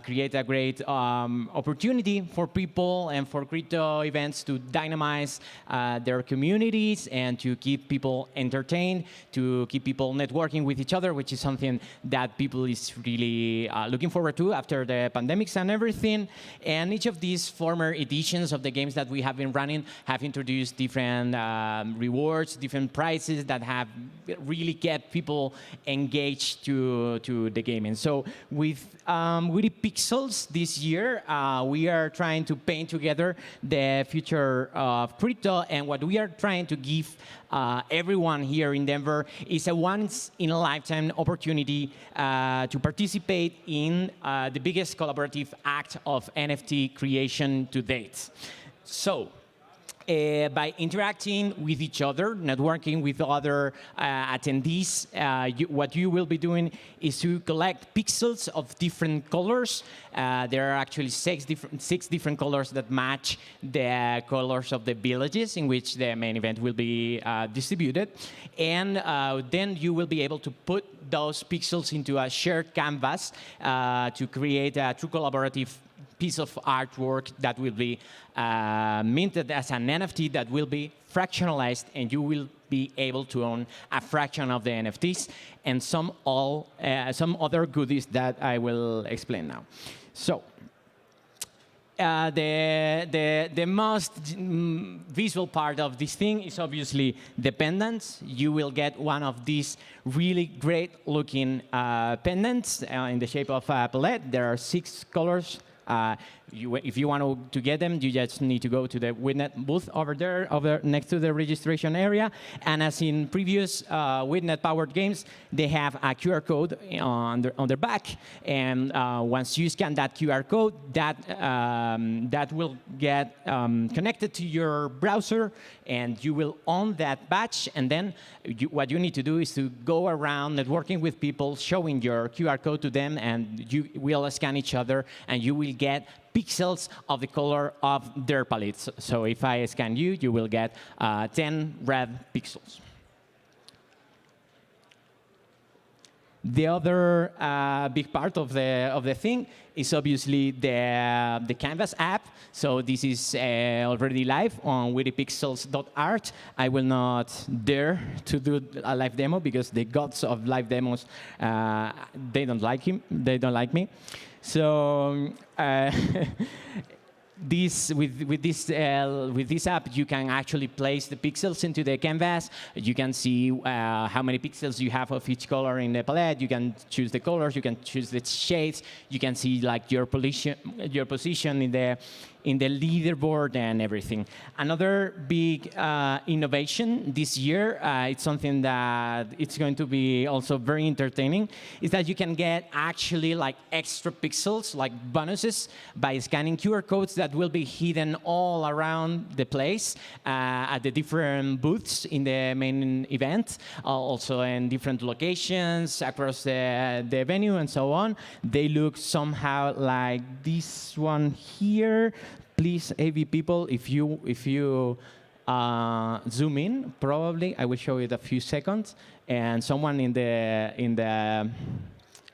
create a great opportunity for people and for crypto events to dynamize their communities and to keep people entertained, to keep people networking with each other, which is something that people is really looking forward to after the pandemics and everything. And each of these former editions of the games that we have been running have introduced different rewards, different prizes that have really get people engaged to the game. And so with ETHPixels this year, we are trying to paint together the future of crypto, and what we are trying to give everyone here in Denver is a once-in-a-lifetime opportunity to participate in the biggest collaborative act of NFT creation to date. So, by interacting with each other, networking with other attendees, what you will be doing is to collect pixels of different colors. There are actually six different colors that match the colors of the villages in which the main event will be distributed. And then you will be able to put those pixels into a shared canvas to create a true collaborative piece of artwork that will be minted as an NFT that will be fractionalized, and you will be able to own a fraction of the NFTs and some other goodies that I will explain now. So the most visual part of this thing is obviously the pendants. You will get one of these really great looking pendants in the shape of a palette. There are 6 colors. If you want to get them, you just need to go to the Witnet booth over there, next to the registration area. And as in previous Witnet-powered games, they have a QR code on their back. And once you scan that QR code, that will get connected to your browser, and you will own that badge. And then what you need to do is to go around networking with people, showing your QR code to them, and you will scan each other, and you will get pixels of the color of their palettes. So if I scan you, you will get 10 red pixels. The other big part of the thing is obviously the Canvas app. So this is already live on ETHPixels.art. I will not dare to do a live demo because the gods of live demos, they don't like him. They don't like me. So with this app, you can actually place the pixels into the canvas. You can see how many pixels you have of each color in the palette. You can choose the colors. You can choose the shades. You can see like your position in the leaderboard and everything. Another big innovation this year, it's something that it's going to be also very entertaining, is that you can get actually like extra pixels, like bonuses, by scanning QR codes that will be hidden all around the place at the different booths in the main event, also in different locations across the venue and so on. They look somehow like this one here. Please, AV people, if you zoom in, probably I will show you in a few seconds, and someone in the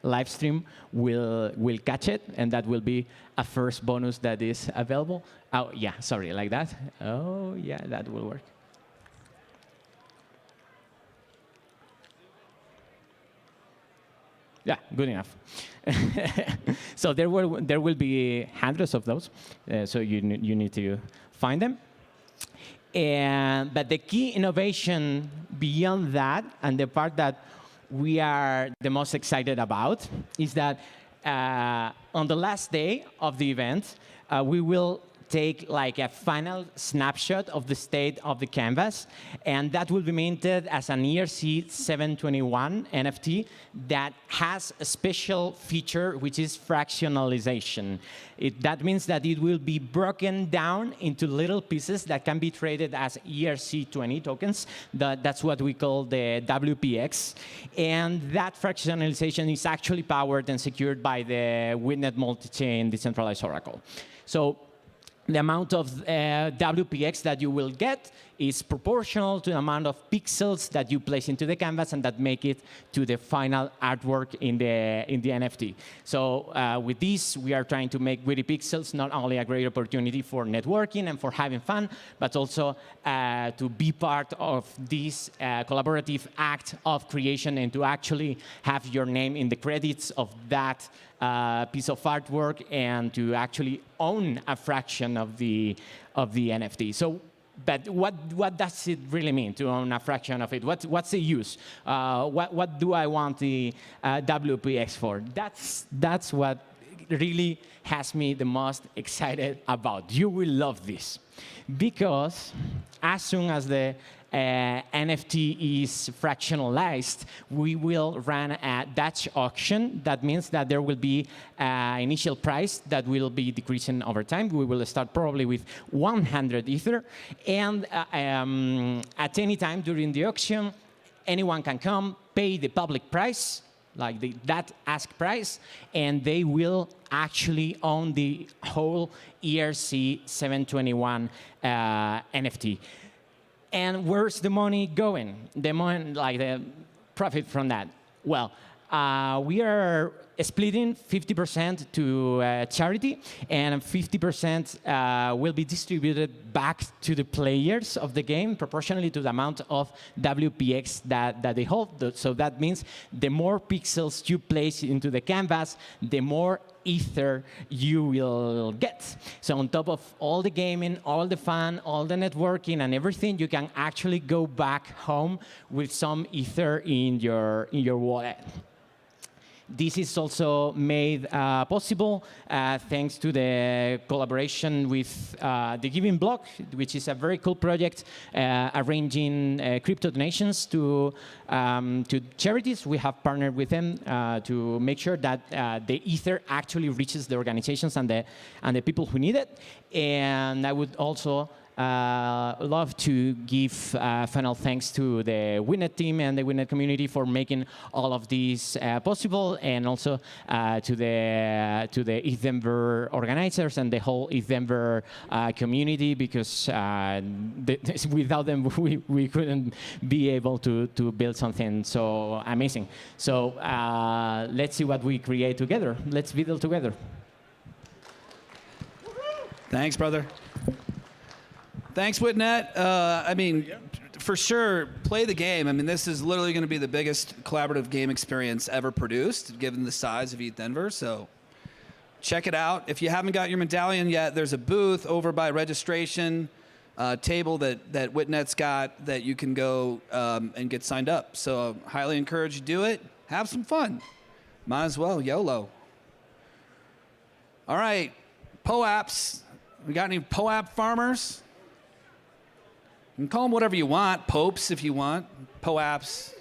live stream will catch it, and that will be a first bonus that is available. Oh yeah, sorry, like that. Oh yeah, that will work. Yeah, good enough. So there will be hundreds of those, so you need to find them. But the key innovation beyond that, and the part that we are the most excited about, is that on the last day of the event, we will take like a final snapshot of the state of the canvas, and that will be minted as an ERC 721 NFT that has a special feature, which is fractionalization. That means that it will be broken down into little pieces that can be traded as ERC20 tokens. That's what we call the WPX. And that fractionalization is actually powered and secured by the Witnet multi-chain decentralized oracle. So the amount of WPX that you will get is proportional to the amount of pixels that you place into the canvas and that make it to the final artwork in the NFT. So with this, we are trying to make Witty Pixels not only a great opportunity for networking and for having fun, but also to be part of this collaborative act of creation and to actually have your name in the credits of that piece of artwork and to actually own a fraction of the NFT. So, but what does it really mean to own a fraction of it? What's the use? What do I want the WPX for? That's what really has me the most excited about. You will love this because as soon as the NFT is fractionalized, we will run a Dutch auction. That means that there will be an initial price that will be decreasing over time. We will start probably with 100 Ether. And at any time during the auction, anyone can come, pay the public price, like that ask price, and they will actually own the whole ERC 721 NFT. And where's the money going? The money, like the profit from that? Well, we are splitting 50% to charity, and 50% will be distributed back to the players of the game proportionally to the amount of WPX that they hold. So that means the more pixels you place into the canvas, the more Ether you will get. So on top of all the gaming, all the fun, all the networking and everything, you can actually go back home with some Ether in your wallet. This is also made possible thanks to the collaboration with the Giving Block, which is a very cool project arranging crypto donations to charities. We have partnered with them to make sure that the Ether actually reaches the organizations and the people who need it. And I would also love to give final thanks to the Winnet team and the Winnet community for making all of this possible, and also to the ETHDenver organizers and the whole ETHDenver community, because without them we couldn't be able to build something so amazing. So let's see what we create together. Let's build together. Thanks, brother. Thanks, Whitnet. I mean, for sure, play the game. I mean, this is literally going to be the biggest collaborative game experience ever produced, given the size of ETHDenver. So check it out. If you haven't got your medallion yet, there's a booth over by registration table that Whitnet's got that you can go and get signed up. So highly encourage you to do it. Have some fun. Might as well, YOLO. All right, POAPs. We got any POAP farmers? You can call them whatever you want, popes if you want, POAPs.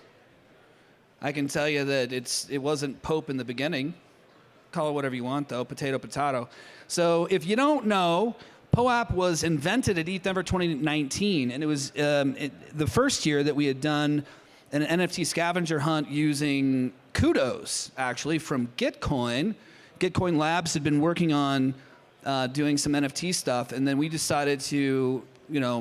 I can tell you that it wasn't Pope in the beginning. Call it whatever you want, though, potato, potato. So if you don't know, POAP was invented at ETHDenver 2019, and it was the first year that we had done an NFT scavenger hunt using kudos, actually, from Gitcoin. Gitcoin Labs had been working on doing some NFT stuff, and then we decided to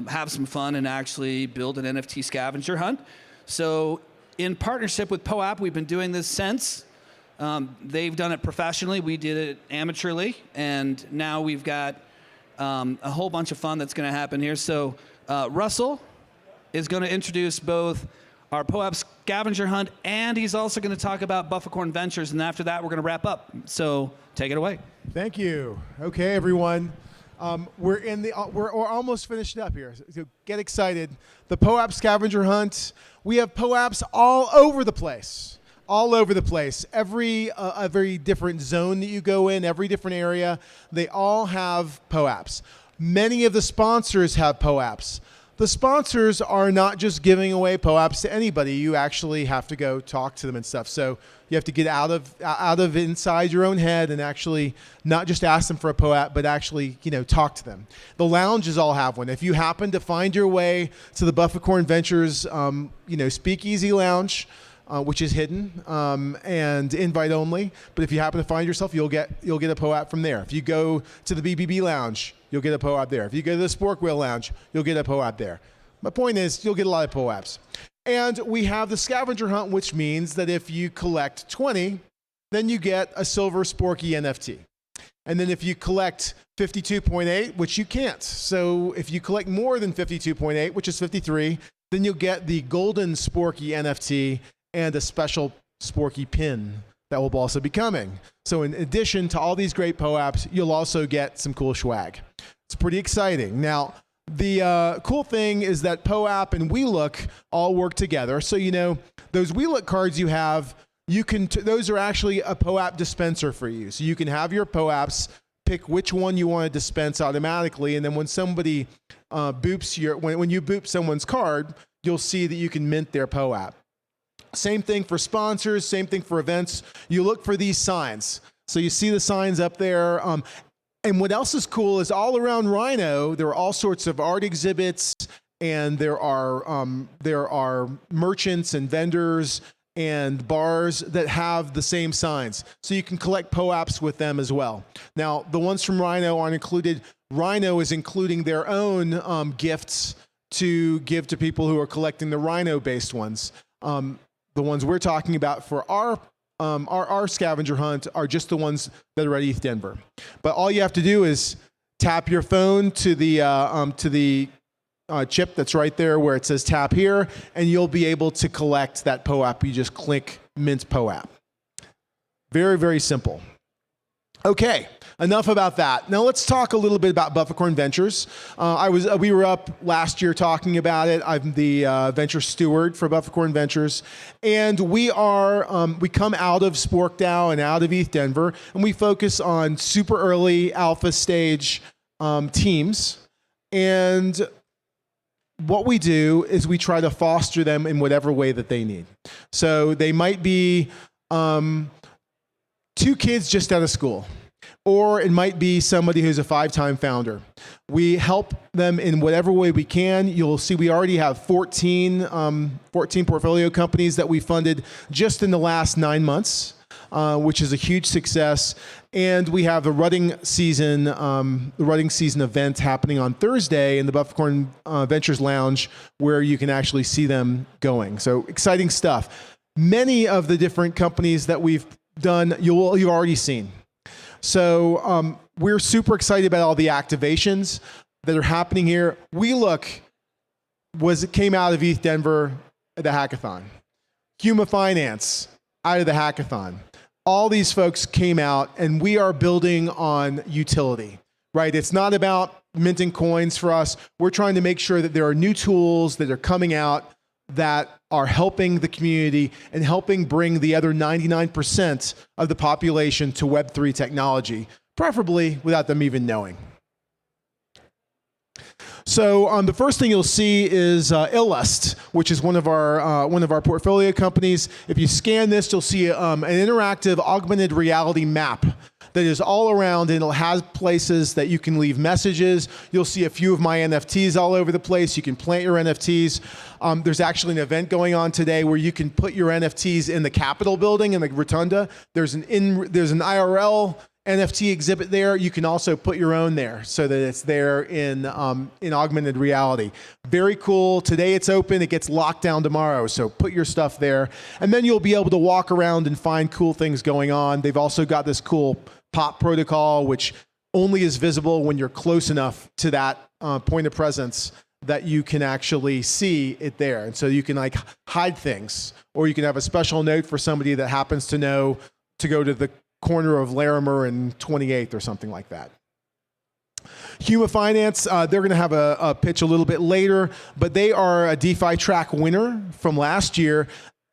have some fun and actually build an NFT scavenger hunt. So in partnership with POAP, we've been doing this since. They've done it professionally. We did it amateurly. And now we've got a whole bunch of fun that's going to happen here. So Russell is going to introduce both our POAP scavenger hunt, and he's also going to talk about Bufficorn Ventures. And after that, we're going to wrap up. So take it away. Thank you. Okay, everyone. We're almost finished up here. So get excited. The POAP scavenger hunt. We have POAPs all over the place. All over the place. Every different zone that you go in, every different area, they all have POAPs. Many of the sponsors have POAPs. The sponsors are not just giving away POAPs to anybody. You actually have to go talk to them and stuff. So you have to get out of inside your own head and actually not just ask them for a POAP, but actually talk to them. The lounges all have one. If you happen to find your way to the Bufficorn Ventures Speakeasy Lounge, which is hidden and invite only. But if you happen to find yourself, you'll get a POAP from there. If you go to the BBB Lounge, you'll get a POAP there. If you go to the Sport Wheel Lounge, you'll get a POAP there. My point is, you'll get a lot of POAPs. And we have the scavenger hunt, which means that if you collect 20, then you get a silver Sporky NFT. And then if you collect 52.8, which you can't. So if you collect more than 52.8, which is 53, then you'll get the golden Sporky NFT and a special Sporky pin that will also be coming. So in addition to all these great POAPs, you'll also get some cool swag. It's pretty exciting. Now, the cool thing is that POAP and WeLook all work together. So, you know, those WeLook cards you have, those are actually a POAP dispenser for you. So you can have your POAPs, pick which one you want to dispense automatically, and then when somebody boops when you boop someone's card, you'll see that you can mint their POAP. Same thing for sponsors, same thing for events. You look for these signs. So you see the signs up there. And what else is cool is all around Rhino, there are all sorts of art exhibits, and there are merchants and vendors and bars that have the same signs. So you can collect POAPs with them as well. Now, the ones from Rhino aren't included. Rhino is including their own gifts to give to people who are collecting the Rhino-based ones. The ones we're talking about for our scavenger hunt are just the ones that are at ETHDenver. But all you have to do is tap your phone to the chip that's right there where it says tap here, and you'll be able to collect that POAP. You just click mint POAP. Very, very simple. Okay, enough about that. Now let's talk a little bit about Bufficorn Ventures. We were up last year talking about it. I'm the venture steward for Bufficorn Ventures, and we come out of SporkDAO and out of ETHDenver, and we focus on super early alpha stage teams. And what we do is we try to foster them in whatever way that they need. So they might be 2 kids just out of school, or it might be somebody who's a 5-time founder. We help them in whatever way we can. You'll see we already have 14 portfolio companies that we funded just in the last 9 months, which is a huge success. And we have the rutting season event happening on Thursday in the Bufficorn Ventures Lounge, where you can actually see them going. So exciting stuff. Many of the different companies that we've done, you've already seen. So we're super excited about all the activations that are happening here. WeLook came out of ETHDenver at the hackathon. Huma Finance out of the hackathon. All these folks came out, and we are building on utility, right? It's not about minting coins for us. We're trying to make sure that there are new tools that are coming out that are helping the community and helping bring the other 99% of the population to Web3 technology, preferably without them even knowing. So the first thing you'll see is Illust, which is one of our portfolio companies. If you scan this, you'll see an interactive augmented reality map that is all around, and it'll have places that you can leave messages. You'll see a few of my NFTs all over the place. You can plant your NFTs. There's actually an event going on today where you can put your NFTs in the Capitol building, in the Rotunda. There's an IRL NFT exhibit there. You can also put your own there so that it's there in augmented reality. Very cool. Today it's open. It gets locked down tomorrow. So put your stuff there. And then you'll be able to walk around and find cool things going on. They've also got this cool pop protocol, which only is visible when you're close enough to that point of presence that you can actually see it there. And so you can like hide things, or you can have a special note for somebody that happens to know to go to the corner of Larimer and 28th or something like that. Huma Finance, they're going to have a pitch a little bit later, but they are a DeFi track winner from last year.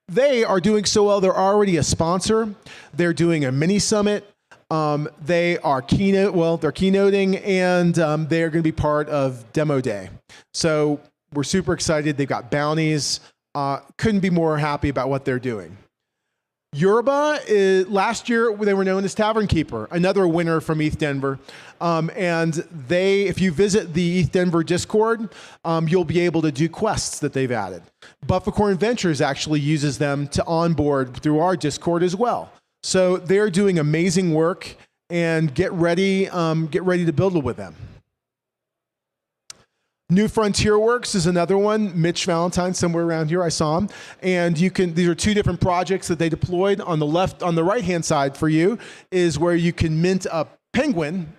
They are doing so well. They're already a sponsor. They're doing a mini summit. They are keynoting, and they're going to be part of Demo Day. So we're super excited. They've got bounties. Couldn't be more happy about what they're doing. Yoruba, last year they were known as Tavern Keeper, another winner from ETHDenver. And if you visit the ETHDenver Discord, you'll be able to do quests that they've added. Bufficorn Ventures actually uses them to onboard through our Discord as well. So they're doing amazing work, and get ready to build with them. New Frontier Works is another one. Mitch Valentine, somewhere around here, I saw him. And these are two different projects that they deployed. On the right-hand side for you is where you can mint a penguin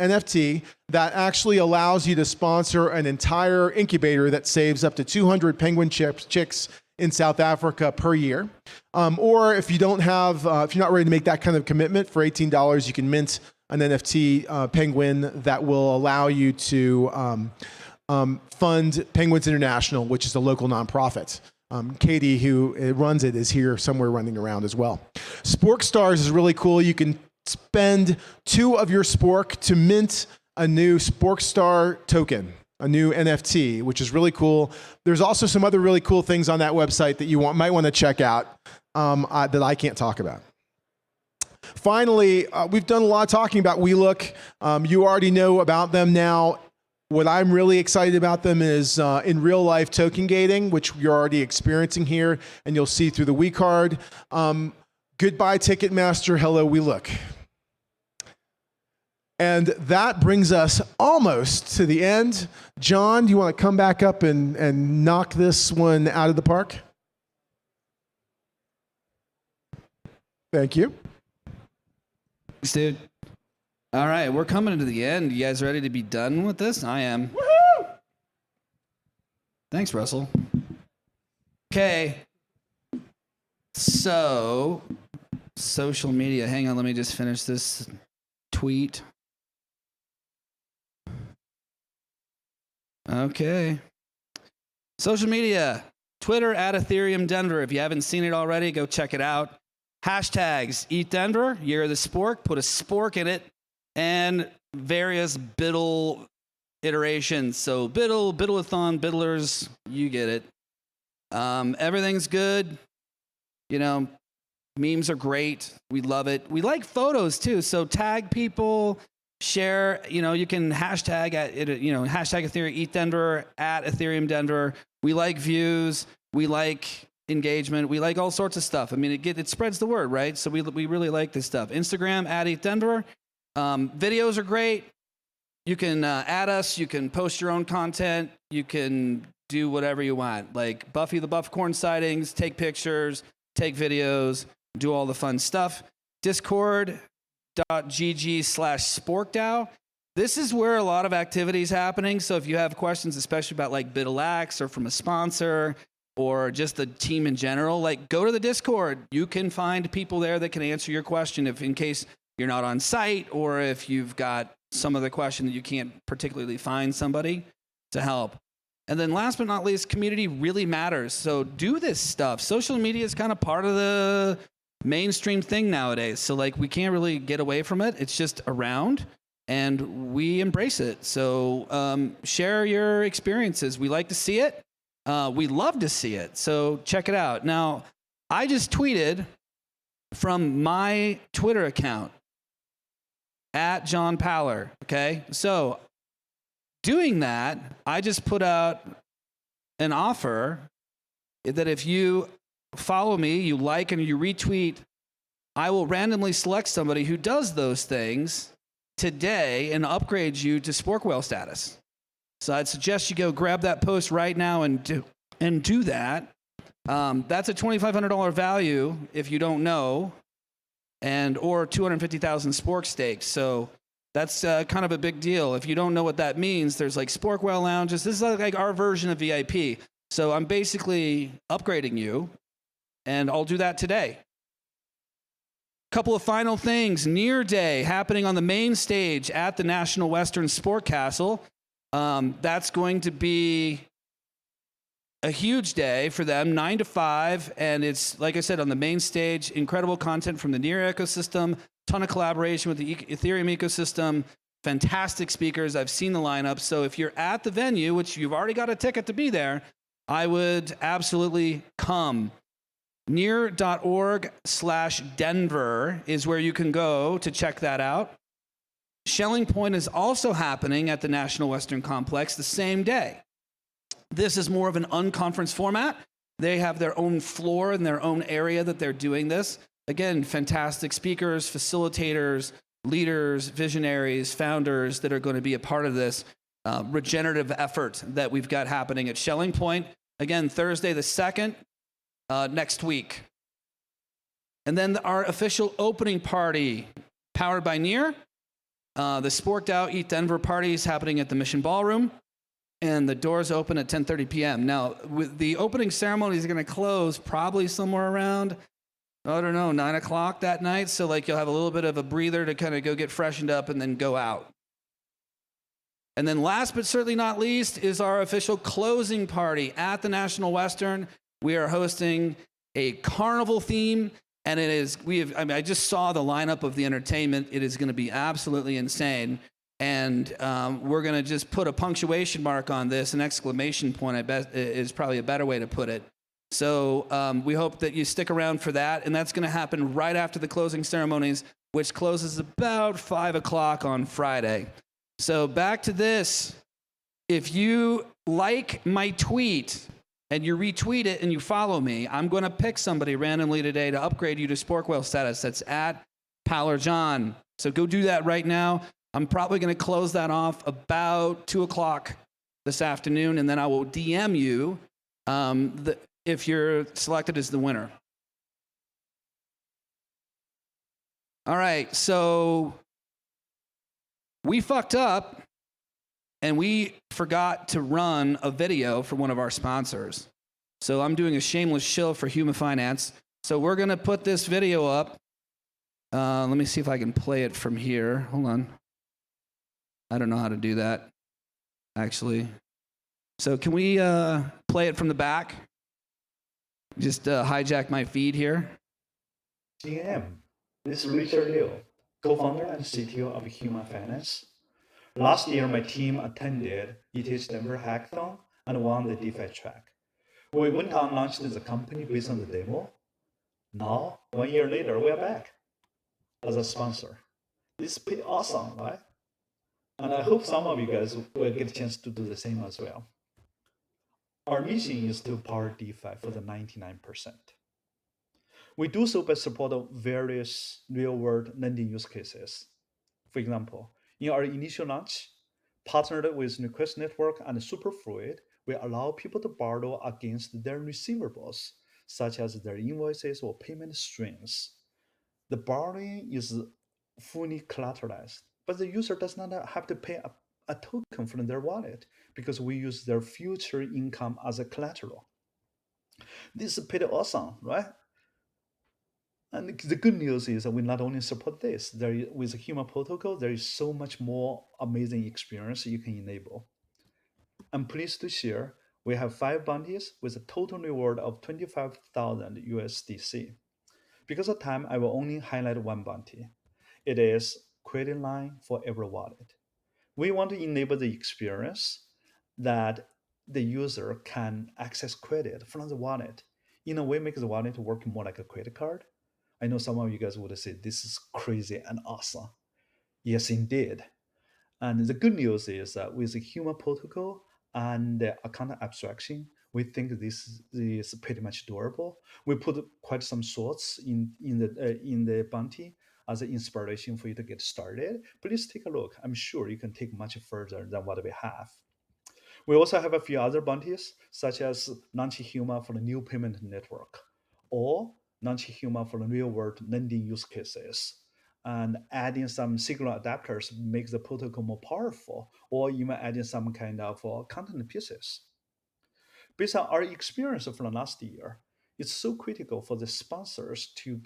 NFT that actually allows you to sponsor an entire incubator that saves up to 200 penguin chicks in South Africa per year. Or if you don't have, if you're not ready to make that kind of commitment, for $18, you can mint an NFT penguin that will allow you to fund Penguins International, which is a local nonprofit. Katie, who runs it, is here somewhere running around as well. Spork Stars is really cool. You can spend 2 of your Spork to mint a new Spork Star token, a new NFT, which is really cool. There's also some other really cool things on that website that you might want to check out that I can't talk about. Finally, we've done a lot of talking about WeLook. You already know about them now. What I'm really excited about them is in real life token gating, which you're already experiencing here, and you'll see through the WeCard. Goodbye Ticketmaster, hello WeLook. And that brings us almost to the end. John, do you want to come back up and knock this one out of the park? Thank you. Thanks, dude. All right, we're coming to the end. You guys ready to be done with this? I am. Woohoo! Thanks, Russell. Okay. So, social media. Hang on, let me just finish this tweet. Okay. Social media. Twitter at EtherDenver. If you haven't seen it already, go check it out. Hashtags ETHDenver, Year of the Spork. Put a spork in it. And various Biddle iterations. So Biddle, Biddle-a-thon, Biddlers, you get it. Everything's good. You know, memes are great. We love it. We like photos too. So tag people, share. You know, you can hashtag hashtag Ethereum ETHDenver at EtherDenver. We like views. We like engagement. We like all sorts of stuff. I mean, it spreads the word, right? So we really like this stuff. Instagram at ETHDenver. Videos are great. You can add us. You can post your own content. You can do whatever you want. Like Buffy the Bufficorn sightings, take pictures, take videos, do all the fun stuff. Discord.gg/SporkDAO. This is where a lot of activity is happening. So if you have questions, especially about like BiddleX or from a sponsor or just the team in general, like go to the Discord. You can find people there that can answer your question in case you're not on site, or if you've got some other question that you can't particularly find somebody to help. And then last but not least, community really matters. So do this stuff. Social media is kind of part of the mainstream thing nowadays. So like we can't really get away from it. It's just around and we embrace it. So share your experiences. We like to see it. We love to see it. So check it out. Now, I just tweeted from my Twitter account at John Paller, okay? So doing that, I just put out an offer that if you follow me, you like and you retweet, I will randomly select somebody who does those things today and upgrade you to Spork Whale status. So I'd suggest you go grab that post right now and do that. That's a $2,500 value if you don't know, or 250,000 Spork stakes. So that's kind of a big deal. If you don't know what that means, there's like Spork Whale lounges. This is like our version of VIP. So I'm basically upgrading you, and I'll do that today. Couple of final things. Near Day happening on the main stage at the National Western Sport Castle. That's going to be a huge day for them, 9 to 5, and it's, like I said, on the main stage, incredible content from the Near ecosystem, ton of collaboration with the Ethereum ecosystem, fantastic speakers. I've seen the lineup, so if you're at the venue, which you've already got a ticket to be there, I would absolutely come. Near.org/Denver is where you can go to check that out. Shelling Point is also happening at the National Western Complex the same day. This is more of an unconference format. They have their own floor and their own area that they're doing this. Again, fantastic speakers, facilitators, leaders, visionaries, founders that are going to be a part of this regenerative effort that we've got happening at Shelling Point. Again, Thursday the 2nd, next week. And then our official opening party, powered by Near. The Sporked Out ETHDenver party is happening at the Mission Ballroom, and the doors open at 10:30 p.m. Now, the opening ceremony is going to close probably somewhere around, 9 o'clock that night. So like you'll have a little bit of a breather to kind of go get freshened up and then go out. And then last but certainly not least is our official closing party at the National Western. We are hosting a carnival theme. And it is, I just saw the lineup of the entertainment. It is going to be absolutely insane. And we're going to just put a punctuation mark on this, an exclamation point, I bet is probably a better way to put it. So we hope that you stick around for that. And that's going to happen right after the closing ceremonies, which closes about 5 o'clock on Friday. So back to this. If you like my tweet, and you retweet it and you follow me, I'm going to pick somebody randomly today to upgrade you to Spork Whale status. That's at Powler John. So go do that right now. I'm probably going to close that off about 2 o'clock this afternoon, and then I will DM you if you're selected as the winner. All right, so we fucked up. And we forgot to run a video for one of our sponsors. So I'm doing a shameless shill for Human Finance. So we're going to put this video up. Let me see if I can play it from here. Hold on. I don't know how to do that, actually. So can we play it from the back? Just hijack my feed here. GM, this is Richard Liu, co-founder and CTO of Human Finance. Last year, my team attended ETHDenver hackathon and won the DeFi track. We went on and launched the company based on the demo. Now, 1 year later, we are back as a sponsor. This is pretty awesome, right? And I hope some of you guys will get a chance to do the same as well. Our mission is to power DeFi for the 99%. We do so by supporting various real-world lending use cases. For example, in our initial launch, partnered with Request Network and Superfluid, we allow people to borrow against their receivables, such as their invoices or payment streams. The borrowing is fully collateralized, but the user does not have to pay a token from their wallet because we use their future income as a collateral. This is pretty awesome, right? And the good news is that we not only support this, with the Human Protocol, there is so much more amazing experience you can enable. I'm pleased to share we have 5 bounties with a total reward of 25,000 USDC. Because of time, I will only highlight one bounty. It is credit line for every wallet. We want to enable the experience that the user can access credit from the wallet. In a way, make the wallet work more like a credit card. I know some of you guys would say, this is crazy and awesome. Yes, indeed. And the good news is that with the Human Protocol and the account abstraction, we think this is pretty much durable. We put quite some thoughts in the bounty as an inspiration for you to get started. Please take a look. I'm sure you can take much further than what we have. We also have a few other bounties, such as launching Huma for the new payment network, or launching Huma for the real-world lending use cases, and adding some signal adapters makes the protocol more powerful, or even adding some kind of content pieces. Based on our experience from last year, it's so critical for the sponsors to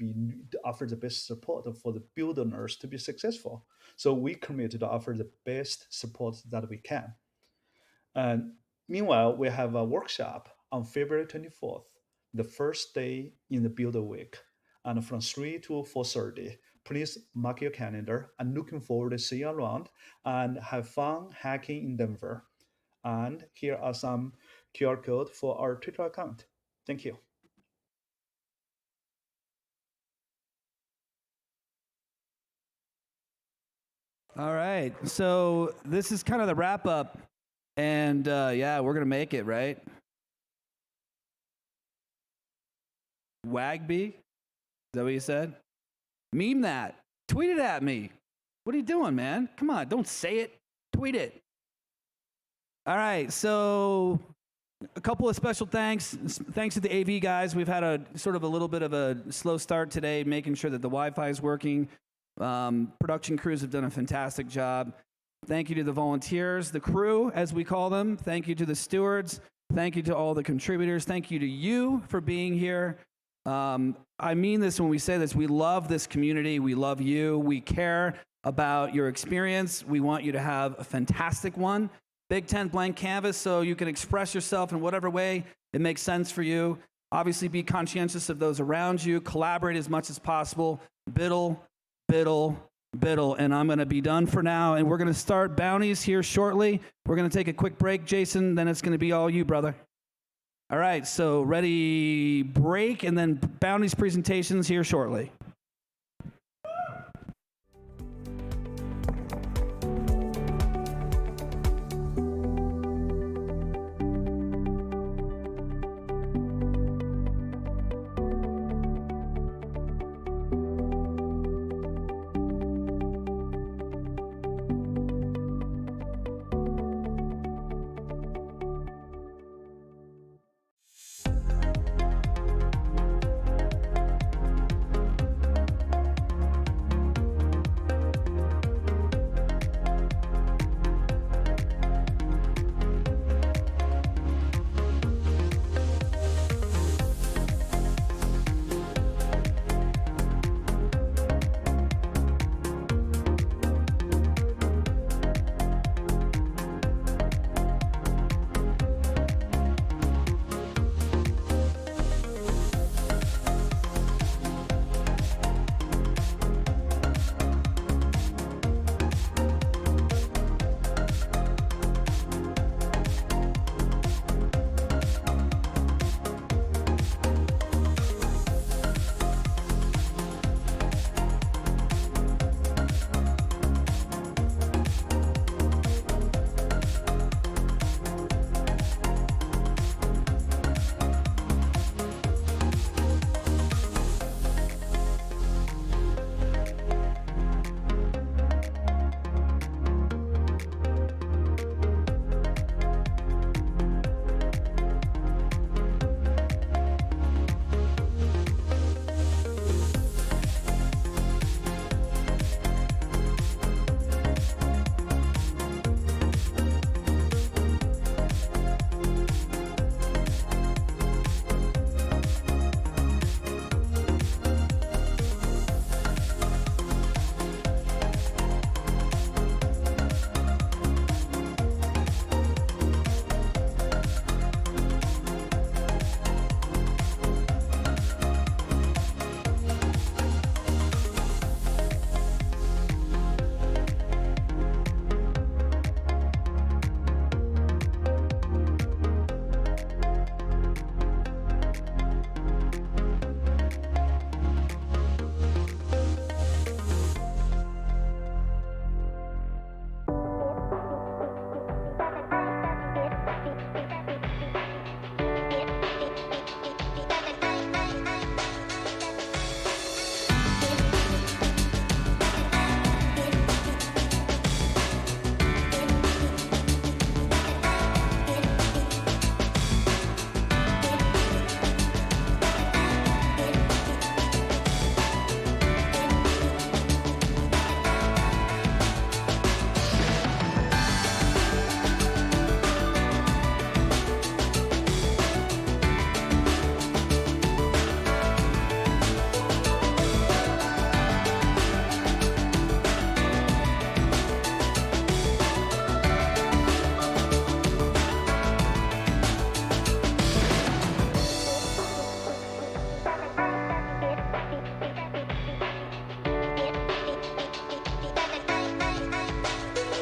offer the best support for the builders to be successful. So we commit to offer the best support that we can. And meanwhile, we have a workshop on February 24th, the first day in the Builder Week, and from 3 to 4:30. Please mark your calendar. I'm looking forward to see you around and have fun hacking in Denver. And here are some QR codes for our Twitter account. Thank you. All right. So this is kind of the wrap up. And yeah, we're going to make it, right? Wagby? Is that what you said? Meme that. Tweet it at me. What are you doing, man? Come on, don't say it. Tweet it. All right, so a couple of special thanks. Thanks to the AV guys. We've had a sort of a little bit of a slow start today, making sure that the Wi-Fi is working. Production crews have done a fantastic job. Thank you to the volunteers, the crew, as we call them. Thank you to the stewards. Thank you to all the contributors. Thank you to you for being here. I mean this when we say this. We love this community. We love you. We care about your experience. We want you to have a fantastic one. Big tent, blank canvas, so you can express yourself in whatever way it makes sense for you. Obviously, be conscientious of those around you. Collaborate as much as possible. Biddle. And I'm going to be done for now. And we're going to start bounties here shortly. We're going to take a quick break, Jason. Then it's going to be all you, brother. All right, so ready, break, and then bounties presentations here shortly.